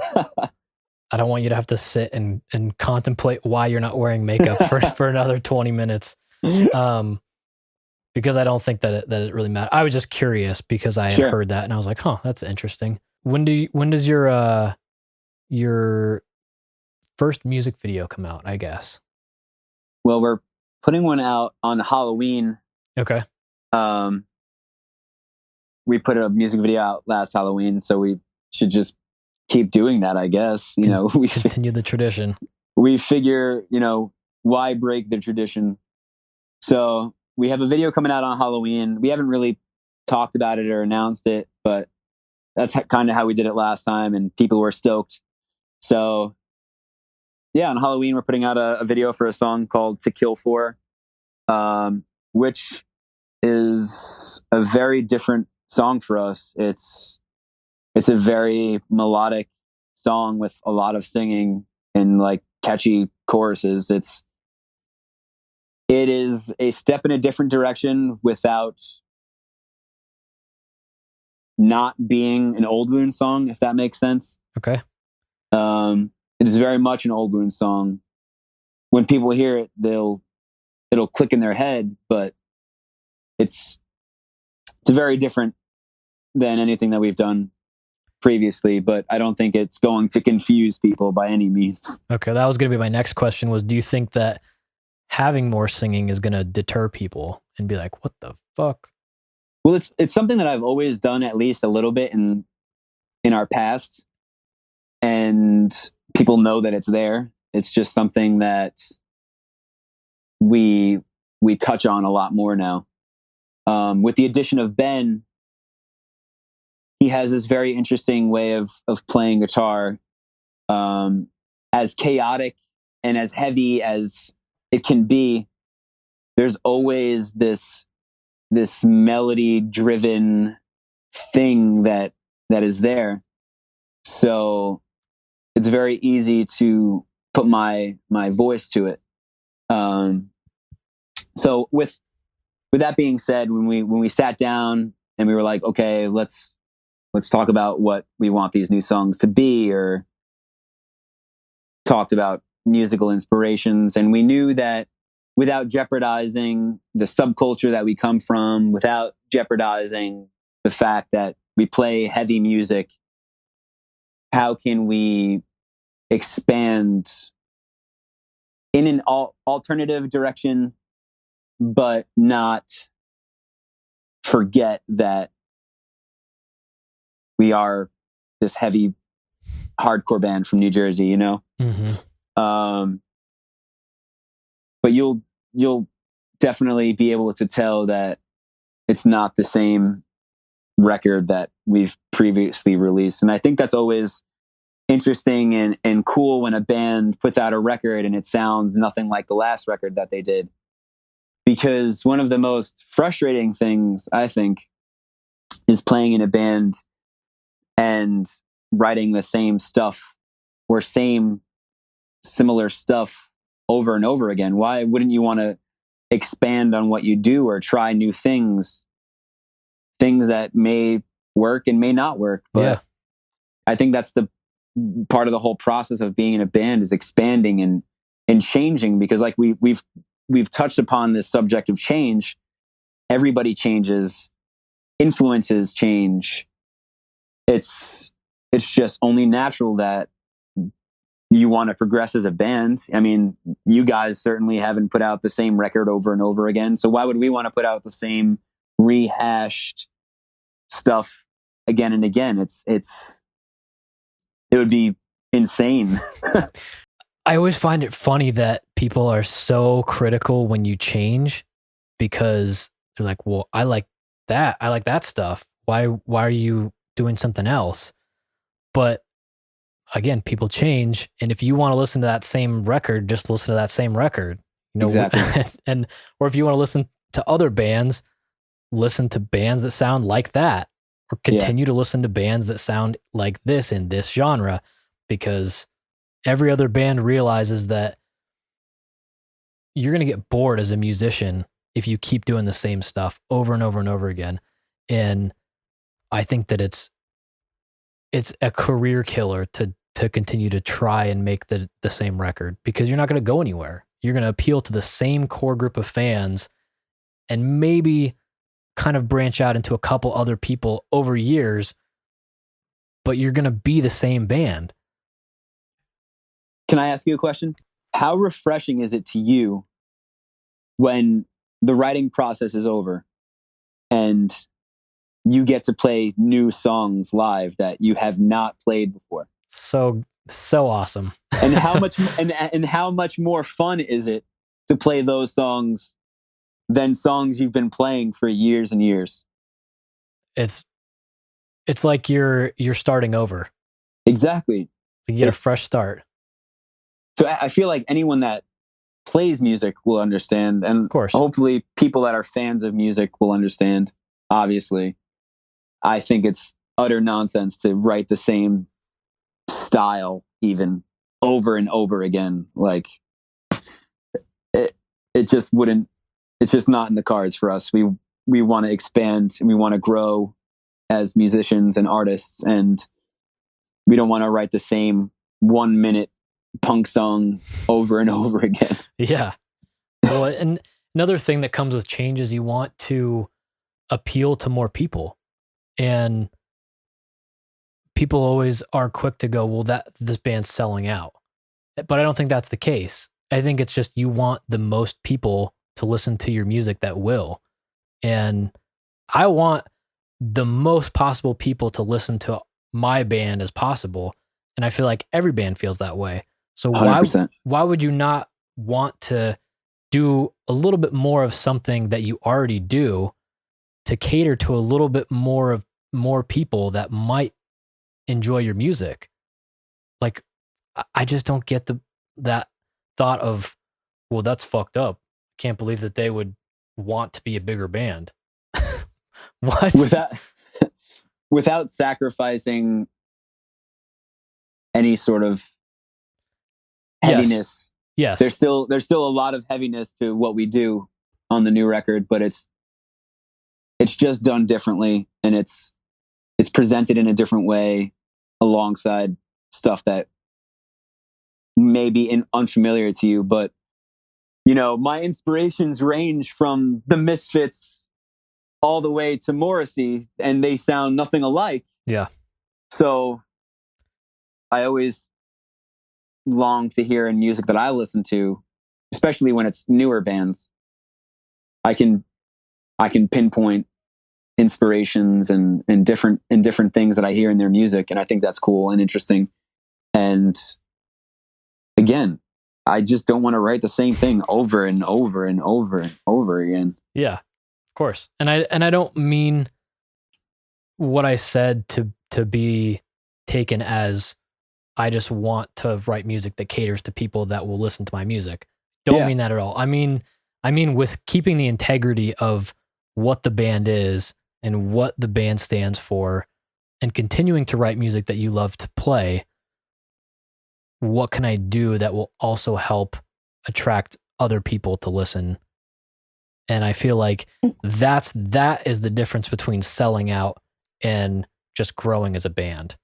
I don't want you to have to sit and contemplate why you're not wearing makeup for another 20 minutes. Because I don't think that it really matters. I was just curious because I had heard that and I was like, huh, that's interesting. When does your first music video come out, I guess? Well, we're putting one out on Halloween. Okay. We put a music video out last Halloween, so we should just keep doing that, I guess. We continue the tradition. We figure, why break the tradition? So we have a video coming out on Halloween. We haven't really talked about it or announced it, but that's kind of how we did it last time, and people were stoked. So yeah, on Halloween, we're putting out a video for a song called To Kill For, which is a very different song for us. It's a very melodic song with a lot of singing and like catchy choruses. It is a step in a different direction without not being an Old Wound song, if that makes sense. Okay. It is very much an Old Wound song. When people hear it, it'll click in their head, but it's very different than anything that we've done previously, but I don't think it's going to confuse people by any means. Okay, that was going to be my next question was, do you think that having more singing is going to deter people and be like, what the fuck? Well, it's something that I've always done at least a little bit in our past, and people know that it's there. It's just something that we touch on a lot more now. With the addition of Ben, he has this very interesting way of playing guitar, as chaotic and as heavy as it can be. There's always this melody driven thing that is there. So it's very easy to put my voice to it. So with that being said, when we sat down and we were like, okay, let's talk about what we want these new songs to be, or talked about musical inspirations, and we knew that without jeopardizing the subculture that we come from, without jeopardizing the fact that we play heavy music, how can we expand in an alternative direction, but not forget that we are this heavy hardcore band from New Jersey, you know? Mm-hmm. But you'll definitely be able to tell that it's not the same record that we've previously released. And I think that's always interesting and cool when a band puts out a record and it sounds nothing like the last record that they did. Because one of the most frustrating things, I think, is playing in a band and writing the same stuff or similar stuff over and over again. Why wouldn't you want to expand on what you do or try new things that may work and may not work? But yeah. I think that's the part of the whole process of being in a band, is expanding and changing, because like we've touched upon this subject of change. Everybody changes, influences change. It's just only natural that you want to progress as a band. I mean, you guys certainly haven't put out the same record over and over again. So why would we want to put out the same rehashed stuff again and again? It would be insane. I always find it funny that people are so critical when you change, because they're like, well, I like that stuff. Why are you doing something else? But again, people change, and if you want to listen to that same record, just listen to that same record. You know, exactly. and or if you want to listen to other bands, listen to bands that sound like that, or continue to listen to bands that sound like this in this genre, because every other band realizes that you're going to get bored as a musician if you keep doing the same stuff over and over and over again. And I think that it's a career killer to continue to try and make the same record, because you're not going to go anywhere. You're going to appeal to the same core group of fans and maybe kind of branch out into a couple other people over years, but you're going to be the same band. Can I ask you a question? How refreshing is it to you when the writing process is over and you get to play new songs live that you have not played before? So awesome. And how much and how much more fun is it to play those songs than songs you've been playing for years and years? It's like you're starting over. Exactly. You get a fresh start. So I feel like anyone that plays music will understand, and of course, hopefully people that are fans of music will understand. Obviously, I think it's utter nonsense to write the same style even over and over again. Like it just wouldn't. It's just not in the cards for us. We want to expand and we want to grow as musicians and artists, and we don't want to write the same 1 minute punk song over and over again. Yeah. Well, and another thing that comes with change is you want to appeal to more people, and people always are quick to go, well, this band's selling out. But I don't think that's the case. I think it's just you want the most people to listen to your music that will. And I want the most possible people to listen to my band as possible. And I feel like every band feels that way. So 100%. why would you not want to do a little bit more of something that you already do, to cater to a little bit more people that might enjoy your music. Like, I just don't get that thought of, well, that's fucked up. Can't believe that they would want to be a bigger band. What? Without sacrificing any sort of heaviness. Yes. There's still a lot of heaviness to what we do on the new record, but it's just done differently, and it's presented in a different way alongside stuff that may be unfamiliar to you. But, you know, my inspirations range from the Misfits all the way to Morrissey, and they sound nothing alike. Yeah. So I always long to hear in music that I listen to, especially when it's newer bands, I can pinpoint inspirations and different things that I hear in their music, and I think that's cool and interesting. And again, I just don't want to write the same thing over and over and over and over again. Yeah, of course. And I don't mean what I said to be taken as I just want to write music that caters to people that will listen to my music. Don't mean that at all. I mean with keeping the integrity of what the band is and what the band stands for, and continuing to write music that you love to play. What can I do that will also help attract other people to listen? And I feel like that is the difference between selling out and just growing as a band.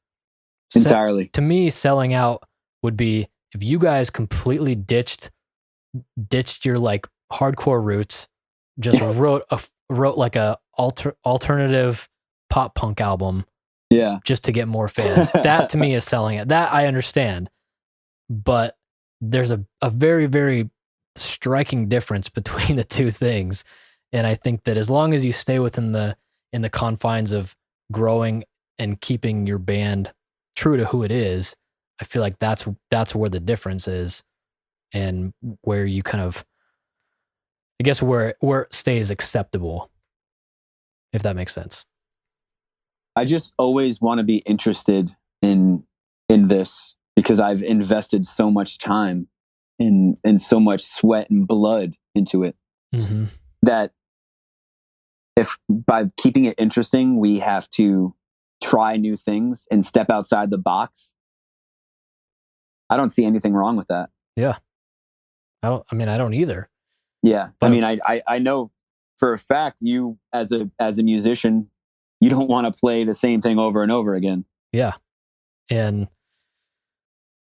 Entirely. To me, selling out would be if you guys completely ditched your like hardcore roots, just wrote like a alternative pop punk album, just to get more fans. That to me is selling it. That I understand, but there's a very, very striking difference between the two things, and I think that as long as you stay within the confines of growing and keeping your band true to who it is, I feel like that's where the difference is, and where you kind of, I guess, where it stays acceptable, if that makes sense. I just always want to be interested in this because I've invested so much time and so much sweat and blood into it, that if by keeping it interesting, we have to try new things and step outside the box, I don't see anything wrong with that. Yeah. I don't either. Yeah. But I know for a fact you as a musician, you don't want to play the same thing over and over again. Yeah.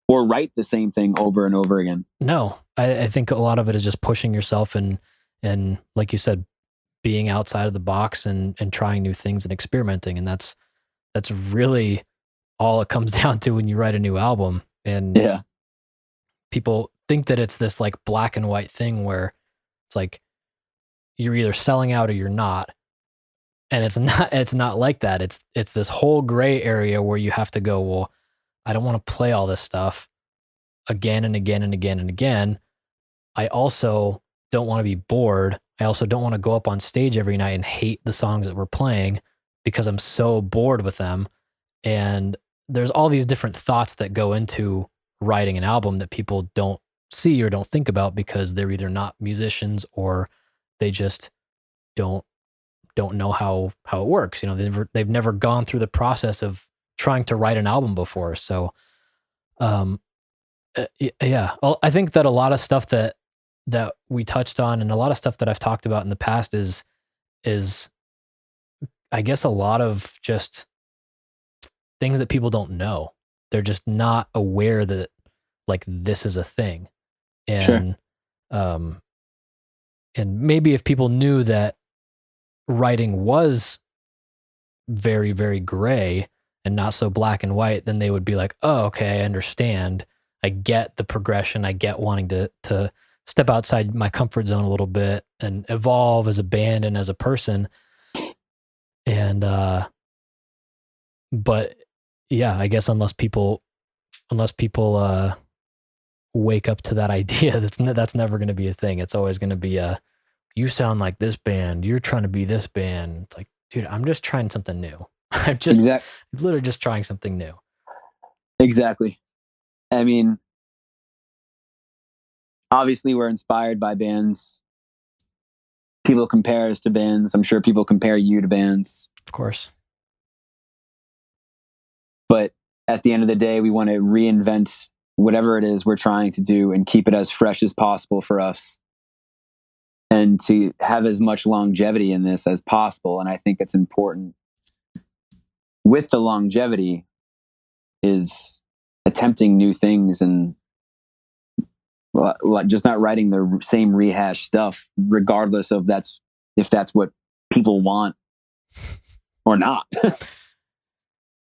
Or write the same thing over and over again. No, I think a lot of it is just pushing yourself and like you said, being outside of the box and trying new things and experimenting. And that's really all it comes down to when you write a new album. And people think that it's this like black and white thing where it's like you're either selling out or you're not. And it's not like that. It's this whole gray area where you have to go, well, I don't want to play all this stuff again and again and again and again. I also don't want to be bored. I also don't want to go up on stage every night and hate the songs that we're playing because I'm so bored with them. And there's all these different thoughts that go into writing an album that people don't see or don't think about because they're either not musicians or they just don't know how it works. You know, they've never gone through the process of trying to write an album before. So, yeah, I think that a lot of stuff that we touched on and a lot of stuff that I've talked about in the past is I guess a lot of just things that people don't know. They're just not aware that like this is a thing. And, and maybe if people knew that writing was very, very gray and not so black and white, then they would be like, oh, okay, I understand. I get the progression. I get wanting to step outside my comfort zone a little bit and evolve as a band and as a person. And, but yeah, I guess unless people wake up to that idea, that's never going to be a thing. It's always going to be you sound like this band. You're trying to be this band. It's like, dude, I'm just trying something new. I'm just literally just trying something new. Exactly. I mean, obviously we're inspired by bands. People compare us to bands. I'm sure people compare you to bands. Of course. But at the end of the day, we want to reinvent whatever it is we're trying to do and keep it as fresh as possible for us, and to have as much longevity in this as possible. And I think it's important with the longevity is attempting new things and just not writing the same rehash stuff, regardless of if that's what people want or not.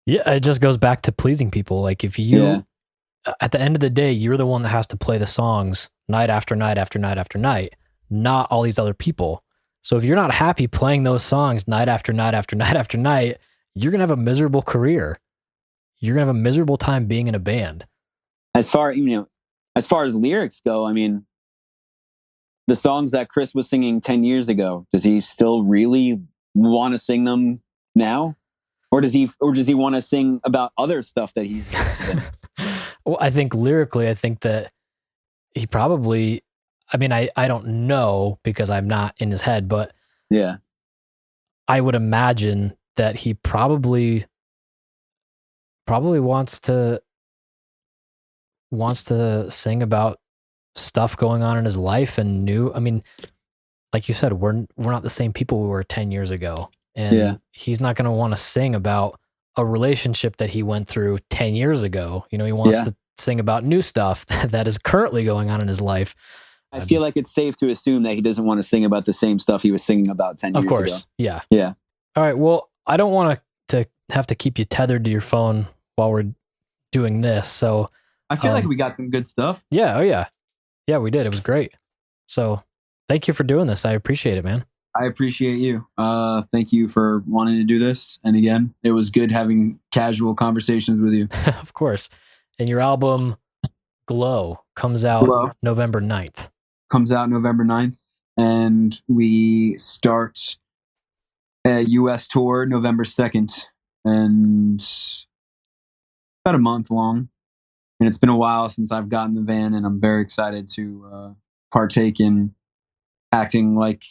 Yeah, it just goes back to pleasing people. Like if you, at the end of the day, you're the one that has to play the songs night after night after night after night, not all these other people. So if you're not happy playing those songs night after night after night after night, you're going to have a miserable career. You're going to have a miserable time being in a band. As far as lyrics go, I mean, the songs that Chris was singing 10 years ago, does he still really want to sing them now? Or does he want to sing about other stuff that he's interested in? Well, I think lyrically, I think that he probably, I mean, I don't know because I'm not in his head, but yeah, I would imagine that he probably wants to sing about stuff going on in his life and new. I mean, like you said, we're not the same people we were 10 years ago. And he's not going to want to sing about a relationship that he went through 10 years ago. You know, he wants to sing about new stuff that is currently going on in his life. I feel like it's safe to assume that he doesn't want to sing about the same stuff he was singing about 10 years ago. Of course. Yeah. Yeah. All right. Well, I don't want to have to keep you tethered to your phone while we're doing this. So I feel like we got some good stuff. Yeah. Oh yeah. Yeah, we did. It was great. So thank you for doing this. I appreciate it, man. I appreciate you. Thank you for wanting to do this. And again, it was good having casual conversations with you. Of course. And your album, Glow, comes out November 9th. Comes out November 9th. And we start a U.S. tour November 2nd. And about a month long. And it's been a while since I've gotten the van, and I'm very excited to partake in acting like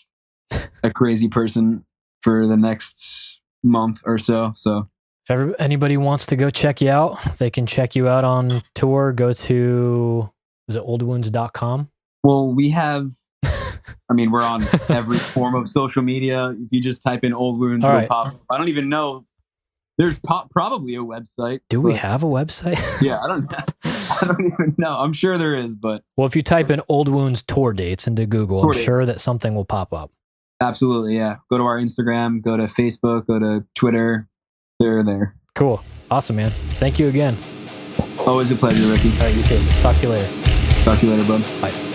a crazy person for the next month or so. So if anybody wants to go check you out, they can check you out on tour. Go to, is it oldwounds.com? Well, we have, I mean, we're on every form of social media. If you just type in Old Wounds, it'll pop up. I don't even know. There's probably a website. Do we have a website? Yeah, I don't even know. I'm sure there is, but... Well, if you type in Old Wounds tour dates into Google, sure that something will pop up. Absolutely, yeah. Go to our Instagram, go to Facebook, go to Twitter. They're there. Cool. Awesome, man. Thank you again. Always a pleasure, Ricky. All right, you too. Talk to you later. Talk to you later, bud. Bye.